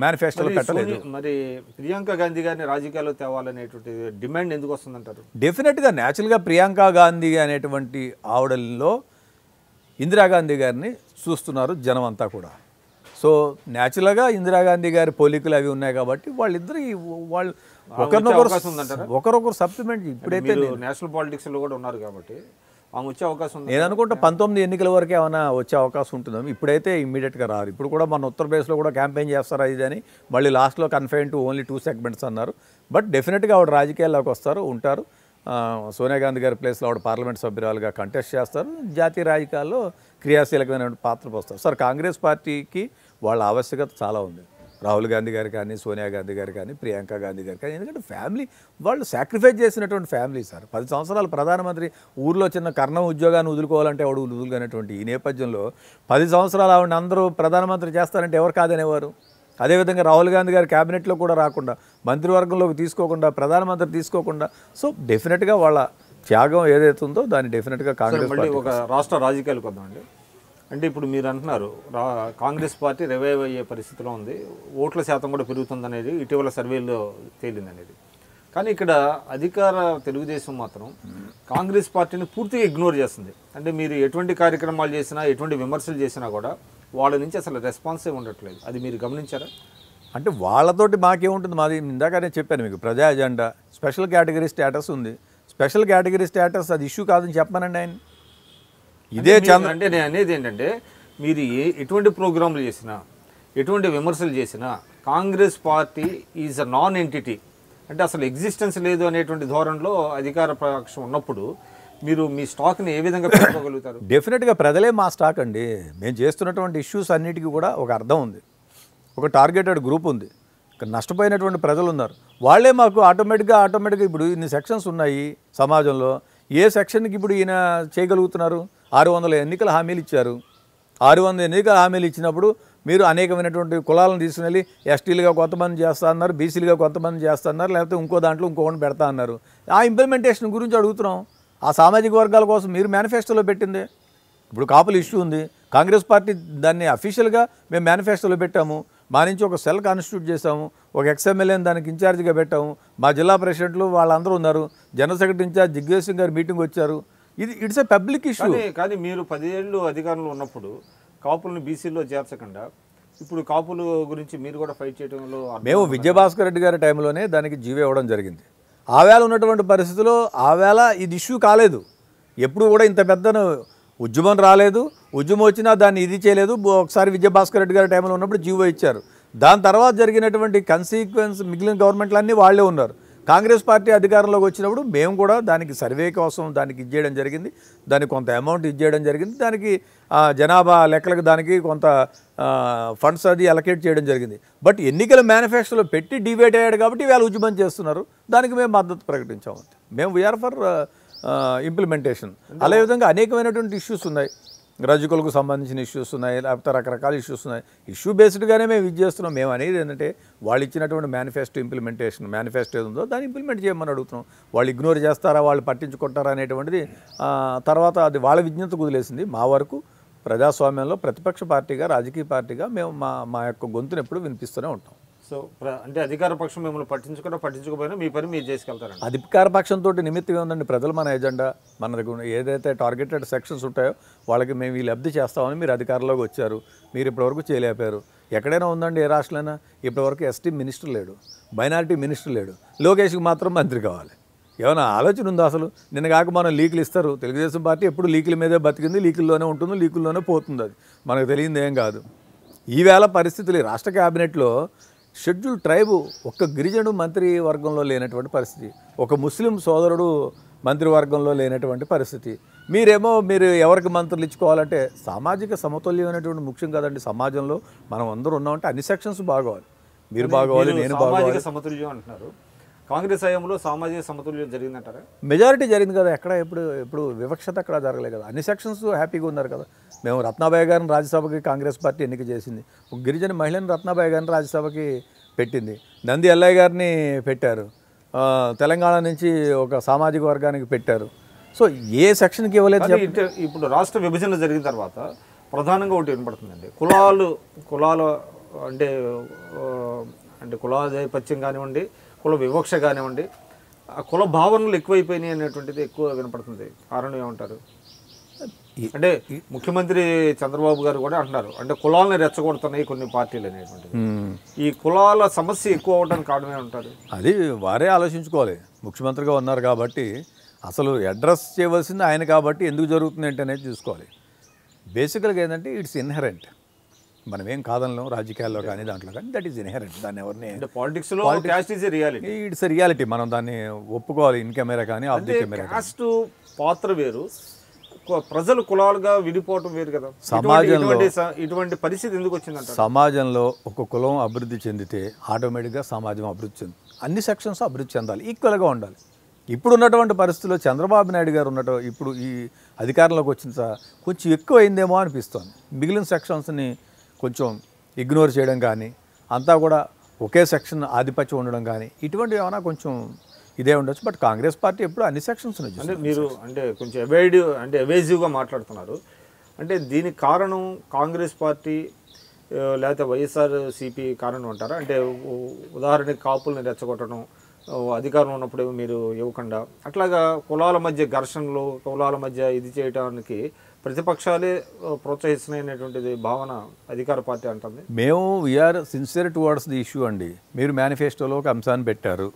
మేనిఫెస్టోలో పెట్టలేదు. మరి ప్రియాంక గాంధీ గారిని రాజకీయాల్లో తేవాలనేటువంటి డిమాండ్ ఎందుకు వస్తుందంటారు? డెఫినెట్గా న్యాచురల్గా ప్రియాంక గాంధీ అనేటువంటి ఆవిడల్లో ఇందిరాగాంధీ గారిని చూస్తున్నారు జనం అంతా కూడా. సో న్యాచురల్గా ఇందిరాగాంధీ గారి పోలికలు అవి ఉన్నాయి కాబట్టి వాళ్ళిద్దరు వాళ్ళు ఒకరొకరు సప్లిమెంట్. ఇప్పుడైతే నేషనల్ పాలిటిక్స్లో కూడా ఉన్నారు కాబట్టి ఆమె వచ్చే అవకాశం ఉంది. నేను అనుకుంటా 19 ఎన్నికల వరకు ఏమైనా వచ్చే అవకాశం ఉంటుందేమో. ఇప్పుడైతే ఇమ్మీడియట్గా రారు. ఇప్పుడు కూడా మన ఉత్తరప్రదేశ్లో కూడా క్యాంపెయిన్ చేస్తారా ఇది అని మళ్ళీ లాస్ట్లో కన్ఫైన్ టు ఓన్లీ 2 సెగ్మెంట్స్ అన్నారు. బట్ డెఫినెట్గా ఆవిడ రాజకీయాల్లోకి వస్తారు, ఉంటారు. సోనియా గాంధీ గారి ప్లేస్లో ఆవిడ పార్లమెంట్ సభ్యురాలుగా కంటెస్ట్ చేస్తారు. జాతీయ రాజకీయాల్లో క్రియాశీలకమైన పాత్ర పోస్తారు. సార్ కాంగ్రెస్ పార్టీకి వాళ్ళ ఆవశ్యకత చాలా ఉంది. రాహుల్ గాంధీ గారు కానీ సోనియా గాంధీ గారు కానీ ప్రియాంక గాంధీ గారు కానీ, ఎందుకంటే ఫ్యామిలీ వాళ్ళు సాక్రిఫైస్ చేసినటువంటి ఫ్యామిలీ సార్. 10 సంవత్సరాలు ప్రధానమంత్రి ఊర్లో చిన్న కర్ణం ఉద్యోగాన్ని వదులుకోవాలంటే ఎవడు వదులుకునేటువంటి ఈ నేపథ్యంలో 10 సంవత్సరాలు ఆవిడ అందరూ ప్రధానమంత్రి చేస్తారంటే ఎవరు కాదనేవారు? అదేవిధంగా రాహుల్ గాంధీ గారి క్యాబినెట్లో కూడా రాకుండా, మంత్రివర్గంలోకి తీసుకోకుండా, ప్రధానమంత్రి తీసుకోకుండా, సో డెఫినెట్గా వాళ్ళ త్యాగం ఏదైతే ఉందో దాన్ని డెఫినెట్గా కాంగ్రెస్ మళ్ళీ ఒక రాష్ట్ర రాజకీయాలకు వద్దామండి. అంటే ఇప్పుడు మీరు అంటున్నారు కాంగ్రెస్ పార్టీ రివైవ్ అయ్యే పరిస్థితిలో ఉంది, ఓట్ల శాతం కూడా పెరుగుతుందనేది ఇటీవల సర్వేలో తేలిందనేది. కానీ ఇక్కడ అధికార తెలుగుదేశం మాత్రం కాంగ్రెస్ పార్టీని పూర్తిగా ఇగ్నోర్ చేస్తుంది. అంటే మీరు ఎటువంటి కార్యక్రమాలు చేసినా, ఎటువంటి విమర్శలు చేసినా కూడా వాళ్ళ నుంచి అసలు రెస్పాన్సే ఉండట్లేదు. అది మీరు గమనించారా? అంటే వాళ్ళతోటి మాకేముంటుంది? మాది ఇందాక నేను చెప్పాను మీకు, ప్రజా ఎజెండా, స్పెషల్ కేటగిరీ స్టేటస్ ఉంది. స్పెషల్ కేటగిరీ స్టేటస్ అది ఇష్యూ కాదని చెప్పమనండి ఆయన. ఇదే అంటే నేను అనేది ఏంటంటే మీరు ఎటువంటి ప్రోగ్రాంలు చేసినా, ఎటువంటి విమర్శలు చేసినా Congress party is a non entity, అంటే అసలు ఎగ్జిస్టెన్స్ లేదు అనేటువంటి ధోరణిలో అధికార పక్షం ఉన్నప్పుడు మీరు మీ స్టాక్ని ఏ విధంగా పెట్టుకోగలుగుతారు? డెఫినెట్గా ప్రజలే మా స్టాక్ అండి. మేము చేస్తున్నటువంటి ఇష్యూస్ అన్నిటికీ కూడా ఒక అర్థం ఉంది, ఒక టార్గెటెడ్ గ్రూప్ ఉంది, ఇక్కడ నష్టపోయినటువంటి ప్రజలు ఉన్నారు. వాళ్ళే మాకు ఆటోమేటిక్గా ఇప్పుడు ఇన్ని సెక్షన్స్ ఉన్నాయి సమాజంలో. ఏ సెక్షన్కి ఇప్పుడు ఈయన చేయగలుగుతున్నారు? 600 ఎన్నికల హామీలు ఇచ్చారు. 600 ఎన్నికల హామీలు ఇచ్చినప్పుడు మీరు అనేకమైనటువంటి కులాలను తీసుకుని ఎస్టీలుగా కొంతమంది చేస్తా అన్నారు, బీసీలుగా కొంతమంది చేస్తా అన్నారు, లేకపోతే ఇంకో దాంట్లో ఇంకొకటి పెడతా అన్నారు. ఆ ఇంప్లిమెంటేషన్ గురించి అడుగుతున్నాం. ఆ సామాజిక వర్గాల కోసం మీరు మేనిఫెస్టోలో పెట్టింది. ఇప్పుడు కాపుల ఇష్యూ ఉంది, కాంగ్రెస్ పార్టీ దాన్ని అఫీషియల్గా మేము మేనిఫెస్టోలో పెట్టాము. మా నుంచి ఒక సెల్ కాన్స్టిట్యూట్ చేసాము, ఒక ఎక్స్ఎమ్మెల్యేని దానికి ఇన్ఛార్జిగా పెట్టాము. మా జిల్లా ప్రెసిడెంట్లు వాళ్ళందరూ ఉన్నారు, general secretary incharge Digvijay Singh గారు మీటింగ్ వచ్చారు. It's a public issue. కానీ మీరు 10 ఏళ్ళు అధికారంలో ఉన్నప్పుడు కాపులను బీసీలో చేర్చకుండా ఇప్పుడు కాపుల గురించి మీరు కూడా ఫైట్ చేయడంలో మేము విజయభాస్కర్ రెడ్డి గారి టైంలోనే దానికి జీవో ఇవ్వడం జరిగింది. ఆవేళ ఉన్నటువంటి పరిస్థితుల్లో ఆవేళ ఇది ఇష్యూ కాలేదు. ఎప్పుడు కూడా ఇంత పెద్ద ఉద్యమం రాలేదు. ఉద్యమం వచ్చినా దాన్ని ఇది చేయలేదు. ఒకసారి విజయభాస్కర్ రెడ్డి గారి టైంలో ఉన్నప్పుడు జీవో ఇచ్చారు. దాని తర్వాత జరిగినటువంటి కన్సిక్వెన్స్ మిగిలిన గవర్నమెంట్లన్నీ వాళ్ళే ఉన్నారు. కాంగ్రెస్ పార్టీ అధికారంలోకి వచ్చినప్పుడు మేము కూడా దానికి సర్వే కోసం దానికి ఇచ్చేయడం జరిగింది. దానికి కొంత అమౌంట్ ఇచ్చేయడం జరిగింది. దానికి జనాభా లెక్కలకు దానికి కొంత ఫండ్స్ అది అలకేట్ చేయడం జరిగింది. బట్ ఎన్నికల మేనిఫెస్టోలో పెట్టి డిబేట్ అయ్యాడు కాబట్టి వీళ్ళు ఉద్యమం చేస్తున్నారు. దానికి మేము మద్దతు ప్రకటించాము. మేము వీఆర్ ఫర్ ఇంప్లిమెంటేషన్. అదేవిధంగా అనేకమైనటువంటి ఇష్యూస్ ఉన్నాయి. రజకులకు సంబంధించిన ఇష్యూస్ ఉన్నాయి, లేకపోతే రకరకాల ఇష్యూస్ ఉన్నాయి. ఇష్యూ బేస్డ్గానే మేము ఇది చేస్తున్నాం. మేము అనేది ఏంటంటే వాళ్ళు ఇచ్చినటువంటి మేనిఫెస్టో ఏది ఉందో దాన్ని ఇంప్లిమెంట్ చేయమని అడుగుతున్నాం. వాళ్ళు ఇగ్నోర్ చేస్తారా, వాళ్ళు పట్టించుకుంటారా అనేటువంటిది తర్వాత అది వాళ్ళ విజ్ఞతకు వదిలేసింది. మా వరకు ప్రజాస్వామ్యంలో ప్రతిపక్ష పార్టీగా, రాజకీయ పార్టీగా మేము మా యొక్క గొంతును ఎప్పుడు వినిపిస్తూనే ఉంటాం. సో అంటే అధికార పక్షం మిమ్మల్ని పట్టించుకోకపోయినా మీ పని మీరు చేసుకెళ్తారండి. అధికార పక్షంతో నిమిత్తం ఉందండి. ప్రజలు మన ఎజెండా, మన ఏదైతే టార్గెటెడ్ సెక్షన్స్ ఉంటాయో వాళ్ళకి మేము ఈ లబ్ధి చేస్తామని మీరు అధికారంలోకి వచ్చారు. మీరు ఇప్పటివరకు చేయలేపారు. ఎక్కడైనా ఉందండి ఏ రాష్ట్రంలో? ఇప్పటివరకు ఎస్టీ మినిస్టర్ లేడు, మైనారిటీ మినిస్టర్ లేడు. లోకేష్కి మాత్రం మంత్రి కావాలి. ఏమైనా ఆలోచన ఉందా అసలు? నిన్న కాక మనం లీకులు ఇస్తారు. తెలుగుదేశం పార్టీ ఎప్పుడు లీకుల మీదే బతికింది, లీకుల్లోనే ఉంటుంది, లీకుల్లోనే పోతుంది. అది మనకు తెలియదు ఏం కాదు. ఈవేళ పరిస్థితులు రాష్ట్ర క్యాబినెట్లో షెడ్యూల్ ట్రైబు ఒక్క గిరిజనుడు మంత్రివర్గంలో లేనటువంటి పరిస్థితి, ఒక ముస్లిం సోదరుడు మంత్రివర్గంలో లేనటువంటి పరిస్థితి. మీరు ఎవరికి మంత్రులు ఇచ్చుకోవాలంటే సామాజిక సమతుల్యమైనటువంటి ముఖ్యం కదండి. సమాజంలో మనం అందరూ ఉన్నామంటే అన్ని సెక్షన్స్ బాగోవాలి. మీరు బాగోవాలి, నేను బాగోవాలి. సమతుల్యం అంటున్నారు. కాంగ్రెస్ హయాంలో సామాజిక సమతుల్యం జరిగిందంటారా? మెజారిటీ జరిగింది కదా. ఎప్పుడు వివక్షత అక్కడ జరగలేదు కదా. అన్ని సెక్షన్స్ హ్యాపీగా ఉన్నారు కదా. మేము రత్నాబాయి గారిని రాజ్యసభకి కాంగ్రెస్ పార్టీ ఎన్నిక చేసింది. ఒక గిరిజన మహిళని రత్నాబాయి గారిని రాజ్యసభకి పెట్టింది. నంది ఎల్లయ్య గారిని పెట్టారు. తెలంగాణ నుంచి ఒక సామాజిక వర్గానికి పెట్టారు. సో ఏ సెక్షన్కి ఇవ్వలేదు. ఇప్పుడు రాష్ట్ర విభజన జరిగిన తర్వాత ప్రధానంగా ఒకటి వినపడుతుందండి, కులాలు అంటే కులాధిపత్యం కానివ్వండి, కుల వివక్ష కానివ్వండి, ఆ కుల భావనలు ఎక్కువైపోయినాయి అనేటువంటిది ఎక్కువ వినపడుతుంది. కారణం ఏమంటారు? అంటే ముఖ్యమంత్రి చంద్రబాబు గారు కూడా అంటున్నారు, అంటే కులాలను రెచ్చగొడుతున్నాయి కొన్ని పార్టీలు అనేటువంటిది. ఈ కులాల సమస్య ఎక్కువ అవడానికి కారణమే ఉంటారు. అది వారే ఆలోచించుకోవాలి. ముఖ్యమంత్రిగా ఉన్నారు కాబట్టి అసలు అడ్రస్ చేయవలసింది ఆయన కాబట్టి ఎందుకు జరుగుతుంది అంటే అనేది చూసుకోవాలి. బేసికల్గా ఏంటంటే ఇట్స్ ఇన్హెరెంట్. మనం ఏం కాదనలేం రాజకీయాల్లో కానీ దాంట్లో కానీ. That is inherent. దాన్ని ఎవరిని పాలిటిక్స్లో caste is reality. It's reality. మనం దాన్ని ఒప్పుకోవాలి. ఇన్ కెమెరా కానీ ఆఫ్ ది కెమెరా. క్యాస్ట్ పాత్ర వేరు, ప్రజలు కులాలుగా విడిపోవటం వేరు కదా. సమాజంలో ఇటువంటి పరిస్థితి ఎందుకు వచ్చిందంట? సమాజంలో ఒక కులం అభివృద్ధి చెందితే ఆటోమేటిక్గా సమాజం అభివృద్ధి చెంది అన్ని సెక్షన్స్ అభివృద్ధి చెందాలి, ఈక్వల్గా ఉండాలి. ఇప్పుడు ఉన్నటువంటి పరిస్థితుల్లో చంద్రబాబు నాయుడు గారు ఇప్పుడు ఈ అధికారంలోకి వచ్చిన కొంచెం ఎక్కువ అయిందేమో అనిపిస్తోంది. మిగిలిన సెక్షన్స్ని కొంచెం ఇగ్నోర్ చేయడం కానీ, అంతా కూడా ఒకే సెక్షన్ ఆధిపత్యం ఉండడం కానీ, ఇటువంటివి ఏమైనా కొంచెం ఇదే ఉండొచ్చు. బట్ కాంగ్రెస్ పార్టీ ఎప్పుడు అన్ని సెక్షన్స్ ఉన్నాయి. అంటే మీరు కొంచెం ఎవేజివ్గా మాట్లాడుతున్నారు. అంటే దీనికి కారణం కాంగ్రెస్ పార్టీ లేకపోతే వైఎస్ఆర్సీపీ కారణం అంటారా? అంటే ఉదాహరణకి కాపుల్ని రెచ్చగొట్టడం, అధికారం ఉన్నప్పుడు మీరు ఇవ్వకుండా, అట్లాగా కులాల మధ్య ఘర్షణలు, కులాల మధ్య ఇది చేయడానికి ప్రతిపక్షాలే ప్రోత్సహిస్తున్నాయి అనేటువంటిది భావన అధికార పార్టీ అంటుంది. మేము we are sincere towards the issue అండి. మీరు మేనిఫెస్టోలో ఒక అంశాన్ని పెట్టారు,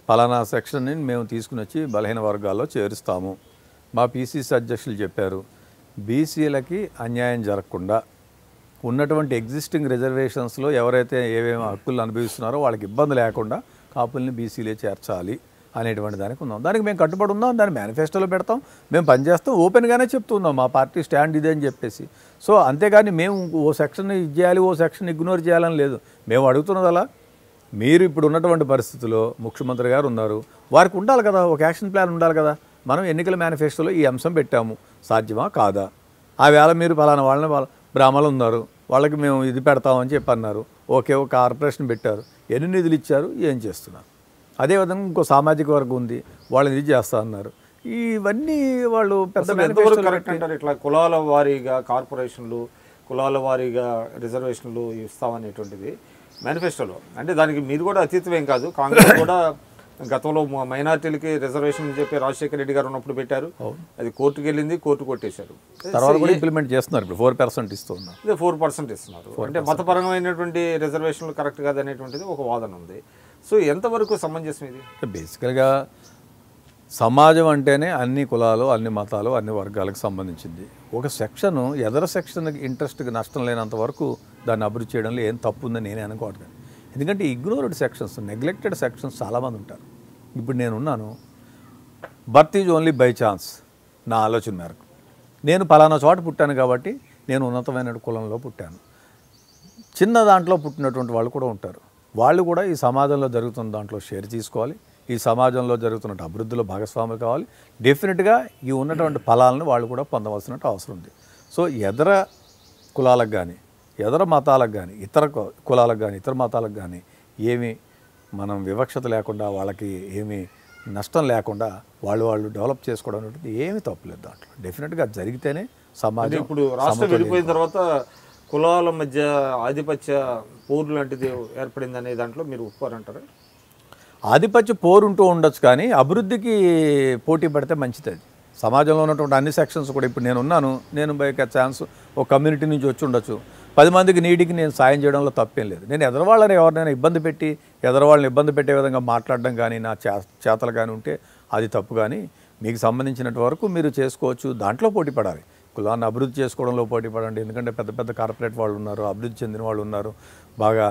పలానా సెక్షన్ని మేము తీసుకుని వచ్చి బలహీన వర్గాల్లో చేరుస్తాము. మా పీసీసీ అధ్యక్షులు చెప్పారు, బీసీలకి అన్యాయం జరగకుండా ఉన్నటువంటి ఎగ్జిస్టింగ్ రిజర్వేషన్స్లో ఎవరైతే ఏమేమి హక్కులు అనుభవిస్తున్నారో వాళ్ళకి ఇబ్బంది లేకుండా కాపుల్ని బీసీలే చేర్చాలి అనేటువంటి దానికి ఉన్నాం. దానికి మేము కట్టుబడి ఉన్నాం. దాన్ని మేనిఫెస్టోలో పెడతాం, మేము పనిచేస్తాం, ఓపెన్గానే చెప్తున్నాం మా పార్టీ స్టాండ్ ఇదే అని చెప్పేసి. సో అంతేగాని మేము ఓ సెక్షన్ ఇది చేయాలి, ఓ సెక్షన్ ఇగ్నోర్ చేయాలని లేదు. మేము అడుగుతున్నది అలా, మీరు ఇప్పుడు ఉన్నటువంటి పరిస్థితుల్లో ముఖ్యమంత్రి గారు ఉన్నారు, వారికి ఉండాలి కదా, ఒక యాక్షన్ ప్లాన్ ఉండాలి కదా. మనం ఎన్నికల మేనిఫెస్టోలో ఈ అంశం పెట్టాము, సాధ్యమా కాదా? ఆ వేళ మీరు పలానా వాళ్ళని బ్రాహ్మణులు ఉన్నారు, వాళ్ళకి మేము ఇది పెడతామని చెప్పి అన్నారు. ఓకే, ఒక కార్పొరేషన్ పెట్టారు, ఎన్ని నిధులు ఇచ్చారు, ఏం చేస్తున్నారు? అదేవిధంగా ఇంకో సామాజిక వర్గం ఉంది, వాళ్ళని ఇది చేస్తా అన్నారు. ఇవన్నీ వాళ్ళు పెద్ద కరెక్ట్ అంటారు. ఇట్లా కులాల వారీగా కార్పొరేషన్లు, కులాల వారీగా రిజర్వేషన్లు ఇస్తామనేటువంటిది మేనిఫెస్టోలో, అంటే దానికి మీరు కూడా అతీతమేం కాదు, కాంగ్రెస్ కూడా గతంలో మైనార్టీలకి రిజర్వేషన్ అని చెప్పి రాజశేఖర రెడ్డి గారు ఉన్నప్పుడు పెట్టారు, అది కోర్టుకు వెళ్ళింది, కోర్టు కొట్టేశారు. తర్వాత కూడా ఇంప్లిమెంట్ చేస్తున్నారు, ఇప్పుడు 4% ఇస్తున్నారు, ఇదే 4% ఇస్తున్నారు. అంటే మతపరమైనటువంటి రిజర్వేషన్లు కరెక్ట్ కాదనేటువంటిది ఒక వాదన ఉంది. సో ఎంతవరకు సమంజసం ఇది? బేసికల్గా సమాజం అంటేనే అన్ని కులాలు, అన్ని మతాలు, అన్ని వర్గాలకు సంబంధించింది. ఒక సెక్షన్ ఎదర సెక్షన్కి ఇంట్రెస్ట్కి నష్టం లేనంత వరకు దాన్ని అభివృద్ధి చేయడంలో ఏం తప్పు ఉందని నేనే అనుకోవట్లేదు. ఎందుకంటే ఇగ్నోర్డ్ సెక్షన్స్, నెగ్లెక్టెడ్ సెక్షన్స్ చాలామంది ఉంటారు. ఇప్పుడు నేనున్నాను, birth is only by chance. నా ఆలోచన మేరకు నేను పలానా చోట పుట్టాను కాబట్టి నేను ఉన్నతమైన కులంలో పుట్టాను. చిన్న దాంట్లో పుట్టినటువంటి వాళ్ళు కూడా ఉంటారు. వాళ్ళు కూడా ఈ సమాజంలో జరుగుతున్న దాంట్లో షేర్ తీసుకోవాలి, ఈ సమాజంలో జరుగుతున్న అభివృద్ధిలో భాగస్వాములు కావాలి. డెఫినెట్గా ఈ ఉన్నటువంటి ఫలాలను వాళ్ళు కూడా పొందవలసినట్టు అవసరం ఉంది. సో ఎదర కులాలకు కానీ, ఎదర మతాలకు కానీ, ఇతర కులాలకు కానీ, ఇతర మతాలకు కానీ ఏమి మనం వివక్షత లేకుండా, వాళ్ళకి ఏమి నష్టం లేకుండా వాళ్ళు డెవలప్ చేసుకోవడం అనేది ఏమీ తప్పులేదు. దాంట్లో డెఫినెట్గా జరిగితేనే సమాజం. ఇప్పుడు రాష్ట్రం వెళ్ళిపోయిన తర్వాత కులాల మధ్య ఆధిపత్య పోరు లాంటిది ఏర్పడింది అనే దాంట్లో మీరు ఒప్పుకోరంటారా? ఆధిపత్య పోరు ఉంటూ ఉండొచ్చు, కానీ అభివృద్ధికి పోటీ పడితే మంచిది. అది సమాజంలో ఉన్నటువంటి అన్ని సెక్షన్స్ కూడా, ఇప్పుడు నేను బైక్ ఛాన్స్ ఒక కమ్యూనిటీ నుంచి వచ్చి ఉండొచ్చు, 10 మందికి నీటికి నేను సాయం చేయడంలో తప్పేం లేదు. నేను ఎదరవాళ్ళని ఎవరినైనా ఇబ్బంది పెట్టి, ఎదరవాళ్ళని ఇబ్బంది పెట్టే విధంగా మాట్లాడడం కానీ, నా చేతలు కానీ ఉంటే అది తప్పు. కానీ మీకు సంబంధించినంత వరకు మీరు చేసుకోవచ్చు, దాంట్లో పోటీ పడాలి. కులాన్ని అభివృద్ధి చేసుకోవడంలో పోటీ పడండి. ఎందుకంటే పెద్ద పెద్ద కార్పొరేట్ వాళ్ళు ఉన్నారు, అభివృద్ధి చెందిన వాళ్ళు ఉన్నారు, బాగా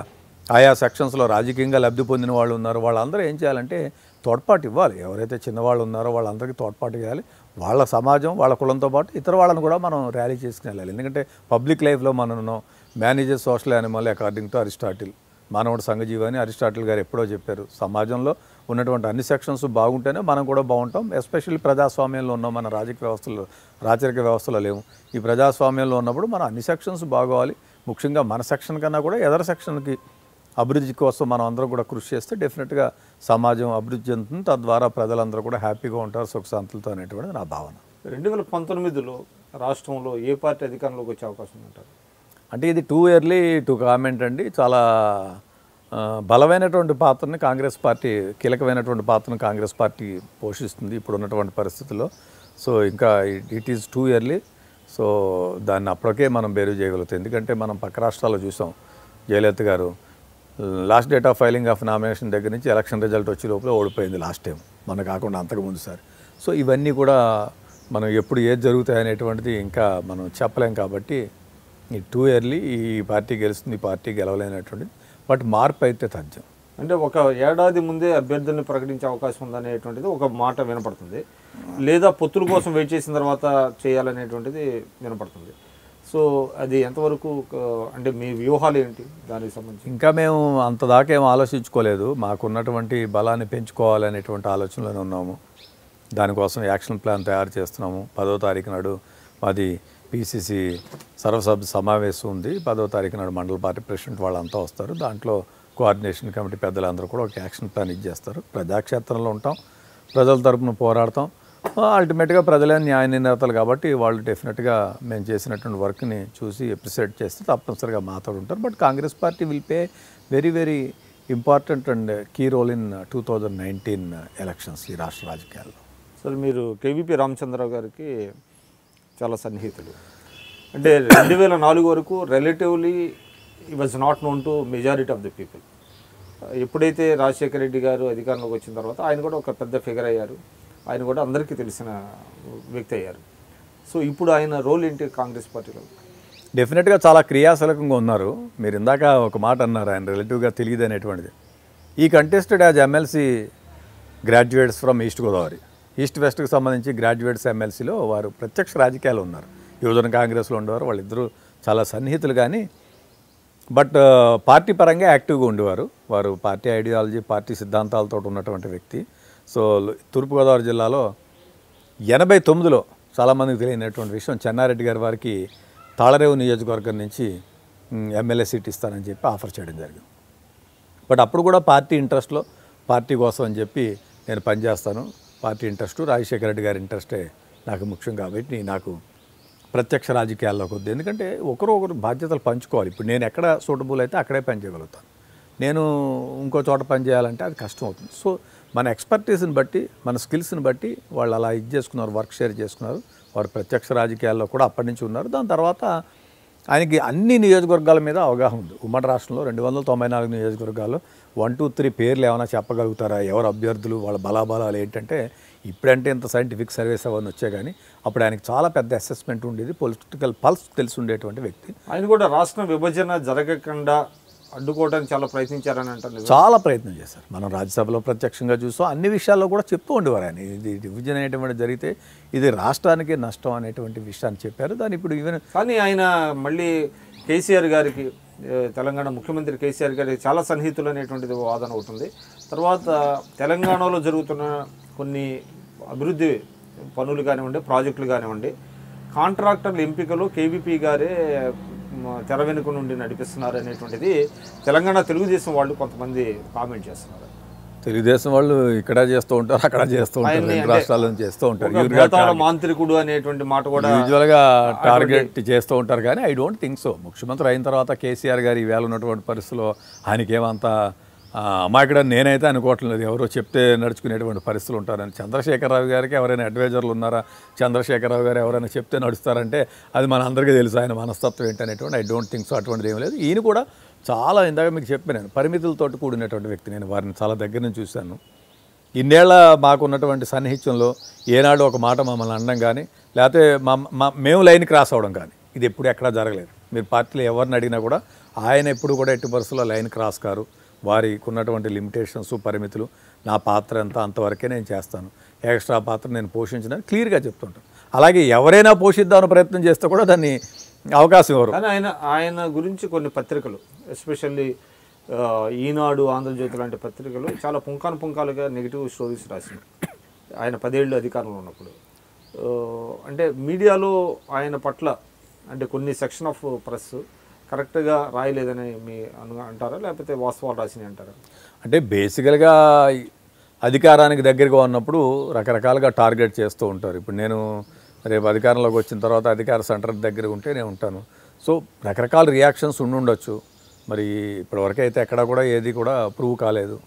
ఆయా సెక్షన్స్లో రాజకీయంగా లబ్ధి పొందిన వాళ్ళు ఉన్నారు. వాళ్ళందరూ ఏం చేయాలంటే తోడ్పాటు ఇవ్వాలి. ఎవరైతే చిన్నవాళ్ళు ఉన్నారో వాళ్ళందరికీ తోడ్పాటు ఇవ్వాలి. వాళ్ళ సమాజం, వాళ్ళ కులంతో పాటు ఇతర వాళ్ళని కూడా మనం ర్యాలీ చేసుకుని వెళ్ళాలి. ఎందుకంటే పబ్లిక్ లైఫ్లో మనం manager social animal according to Aristotle, మానవుడు సంఘజీవి అని అరిస్టాటిల్ గారు ఎప్పుడో చెప్పారు. సమాజంలో ఉన్నటువంటి అన్ని సెక్షన్స్ బాగుంటేనే మనం కూడా బాగుంటాం. ఎస్పెషల్లీ ప్రజాస్వామ్యంలో ఉన్నాం, మన రాచరిక వ్యవస్థలో లేము. ఈ ప్రజాస్వామ్యంలో ఉన్నప్పుడు మన అన్ని సెక్షన్స్ బాగోవాలి. ముఖ్యంగా మన సెక్షన్ కన్నా కూడా ఎదర సెక్షన్కి అభివృద్ధి కోసం మనం అందరం కూడా కృషి చేస్తే డెఫినెట్గా సమాజం అభివృద్ధి చెందుతుంది. తద్వారా ప్రజలందరూ కూడా హ్యాపీగా ఉంటారు, సుఖశాంతులతో అనేటువంటిది నా భావన. 2019లో రాష్ట్రంలో ఏ పార్టీ అధికారంలోకి వచ్చే అవకాశం ఉంటారు? అంటే ఇది టూ ఎర్లీ టు కామెంట్ అండి. చాలా బలమైనటువంటి పాత్రని కాంగ్రెస్ పార్టీ, కీలకమైనటువంటి పాత్రను కాంగ్రెస్ పార్టీ పోషిస్తుంది ఇప్పుడు ఉన్నటువంటి పరిస్థితుల్లో. సో ఇంకా it is too early. So దాన్ని అప్పటికే మనం బేరు చేయగలుగుతాం. ఎందుకంటే మనం పక్క రాష్ట్రాల్లో చూసాం, జయలలిత గారు last date of filing of nomination దగ్గర నుంచి ఎలక్షన్ రిజల్ట్ వచ్చే లోపల ఓడిపోయింది లాస్ట్ టైం, మన కాకుండా అంతకుముందు సారి. సో ఇవన్నీ కూడా మనం ఎప్పుడు ఏది జరుగుతాయి అనేటువంటిది ఇంకా మనం చెప్పలేం. కాబట్టి ఈ టూ ఎర్లీ ఈ పార్టీ గెలుస్తుంది, ఈ పార్టీ గెలవలేనటువంటిది. బట్ మార్పు అయితే తథ్యం. అంటే ఒక ఏడాది ముందే అభ్యర్థుల్ని ప్రకటించే అవకాశం ఉందనేటువంటిది ఒక మాట వినపడుతుంది, లేదా పొత్తుల కోసం వెయిట్ చేసిన తర్వాత చేయాలనేటువంటిది వినపడుతుంది. సో అది ఎంతవరకు, అంటే మీ వ్యూహాలు ఏంటి దానికి సంబంధించి? ఇంకా మేము అంత దాకా ఏం ఆలోచించుకోలేదు. మాకున్నటువంటి బలాన్ని పెంచుకోవాలనేటువంటి ఆలోచనలోనే ఉన్నాము. దానికోసం యాక్షన్ ప్లాన్ తయారు చేస్తున్నాము. 10వ తారీఖు నాడు మాది పిసిసి సర్వసభ్య సమావేశం ఉంది. 10వ తారీఖు నాడు మండల పార్టీ ప్రెసిడెంట్ వాళ్ళంతా వస్తారు. దాంట్లో కోఆర్డినేషన్ కమిటీ పెద్దలందరూ కూడా ఒక యాక్షన్ ప్లాన్ ఇచ్చేస్తారు. ప్రజాక్షేత్రంలో ఉంటాం, ప్రజల తరపున పోరాడతాం. అల్టిమేట్గా ప్రజలే న్యాయ నిర్ణేతలు కాబట్టి వాళ్ళు డెఫినెట్గా మేము చేసినటువంటి వర్క్ని చూసి అప్రిషియేట్ చేస్తే తప్పనిసరిగా మాట్లాడు ఉంటారు. But Congress party will pay very very important and key role in 2019 elections ఈ రాష్ట్ర రాజకీయాల్లో. సార్ మీరు కేవీపీ రామచంద్రరావు గారికి చాలా సన్నిహితులు. అంటే 2004 వరకు రిలేటివ్లీ ఈ was not known to majority of the people. ఎప్పుడైతే రాజశేఖర రెడ్డి గారు అధికారంలోకి వచ్చిన తర్వాత ఆయన కూడా ఒక పెద్ద ఫిగర్ అయ్యారు, ఆయన కూడా అందరికీ తెలిసిన వ్యక్తి అయ్యారు. సో ఇప్పుడు ఆయన రోల్ ఏంటి కాంగ్రెస్ పార్టీలో? డెఫినెట్గా చాలా క్రియాశీలకంగా ఉన్నారు. మీరు ఇందాక ఒక మాట అన్నారు, ఆయన రిలేటివ్గా తెలియదు అనేటువంటిది. ఈ contested as MLC graduates from east Godavari, east వెస్ట్కి సంబంధించి గ్రాడ్యుయేట్స్ ఎమ్మెల్సీలో వారు ప్రత్యక్ష రాజకీయాలు ఉన్నారు. యువజన కాంగ్రెస్లో ఉండేవారు. వాళ్ళిద్దరూ చాలా సన్నిహితులు. కానీ బట్ పార్టీ పరంగా యాక్టివ్గా ఉండేవారు. వారు పార్టీ ఐడియాలజీ, పార్టీ సిద్ధాంతాలతో ఉన్నటువంటి వ్యక్తి. సో తూర్పుగోదావరి జిల్లాలో 89లో చాలామందికి తెలియనటువంటి విషయం, చెన్నారెడ్డి గారి వారికి తాళరేవు నియోజకవర్గం నుంచి ఎమ్మెల్యే సీట్ ఇస్తానని చెప్పి ఆఫర్ చేయడం జరిగింది. బట్ అప్పుడు కూడా పార్టీ ఇంట్రెస్ట్లో, పార్టీ కోసం అని చెప్పి నేను పనిచేస్తాను, పార్టీ ఇంట్రెస్టు రాజశేఖర రెడ్డి గారి ఇంట్రెస్టే నాకు ముఖ్యం కాబట్టి నాకు ప్రత్యక్ష రాజకీయాల్లోకి వద్దు. ఎందుకంటే ఒకరు బాధ్యతలు పంచుకోవాలి. ఇప్పుడు నేను ఎక్కడ సూటబుల్ అయితే అక్కడే పనిచేయగలుగుతాను. నేను ఇంకో చోట పనిచేయాలంటే అది కష్టం అవుతుంది. సో మన ఎక్స్పర్టీస్ని బట్టి మన స్కిల్స్ని బట్టి వాళ్ళు అలా ఇది చేసుకున్నారు, వర్క్ షేర్ చేసుకున్నారు. వారు ప్రత్యక్ష రాజకీయాల్లో కూడా అప్పటి నుంచి ఉన్నారు. దాని తర్వాత ఆయనకి అన్ని నియోజకవర్గాల మీద అవగాహన ఉంది. ఉమ్మడి రాష్ట్రంలో 294 నియోజకవర్గాల్లో 1, 2, 3 పేర్లు ఏమైనా చెప్పగలుగుతారా, ఎవరు అభ్యర్థులు, వాళ్ళ బలాబలాలు ఏంటంటే, ఇప్పుడంటే ఇంత సైంటిఫిక్ సర్వేస్ అవన్నీ వచ్చాయి, కానీ అప్పుడు ఆయనకి చాలా పెద్ద అసెస్మెంట్ ఉండేది, పొలిటికల్ పల్స్ తెలిసి ఉండేటువంటి వ్యక్తి. ఆయన కూడా రాష్ట్ర విభజన జరగకుండా అడ్డుకోవడానికి చాలా ప్రయత్నించారని అంటారు. చాలా ప్రయత్నం చేశారు. మనం రాజ్యసభలో ప్రత్యక్షంగా చూస్తాం, అన్ని విషయాల్లో కూడా చెప్తూ ఉండేవారు ఆయన. ఇది డివిజన్ అనేటువంటి జరిగితే ఇది రాష్ట్రానికి నష్టం అనేటువంటి విషయాన్ని చెప్పారు. దాని ఇప్పుడు ఈవెన్ కానీ ఆయన మళ్ళీ కేసీఆర్ గారికి, తెలంగాణ ముఖ్యమంత్రి కేసీఆర్ గారికి చాలా సన్నిహితులు అనేటువంటిది వాదన అవుతుంది. తర్వాత తెలంగాణలో జరుగుతున్న కొన్ని అభివృద్ధి పనులు కానివ్వండి, ప్రాజెక్టులు కానివ్వండి, కాంట్రాక్టర్ల ఎంపికలో కేవీపీ గారే తెర వెనుక నుండి నడిపిస్తున్నారు అనేటువంటిది తెలంగాణ తెలుగుదేశం వాళ్ళు కొంతమంది కామెంట్ చేస్తున్నారు. తెలుగుదేశం వాళ్ళు ఇక్కడ చేస్తూ ఉంటారు, అక్కడ చేస్తూ ఉంటారు, రెండు రాష్ట్రాల్లో చేస్తూ ఉంటారు. మాంత్రికుడు అనేటువంటి మాట కూడా యూజువల్గా టార్గెట్ చేస్తూ ఉంటారు. కానీ ఐ డోంట్ థింక్ సో. ముఖ్యమంత్రి అయిన తర్వాత కేసీఆర్ గారు ఈవేళ ఉన్నటువంటి పరిస్థితుల్లో ఆయనకేమంతా అమాయకుడ నేనైతే అనుకోవట్లేదు. ఎవరో చెప్తే నడుచుకునేటువంటి పరిస్థితులు ఉంటారని. చంద్రశేఖరరావు గారికి ఎవరైనా అడ్వైజర్లు ఉన్నారా, చంద్రశేఖరరావు గారు ఎవరైనా చెప్తే నడుస్తారంటే అది మన అందరికీ తెలుసు ఆయన మనస్తత్వం ఏంటనేటువంటి. I don't think so. అటువంటిది ఏమీ లేదు. ఈయన కూడా చాలా, ఇందాక మీకు చెప్పాను, పరిమితులతో కూడినటువంటి వ్యక్తి. నేను వారిని చాలా దగ్గర నుంచి చూశాను. ఇన్నేళ్ల మాకున్నటువంటి సన్నిహిత్యంలో ఏనాడు ఒక మాట మమ్మల్ని అనడం కానీ, లేకపోతే మేము లైన్ క్రాస్ అవ్వడం కానీ ఇది ఎప్పుడు ఎక్కడా జరగలేదు. మీరు పార్టీలో ఎవరిని అడిగినా కూడా ఆయన ఎప్పుడు కూడా ఎట్టి పరిస్థితుల్లో లైన్ క్రాస్ కారు. వారికి ఉన్నటువంటి లిమిటేషన్స్, పరిమితులు, నా పాత్ర ఎంత, అంతవరకే నేను చేస్తాను, ఎక్స్ట్రా పాత్ర నేను పోషించడానికి క్లియర్గా చెప్తుంటాను. అలాగే ఎవరైనా పోషిద్దామని ప్రయత్నం చేస్తే కూడా దాన్ని అవకాశం ఇవ్వరు. కానీ ఆయన గురించి కొన్ని పత్రికలు, ఎస్పెషల్లీ ఈనాడు, ఆంధ్రజ్యోతి లాంటి పత్రికలు చాలా పుంకాలుగా నెగిటివ్ స్టోరీస్ రాసినాయి ఆయన 10 ఏళ్ళు అధికారంలో ఉన్నప్పుడు. అంటే మీడియాలో ఆయన పట్ల అంటే కొన్ని సెక్షన్ ఆఫ్ ప్రెస్ కరెక్ట్గా రాయలేదని మీ అంటారా, లేకపోతే వాస్తవాలు రాసినాయి అంటారా? అంటే బేసికల్గా అధికారానికి దగ్గరగా ఉన్నప్పుడు రకరకాలుగా టార్గెట్ చేస్తూ ఉంటారు. ఇప్పుడు నేను రేపు అధికారంలోకి వచ్చిన తర్వాత అధికార సెంటర్ దగ్గర ఉంటే నేను ఉంటాను. సో రకరకాల రియాక్షన్స్ ఉండొచ్చు. మరి ఇప్పటివరకు అయితే ఎక్కడా కూడా ఏది కూడా ప్రూవ్ కాలేదు.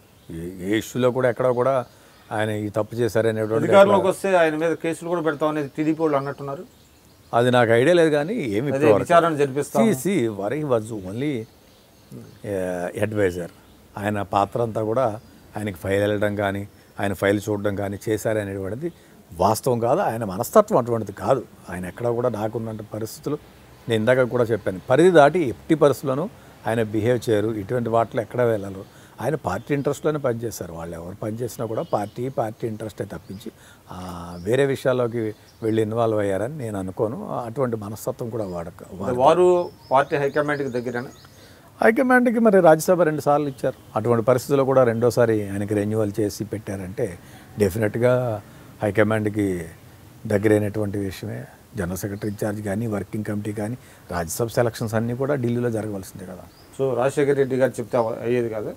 ఏ ఇష్యూలో కూడా ఎక్కడా కూడా ఆయన ఈ తప్పు చేశారనేటువంటి. అధికారంలోకి వస్తే ఆయన మీద కేసులు కూడా పెడతామనేది టీడీపీ వాళ్ళు అన్నట్టున్నారు. అది నాకు ఐడియా లేదు. కానీ ఏమి విచారణ జరిపిస్తాం. వరీ వాజ్ ఓన్లీ అడ్వైజర్. ఆయన పాత్ర అంతా కూడా ఆయనకి ఫైల్ వెళ్ళడం కానీ, ఆయన ఫైల్ చూడడం కానీ చేశారనేటువంటిది వాస్తవం కాదు. ఆయన మనస్తత్వం అటువంటిది కాదు. ఆయన ఎక్కడ కూడా నాకున్న పరిస్థితులు నేను ఇందాక కూడా చెప్పాను, పరిధి దాటి ఎట్టి పరిస్థితుల్లోనూ ఆయన బిహేవ్ చేయరు. ఇటువంటి వాటిలో ఎక్కడ వెళ్ళరు. ఆయన పార్టీ ఇంట్రెస్ట్లోనే పనిచేస్తారు. వాళ్ళు ఎవరు పనిచేసినా కూడా పార్టీ ఇంట్రెస్టే తప్పించి వేరే విషయాల్లోకి వెళ్ళి ఇన్వాల్వ్ అయ్యారని నేను అనుకోను. అటువంటి మనస్తత్వం కూడా వారు పార్టీ హైకమాండ్కి దగ్గరనే. హైకమాండ్కి మరి రాజ్యసభ 2 సార్లు ఇచ్చారు. అటువంటి పరిస్థితుల్లో కూడా రెండోసారి ఆయనకి రెన్యువల్ చేసి పెట్టారంటే డెఫినెట్గా హైకమాండ్కి దగ్గరైనటువంటి విషయమే. జనరల్ సెక్రటరీ ఇన్ఛార్జ్ కానీ, వర్కింగ్ కమిటీ కానీ, రాజ్యసభ సెలక్షన్స్ అన్నీ కూడా ఢిల్లీలో జరగవలసిందే కదా. సో రాజశేఖర రెడ్డి గారు చెప్తే అయ్యేది కదా.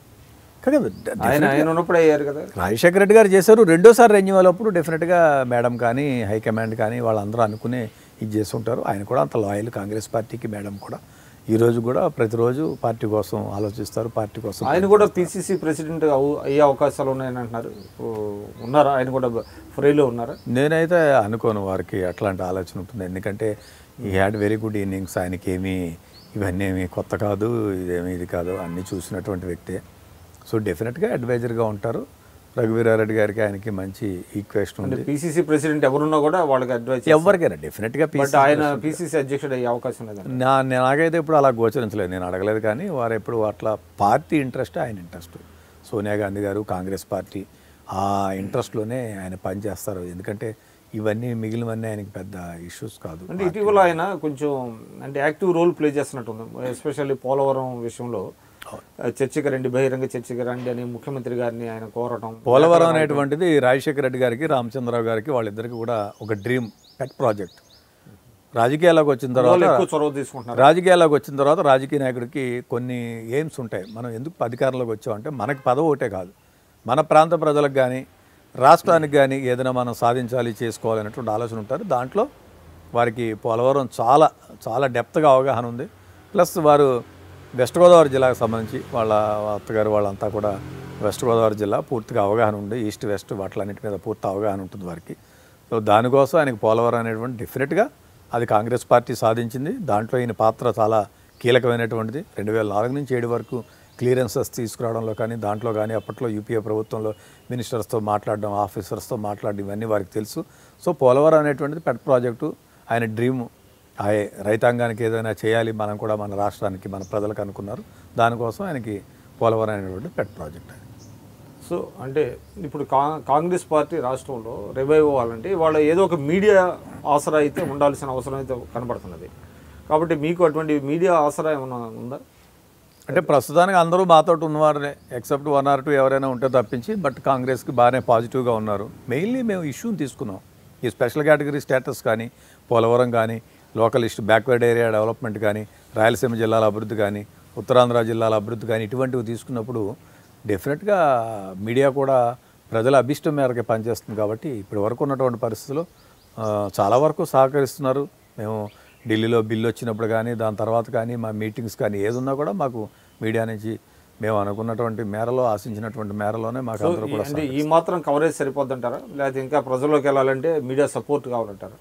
ఆయన ఉన్నప్పుడు అయ్యారు కదా. రాజశేఖర రెడ్డి గారు చేశారు. రెండోసారి రెన్యువల్ అప్పుడు డెఫినెట్గా మేడం కానీ, హైకమాండ్ కానీ వాళ్ళందరూ అనుకునే ఇది చేసి ఉంటారు. ఆయన కూడా అంత లాయల్ కాంగ్రెస్ పార్టీకి. మేడం కూడా ఈరోజు కూడా ప్రతిరోజు పార్టీ కోసం ఆలోచిస్తారు, పార్టీ కోసం. ఆయన కూడా పిసిసి ప్రెసిడెంట్ అయ్యే అవకాశాలు ఉన్నాయని అంటున్నారు. ఉన్నారా? ఆయన కూడా ఫ్రీలో ఉన్నారా? నేనైతే అనుకోను వారికి అట్లాంటి ఆలోచన ఉంటుంది. ఎందుకంటే ఈ హ్యాడ్ వెరీ గుడ్ ఇన్నింగ్స్. ఆయనకి ఇవన్నీ ఏమి కొత్త కాదు, ఇది కాదు, అన్నీ చూసినటువంటి వ్యక్తే. సో డెఫినెట్గా అడ్వైజర్గా ఉంటారు. రఘువీరారెడ్డి గారికి ఆయనకి మంచి ఈక్వేషన్ ఉంది. పిసిసి ప్రెసిడెంట్ ఎవరున్నా కూడా వాళ్ళకి అడ్వైజ్ ఎవరికైనా డెఫినెట్గా. ఆయన పిసిసి అధ్యక్షుడు అయ్యే అవకాశం లేదు. నాకైతే ఇప్పుడు అలా గోచరించలేదు, నేను అడగలేదు. కానీ వారు ఎప్పుడు అట్లా పార్టీ ఇంట్రెస్ట్, ఆయన ఇంట్రెస్ట్, సోనియా గాంధీ గారు కాంగ్రెస్ పార్టీ ఆ ఇంట్రెస్ట్లోనే ఆయన పనిచేస్తారు. ఎందుకంటే ఇవన్నీ మిగిలినవన్నీ ఆయనకి పెద్ద ఇష్యూస్ కాదు. అంటే ఇటీవల ఆయన కొంచెం అంటే యాక్టివ్ రోల్ ప్లే చేస్తున్నట్టుంది. ఎస్పెషల్లీ పోలవరం విషయంలో చర్చకి రండి, బహిరంగ చర్చకి రండి అని ముఖ్యమంత్రి గారిని ఆయన కోరటం. పోలవరం అనేటువంటిది రాజశేఖర రెడ్డి గారికి, రామచంద్రరావు గారికి వాళ్ళిద్దరికి కూడా ఒక డ్రీమ్ పెట్ ప్రాజెక్ట్. రాజకీయాల్లోకి వచ్చిన తర్వాత చొరవ తీసుకుంటున్నారు. రాజకీయాల్లోకి వచ్చిన తర్వాత రాజకీయ నాయకుడికి కొన్ని ఎయిమ్స్ ఉంటాయి. మనం ఎందుకు అధికారంలోకి వచ్చామంటే మనకి పదవి ఒకటే కాదు, మన ప్రాంత ప్రజలకు కానీ రాష్ట్రానికి కానీ ఏదైనా మనం సాధించాలి, చేసుకోవాలనేటువంటి ఆలోచన ఉంటారు. దాంట్లో వారికి పోలవరం చాలా చాలా డెప్త్గా అవగాహన ఉంది. ప్లస్ వారు వెస్ట్ గోదావరి జిల్లాకు సంబంధించి వాళ్ళ అత్తగారు వాళ్ళంతా కూడా వెస్ట్ గోదావరి జిల్లా పూర్తిగా అవగాహన ఉంది, ఈస్ట్ వెస్ట్ వాటిలన్నిటి మీద పూర్తి అవగాహన ఉంటుంది వారికి. సో దానికోసం ఆయనకు పోలవరం అనేటువంటి డెఫినెట్గా అది కాంగ్రెస్ పార్టీ సాధించింది. దాంట్లో ఈయన పాత్ర చాలా కీలకమైనటువంటిది. 2004 నుంచి 7 వరకు క్లియరెన్సెస్ తీసుకురావడంలో కానీ దాంట్లో కానీ అప్పట్లో యూపీఏ ప్రభుత్వంలో మినిస్టర్స్తో మాట్లాడడం, ఆఫీసర్స్తో మాట్లాడడం ఇవన్నీ వారికి తెలుసు. సో పోలవరం అనేటువంటిది పెద్ద ప్రాజెక్టు, ఆయన డ్రీమ్. రైతాంగానికి ఏదైనా చేయాలి మనం కూడా, మన రాష్ట్రానికి, మన ప్రజలకు అనుకున్నారు. దానికోసం ఆయనకి పోలవరం అనేటువంటి పెద్ద ప్రాజెక్ట్. సో అంటే ఇప్పుడు కాంగ్రెస్ పార్టీ రాష్ట్రంలో రివైవ్ అవ్వాలంటే వాళ్ళ ఏదో ఒక మీడియా ఆసరా అయితే ఉండాల్సిన అవసరం అయితే కనబడుతున్నది. కాబట్టి మీకు అటువంటి మీడియా ఆసరా ఏమైనా ఉందా? అంటే ప్రస్తుతానికి అందరూ మాతో ఉన్నవారే, ఎక్సెప్ట్ 1 or 2 ఎవరైనా ఉంటే తప్పించి. బట్ కాంగ్రెస్కి బాగానే పాజిటివ్గా ఉన్నారు. మెయిన్లీ మేము ఇష్యూని తీసుకున్నాం. ఈ స్పెషల్ కేటగిరీ స్టేటస్ కానీ, పోలవరం కానీ, లోకల్ బ్యాక్వర్డ్ ఏరియా డెవలప్మెంట్ కానీ, రాయలసీమ జిల్లాల అభివృద్ధి కానీ, ఉత్తరాంధ్ర జిల్లాల అభివృద్ధి కానీ ఇటువంటివి తీసుకున్నప్పుడు డెఫినెట్గా మీడియా కూడా ప్రజల అభిష్టం మేరకు పనిచేస్తుంది. కాబట్టి ఇప్పటి వరకు ఉన్నటువంటి పరిస్థితుల్లో చాలా వరకు సహకరిస్తున్నారు. మేము ఢిల్లీలో బిల్లు వచ్చినప్పుడు కానీ, దాని తర్వాత కానీ, మా మీటింగ్స్ కానీ ఏదున్నా కూడా మాకు మీడియా నుంచి మేము అనుకున్నటువంటి మేరలో, ఆశించినటువంటి మేరలోనే మాకు అందరూ కూడా. అంటే ఈ మాత్రం కవరేజ్ సరిపోద్దంటారా, లేకపోతే ఇంకా ప్రజల్లోకి వెళ్ళాలంటే మీడియా సపోర్ట్ కావాలంటారా?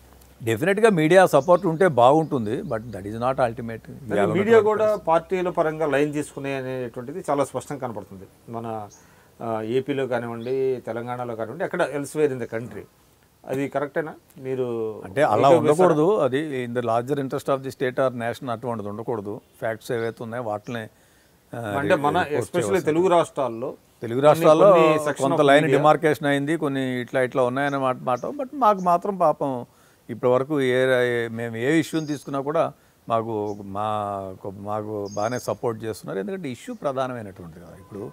డెఫినెట్గా మీడియా సపోర్ట్ ఉంటే బాగుంటుంది. But that is not ultimate. Media కూడా పార్టీల పరంగా లైన్ తీసుకునే అనేటువంటిది చాలా స్పష్టంగా కనపడుతుంది. మన ఏపీలో కానివ్వండి, తెలంగాణలో కానివ్వండి, ఎక్కడ ఎల్స్వేర్ ఇన్ ద కంట్రీ. అది కరెక్టేనా? మీరు అంటే అలా ఉండకూడదు. అది in the larger interest of the state or nation అటువంటిది ఉండకూడదు. ఫ్యాక్ట్స్ ఏవైతే ఉన్నాయో వాటిని అంటే మన ఎస్పెషల్లీ తెలుగు రాష్ట్రాల్లో కొంత లైన్ డిమార్కేషన్ అయింది, కొన్ని ఇట్లా ఉన్నాయన్నమాట మాట. బట్ మాకు మాత్రం పాపం ఇప్పటి వరకు మేము ఏ ఇష్యూని తీసుకున్నా కూడా మాకు బాగానే సపోర్ట్ చేస్తున్నారు. ఎందుకంటే ఇష్యూ ప్రధానమైనటువంటిది కదా. ఇప్పుడు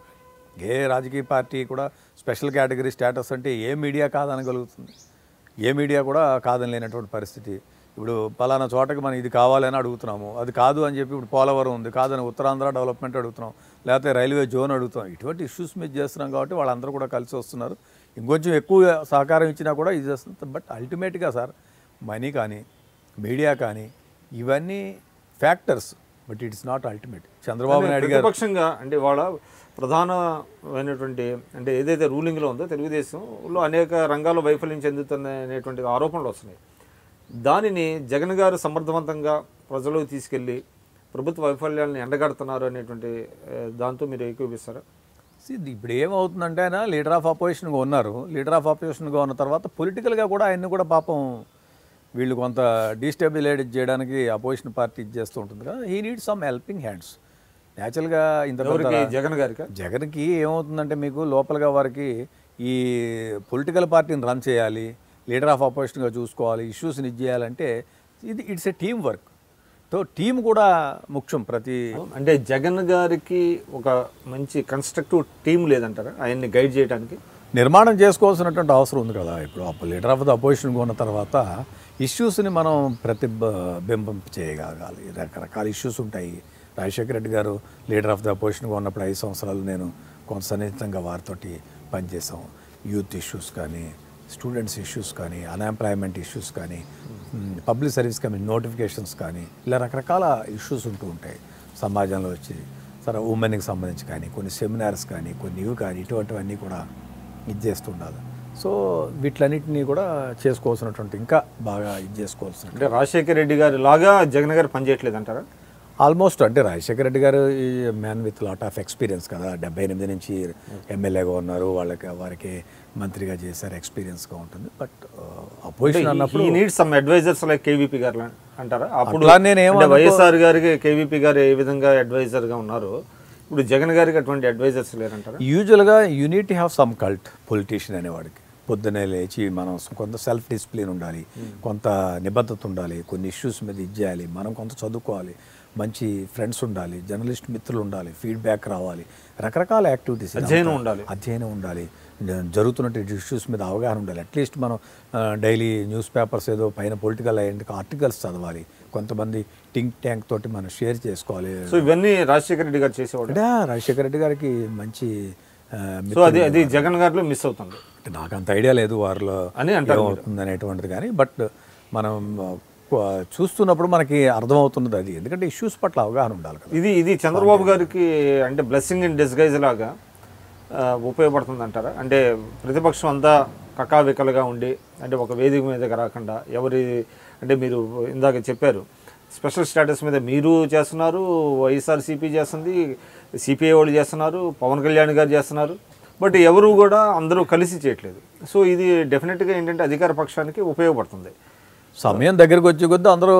ఏ రాజకీయ పార్టీ కూడా స్పెషల్ కేటగిరీ స్టేటస్ అంటే ఏ మీడియా కాదనగలుగుతుంది? ఏ మీడియా కూడా కాదని లేనటువంటి పరిస్థితి. ఇప్పుడు పలానా చోటకి మనం ఇది కావాలని అడుగుతున్నాము, అది కాదు అని చెప్పి ఇప్పుడు పోలవరం ఉంది కాదని ఉత్తరాంధ్ర డెవలప్మెంట్ అడుగుతున్నాం, లేకపోతే రైల్వే జోన్ అడుగుతున్నాం. ఇటువంటి ఇష్యూస్ మీద చేస్తున్నాం కాబట్టి వాళ్ళందరూ కూడా కలిసి వస్తున్నారు. ఇంకొంచెం ఎక్కువ సహకారం ఇచ్చినా కూడా ఇది చేస్తుంది. బట్ అల్టిమేట్గా సార్ మనీ కానీ, మీడియా కానీ ఇవన్నీ factors, but it's not ultimate. Chandrababu Naidu గారు పక్షంగా అంటే వాళ్ళ ప్రధానమైనటువంటి అంటే ఏదైతే రూలింగ్లో ఉందో తెలుగుదేశంలో అనేక రంగాల్లో వైఫల్యం చెందుతున్నాయి అనేటువంటి ఆరోపణలు వస్తున్నాయి. దానిని జగన్ గారు సమర్థవంతంగా ప్రజలకు తీసుకెళ్ళి ప్రభుత్వ వైఫల్యాలను ఎండగడుతున్నారు అనేటువంటి దాంతో మీరు ఏకీభవిస్తారా? ఇప్పుడు ఏమవుతుందంటే ఆయన లీడర్ ఆఫ్ అపోజిషన్గా ఉన్నారు. లీడర్ ఆఫ్ అపోజిషన్గా ఉన్న తర్వాత పొలిటికల్గా కూడా ఆయన్ని కూడా పాపం వీళ్ళు కొంత డీస్టెబిలైజ్ చేయడానికి అపోజిషన్ పార్టీ చేస్తూ ఉంటుంది కదా. He need some helping hands. న్యాచురల్గా జగన్కి ఏమవుతుందంటే మీకు లోపలగా వారికి ఈ పొలిటికల్ పార్టీని రన్ చేయాలి, లీడర్ ఆఫ్ అపోజిషన్గా చూసుకోవాలి, ఇష్యూస్ని ఇది చేయాలంటే it's a team work. So team కూడా ముఖ్యం. అంటే జగన్ గారికి ఒక మంచి కన్స్ట్రక్టివ్ టీం లేదంటారా ఆయన్ని గైడ్ చేయడానికి? నిర్మాణం చేసుకోవాల్సినటువంటి అవసరం ఉంది కదా. ఇప్పుడు లీడర్ ఆఫ్ ద అపోజిషన్గా ఉన్న తర్వాత ఇష్యూస్ని మనం ప్రతిబింబం చేయగలగాలి. రకరకాల ఇష్యూస్ ఉంటాయి. రాజశేఖర రెడ్డి గారు లీడర్ ఆఫ్ ద అపోజిషన్గా ఉన్నప్పుడు 5 సంవత్సరాలు నేను కొంత సన్నిహితంగా వారితోటి పనిచేసాం. యూత్ ఇష్యూస్ కానీ, స్టూడెంట్స్ ఇష్యూస్ కానీ, అన్ఎంప్లాయ్మెంట్ ఇష్యూస్ కానీ, పబ్లిక్ సర్వీస్ కమిషన్ నోటిఫికేషన్స్ కానీ, ఇలా రకరకాల ఇష్యూస్ ఉంటూ ఉంటాయి సమాజంలో వచ్చి. సరే ఉమెన్కి సంబంధించి కానీ, కొన్ని సెమినార్స్ కానీ, కొన్ని ఇవి కానీ, ఇటువంటివన్నీ కూడా ఇది చేస్తూ ఉండాలి. సో వీటిలన్నింటినీ కూడా చేసుకోవాల్సినటువంటి ఇంకా బాగా ఇది చేసుకోవాల్సిన. అంటే రాజశేఖర రెడ్డి గారు లాగా జగన్ గారు పనిచేయట్లేదు అంటారా? ఆల్మోస్ట్. అంటే రాజశేఖర రెడ్డి గారు ఈ man with lot of experience కదా. 78 నుంచి ఎమ్మెల్యేగా ఉన్నారు, వారికి మంత్రిగా చేశారు, ఎక్స్పీరియన్స్గా ఉంటుంది. బట్ అపోజిషన్ అన్నప్పుడు need some advisors like KVP గారు అంటారా? అప్పుడు వైఎస్ఆర్ గారికి కేవీపీ గారు ఏ విధంగా అడ్వైజర్గా ఉన్నారు, ఇప్పుడు జగన్ గారికి అటువంటి అడ్వైజర్స్ లేరంటారా? యూజువల్గా unit have some cult politician అనేవాడికి. పొద్దునే లేచి మనం కొంత సెల్ఫ్ డిసిప్లిన్ ఉండాలి, కొంత నిబద్ధత ఉండాలి, కొన్ని ఇష్యూస్ మీద ఇది చేయాలి, మనం కొంత చదువుకోవాలి, మంచి ఫ్రెండ్స్ ఉండాలి, జర్నలిస్ట్ మిత్రులు ఉండాలి, ఫీడ్బ్యాక్ రావాలి, రకరకాల యాక్టివిటీస్ అధ్యయనం ఉండాలి, జరుగుతున్న ఇష్యూస్ మీద అవగాహన ఉండాలి. అట్లీస్ట్ మనం డైలీ న్యూస్ పేపర్స్ ఏదో పైన పొలిటికల్ ఆర్టికల్స్ చదవాలి, కొంతమంది థింక్ ట్యాంక్ తోటి మనం షేర్ చేసుకోవాలి. సో ఇవన్నీ రాజశేఖర రెడ్డి గారు చేసేవాడు. రాజశేఖర రెడ్డి గారికి మంచి అది జగన్ గారిలో మిస్ అవుతుంది. నాకు అంత ఐడియా లేదు వారిలో ఏమవుతుంది అనేటువంటిది. కానీ బట్ మనం చూస్తున్నప్పుడు మనకి అర్థమవుతున్నది అది. ఎందుకంటే ఇష్యూస్ పట్ల అవగాహన ఉండాలి కదా. ఇది చంద్రబాబు గారికి అంటే బ్లెస్సింగ్ ఇన్ డిస్గైజ్ లాగా ఉపయోగపడుతుంది అంటారా? అంటే ప్రతిపక్షం అంతా కకావికలుగా ఉండి అంటే ఒక వేదిక మీదకి రాకుండా అంటే మీరు ఇందాక చెప్పారు స్పెషల్ స్టేటస్ మీద మీరు చేస్తున్నారు, వైఎస్ఆర్సీపీ చేస్తుంది, సిపిఐ వాళ్ళు చేస్తున్నారు, పవన్ కళ్యాణ్ గారు చేస్తున్నారు, బట్ ఎవరు కూడా అందరూ కలిసి చేయట్లేదు. సో ఇది డెఫినెట్గా ఏంటంటే అధికార పక్షానికి ఉపయోగపడుతుంది. సమయం దగ్గరికి వచ్చే కొద్దీ అందరూ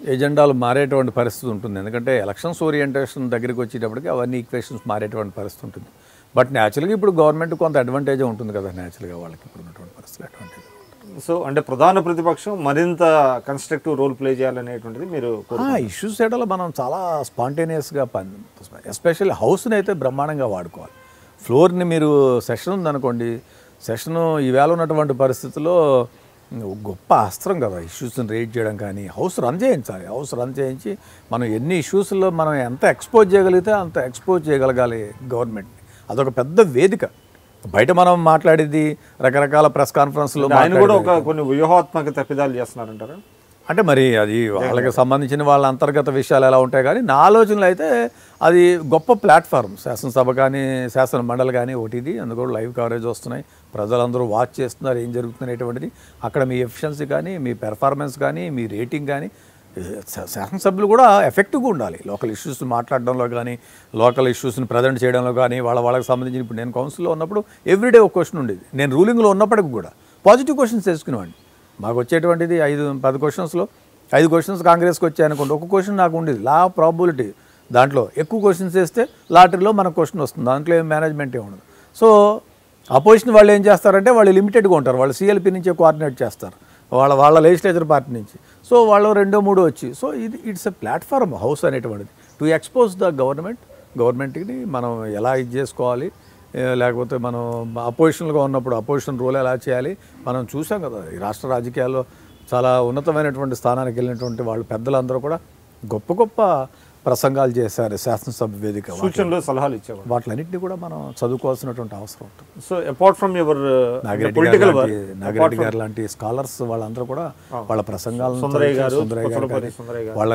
ఎజెండాలు మారేటువంటి పరిస్థితి ఉంటుంది. ఎందుకంటే ఎలక్షన్స్ ఓరియంటేషన్ దగ్గరికి వచ్చేటప్పటికి అవన్నీ ఈక్వేషన్స్ మారేటువంటి పరిస్థితి ఉంటుంది. బట్ న్యాచురల్గా ఇప్పుడు గవర్నమెంట్ కొంత అడ్వాంటేజ్ ఉంటుంది కదా, న్యాచురల్గా వాళ్ళకి ఇప్పుడు ఉన్నటువంటి పరిస్థితులు అడ్వాంటేజ్. సో అంటే ప్రధాన ప్రతిపక్షం మరింత కన్స్ట్రక్టివ్ రోల్ ప్లే చేయాలనేటువంటిది మీరు ఇష్యూస్ ఏడలో మనం చాలా స్పాంటేనియస్గా ఎస్పెషల్లీ హౌస్ని అయితే బ్రహ్మాండంగా వాడుకోవాలి. ఫ్లోర్ని మీరు సెషన్ ఉందనుకోండి, సెషను ఈవేళ ఉన్నటువంటి పరిస్థితుల్లో గొప్ప అస్త్రం కదా ఇష్యూస్ని రేట్ చేయడం. కానీ హౌస్ రన్ చేయించాలి. హౌస్ రన్ చేయించి మనం ఎన్ని ఇష్యూస్లో మనం ఎంత ఎక్స్పోజ్ చేయగలిగితే అంత ఎక్స్పోజ్ చేయగలగాలి గవర్నమెంట్ని. అదొక పెద్ద వేదిక. బయట మనం మాట్లాడేది రకరకాల ప్రెస్ కాన్ఫరెన్స్లో ఆయన కూడా కొన్ని వ్యూహాత్మక తప్పిదాలు చేస్తున్నారంటారా? అంటే మరి అది వాళ్ళకి సంబంధించిన వాళ్ళ అంతర్గత విషయాలు ఎలా ఉంటాయి. కానీ నా ఆలోచనలు అయితే అది గొప్ప ప్లాట్ఫామ్. శాసనసభ కానీ శాసన మండలి కానీ ఒకటిది, అందుకు కూడా లైవ్ కవరేజ్ వస్తున్నాయి, ప్రజలందరూ వాచ్ చేస్తున్నారు ఏం జరుగుతున్నటువంటిది. అక్కడ మీ ఎఫిషియన్సీ కానీ, మీ పెర్ఫార్మెన్స్ కానీ, మీ రేటింగ్ కానీ, శాసనసభ్యులు కూడా ఎఫెక్టివ్గా ఉండాలి. లోకల్ ఇష్యూస్ మాట్లాడడంలో కానీ, లోకల్ ఇష్యూస్ని ప్రజెంట్ చేయడంలో కానీ, వాళ్ళకి సంబంధించిన ఇప్పుడు నేను కౌన్సిల్లో ఉన్నప్పుడు ఎవ్రీడే ఒక క్వశ్చన్ ఉండేది. నేను రూలింగ్లో ఉన్నప్పటికి కూడా పాజిటివ్ క్వశ్చన్స్ వేసుకునేవాడిని. మాకు వచ్చేటువంటిది 5-10 క్వశ్చన్స్లో 5 క్వశ్చన్స్ కాంగ్రెస్కి వచ్చాయనుకోండి, ఒక క్వశ్చన్ నాకు ఉండేది లా ప్రాబిలిటీ. దాంట్లో ఎక్కువ క్వశ్చన్స్ వేస్తే లాటరీలో మనకు క్వశ్చన్ వస్తుంది, దాంట్లో ఏం మేనేజ్మెంటే ఉండదు. సో అపోజిషన్ వాళ్ళు ఏం చేస్తారంటే వాళ్ళు లిమిటెడ్గా ఉంటారు, వాళ్ళు సిఎల్పి నుంచే కోఆర్డినేట్ చేస్తారు, వాళ్ళ లెజిస్లేచర్ పార్టీ నుంచి. సో వాళ్ళు 2-3 వచ్చి, so it's a platform house అనేటువంటిది టు ఎక్స్పోజ్ ద గవర్నమెంట్ని మనం ఎలా ఇది చేసుకోవాలి, లేకపోతే మనం అపోజిషన్గా ఉన్నప్పుడు అపోజిషన్ రోల్ ఎలా చేయాలి. మనం చూసాం కదా ఈ రాష్ట్ర రాజకీయాల్లో చాలా ఉన్నతమైనటువంటి స్థానానికి వెళ్ళినటువంటి వాళ్ళు పెద్దలందరూ కూడా గొప్ప గొప్ప ప్రసంగాలు చేశారు శాసనసభ వేదిక, సూచనలు సలహాలు ఇచ్చేవారు. వాటిలన్నింటినీ కూడా మనం చదువుకోవాల్సినటువంటి అవసరం ఉంటుంది. So apart from your Nagireddy గారు లాంటి స్కాలర్స్ వాళ్ళందరూ కూడా వాళ్ళ ప్రసంగాలను వాళ్ళ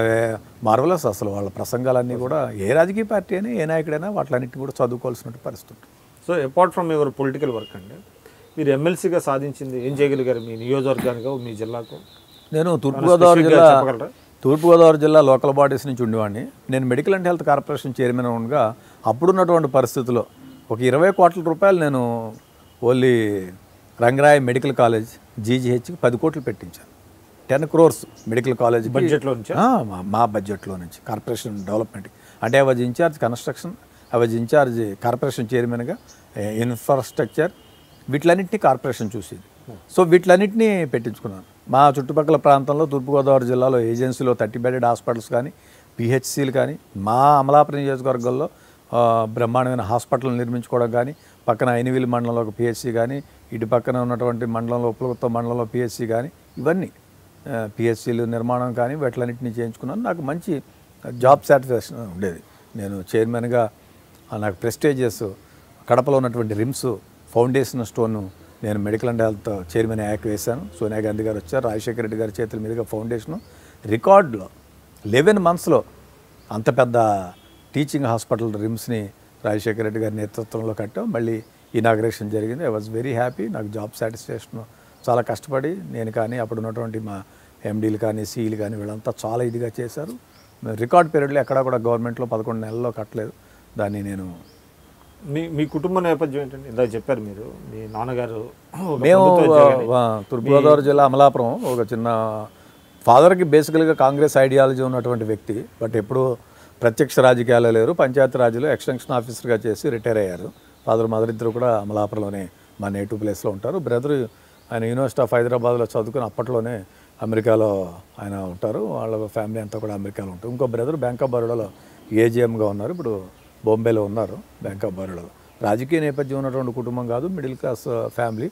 మార్వలస్ అసలు వాళ్ళ ప్రసంగాలన్నీ కూడా ఏ రాజకీయ పార్టీ అయినా ఏ నాయకుడైనా వాటిలన్నింటినీ కూడా చదువుకోవాల్సిన పరిస్థితి. So apart from your political work అండి, మీరు ఎమ్మెల్సీగా సాధించింది ఏం చేయగలిగారు మీ నియోజకవర్గానికి, మీ జిల్లాకు? నేను తూర్పుగోదావరి జిల్లా లోకల్ బాడీస్ నుంచి ఉండేవాడిని. నేను medical and health corporation chairman ఉండగా అప్పుడున్నటువంటి పరిస్థితుల్లో ఒక 20 కోట్ల రూపాయలు నేను ఓన్లీ రంగరాయ్ మెడికల్ కాలేజ్ జీజీహెచ్కి 10 కోట్లు పెట్టించాను. 10 crores మెడికల్ కాలేజ్ బడ్జెట్లో నుంచి, మా బడ్జెట్లో నుంచి కార్పొరేషన్ డెవలప్మెంట్కి. అంటే I was incharge construction, I was incharge corporation చైర్మన్గా ఇన్ఫ్రాస్ట్రక్చర్, వీటిలన్నింటినీ కార్పొరేషన్ చూసేది. సో వీటిలన్నింటినీ పెట్టించుకున్నాను. మా చుట్టుపక్కల ప్రాంతంలో తూర్పుగోదావరి జిల్లాలో ఏజెన్సీలో 30 bedded హాస్పిటల్స్ కానీ, పిహెచ్సిలు కానీ, మా అమలాపురం నియోజకవర్గంలో బ్రహ్మాండమైన హాస్పిటల్ నిర్మించుకోవడం కానీ, పక్కన ఐనివిల్ మండలంలో ఒక పిహెచ్సి కానీ, ఇటు పక్కన ఉన్నటువంటి మండలంలో ఉప్పలగుత్త మండలంలో పిహెచ్సి కానీ, ఇవన్నీ పిహెచ్సిలు నిర్మాణం కానీ వీటిలన్నింటినీ చేయించుకున్నాను. నాకు మంచి జాబ్ సాటిస్ఫాక్షన్ ఉండేది. నేను చైర్మన్గా నాకు ప్రెస్టేజియస్ కడపలో ఉన్నటువంటి రిమ్స్ ఫౌండేషన్ స్టోన్ నేను medical and health chairman act వేశాను. సోనియా గాంధీ గారు వచ్చారు, రాజశేఖర రెడ్డి గారి చేతుల మీదుగా ఫౌండేషను రికార్డులో 11 monthsలో అంత పెద్ద టీచింగ్ హాస్పిటల్ రిమ్స్ని రాజశేఖర రెడ్డి గారి నేతృత్వంలో కట్టాం. మళ్ళీ ఇనాగ్రేషన్ జరిగింది. I was very happy. నాకు జాబ్ సాటిస్ఫాక్షన్ చాలా కష్టపడి నేను కానీ అప్పుడు ఉన్నటువంటి మా ఎండీలు కానీ సిఈలు కానీ వీళ్ళంతా చాలా ఇదిగా చేశారు. రికార్డ్ పీరియడ్లో ఎక్కడా కూడా గవర్నమెంట్లో 11 నెలల్లో కట్టలేదు. దాన్ని నేను మీ కుటుంబ నేపథ్యం ఏంటంటే ఇందాక చెప్పారు మీరు, మీ నాన్నగారు మేము తూర్పుగోదావరి జిల్లా అమలాపురం ఒక చిన్న ఫాదర్కి బేసికల్గా కాంగ్రెస్ ఐడియాలజీ ఉన్నటువంటి వ్యక్తి, బట్ ఎప్పుడూ ప్రత్యక్ష రాజకీయాలు లేరు. పంచాయతీరాజ్లో ఎక్స్టెన్షన్ ఆఫీసర్గా చేసి రిటైర్ అయ్యారు. ఫాదర్ మదర్ ఇద్దరు కూడా అమలాపురంలోనే మా నేటివ్ ప్లేస్లో ఉంటారు. బ్రదర్ ఆయన యూనివర్సిటీ ఆఫ్ హైదరాబాద్లో చదువుకుని అప్పట్లోనే అమెరికాలో ఆయన ఉంటారు. వాళ్ళ ఫ్యామిలీ అంతా కూడా అమెరికాలో ఉంటారు. ఇంకో బ్రదర్ బ్యాంక్ ఆఫ్ బరోడాలో ఏజీఎంగా ఉన్నారు, ఇప్పుడు బాంబేలో ఉన్నారు బ్యాంక్ ఆఫ్ బరోడాలో. రాజకీయ నేపథ్యం ఉన్నటువంటి కుటుంబం కాదు, middle class family,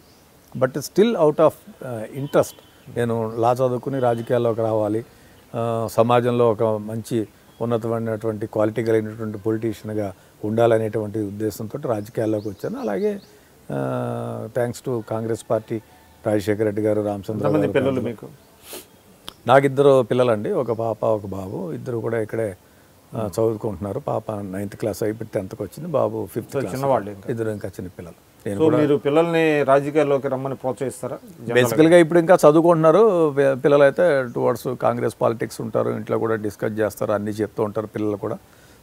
but still out of interest నేను లా చదువుకుని రాజకీయాల్లోకి రావాలి, సమాజంలో ఒక మంచి ఉన్నతమైనటువంటి క్వాలిటీ కలిగినటువంటి పొలిటీషియన్గా ఉండాలనేటువంటి ఉద్దేశంతో రాజకీయాల్లోకి వచ్చాను. అలాగే thanks to Congress party, Rajasekhara Reddy గారు, రామచంద్ర పిల్లలు మీకు నాకు ఇద్దరు పిల్లలండి, ఒక పాప ఒక బాబు. ఇద్దరు కూడా ఇక్కడే చదువుకుంటున్నారు. పాప 9th క్లాస్ అయిపోయి 10th వచ్చింది, బాబు 5th క్లాస్. చిన్నవాళ్ళు ఇద్దరు ఇంకా చిన్న పిల్లలు. సో మీరు పిల్లల్ని రాజకీయాల్లోకి రమ్మని ప్రోత్సహిస్తారా? బేసికల్గా ఇప్పుడు ఇంకా చదువుకుంటున్నారు. పిల్లలు అయితే టువర్డ్స్ కాంగ్రెస్ పాలిటిక్స్ ఉంటారు, ఇంట్లో కూడా డిస్కస్ చేస్తారు, అన్నీ చెప్తూ ఉంటారు పిల్లలు కూడా.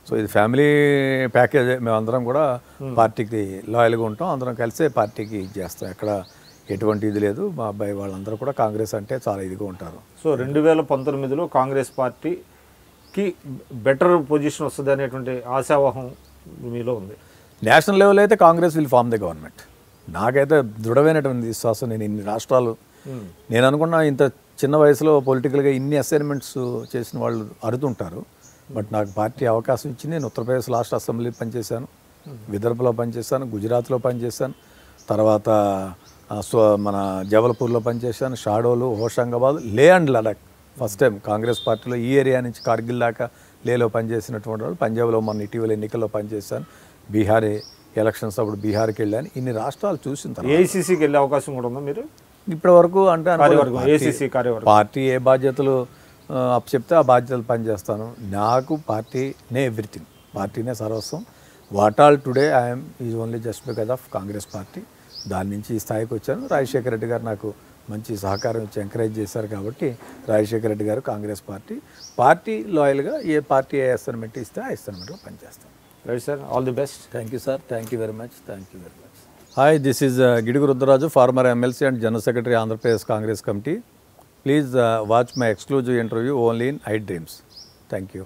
సో ఇది ఫ్యామిలీ ప్యాకేజ్. మేమందరం కూడా పార్టీకి లాయల్గా ఉంటాం, అందరం కలిసే పార్టీకి చేస్తాం. ఎక్కడ ఎటువంటి ఇది లేదు. మా అబ్బాయి వాళ్ళందరూ కూడా కాంగ్రెస్ అంటే చాలా ఇదిగా ఉంటారు. సో 2019లో కాంగ్రెస్ పార్టీకి బెటర్ పొజిషన్ వస్తుంది అనేటువంటి ఆశావాహం మీలో ఉంది. నేషనల్ లెవెల్ అయితే Congress will form the government. నాకైతే దృఢమైనటువంటి విశ్వాసం. నేను ఇన్ని రాష్ట్రాలు నేను అనుకున్నా ఇంత చిన్న వయసులో పొలిటికల్గా ఇన్ని అసైన్మెంట్స్ చేసిన వాళ్ళు అరుతుంటారు. బట్ నాకు పార్టీ అవకాశం ఇచ్చింది. నేను ఉత్తరప్రదేశ్ లాస్ట్ అసెంబ్లీ పనిచేశాను, విదర్భలో పనిచేశాను, గుజరాత్లో పనిచేశాను, తర్వాత మన జబల్పూర్లో పనిచేశాను, షాడోలు, హోషంగాబాద్, లే and Ladakh. First time Congress పార్టీలో ఈ ఏరియా నుంచి కార్గిల్ దాకా లేలో పనిచేసినటువంటి వాళ్ళు. పంజాబ్లో మొన్న ఇటీవల ఎన్నికల్లో పనిచేశాను. బీహార్ ఎలక్షన్స్ అప్పుడు బీహార్కి వెళ్ళాను. ఇన్ని రాష్ట్రాలు చూసిన తర్వాత ఏఐసీసీకి వెళ్ళే అవకాశం కూడా ఉందా మీరు? ఇప్పటి వరకు అంటే ఏఐసీసీ కార్యవర్గం పార్టీ ఏ బాధ్యతలు అప్పచెప్తే ఆ బాధ్యతలు పనిచేస్తాను. నాకు పార్టీనే ఎవ్రీథింగ్, పార్టీనే సర్వస్వం. What all today I'm is only just because of Congress party. దాని నుంచి ఈ స్థాయికి వచ్చాను. రాజశేఖర రెడ్డి గారు నాకు మంచి సహకారం ఇచ్చి ఎంకరేజ్ చేశారు కాబట్టి రాజశేఖర రెడ్డి గారు కాంగ్రెస్ పార్టీ లాయల్గా ఏ పార్టీ ఏ అసైన్మెంట్ ఇస్తే ఆ అసైన్మెంట్లో పనిచేస్తాను. Right sir, all the best. Thank you sir, thank you very much, thank you very much. Hi, this is Gidugu Rudraraju, former MLC and general secretary Andhra Pradesh Congress committee. Please watch my exclusive interview only in iDreams. Thank you.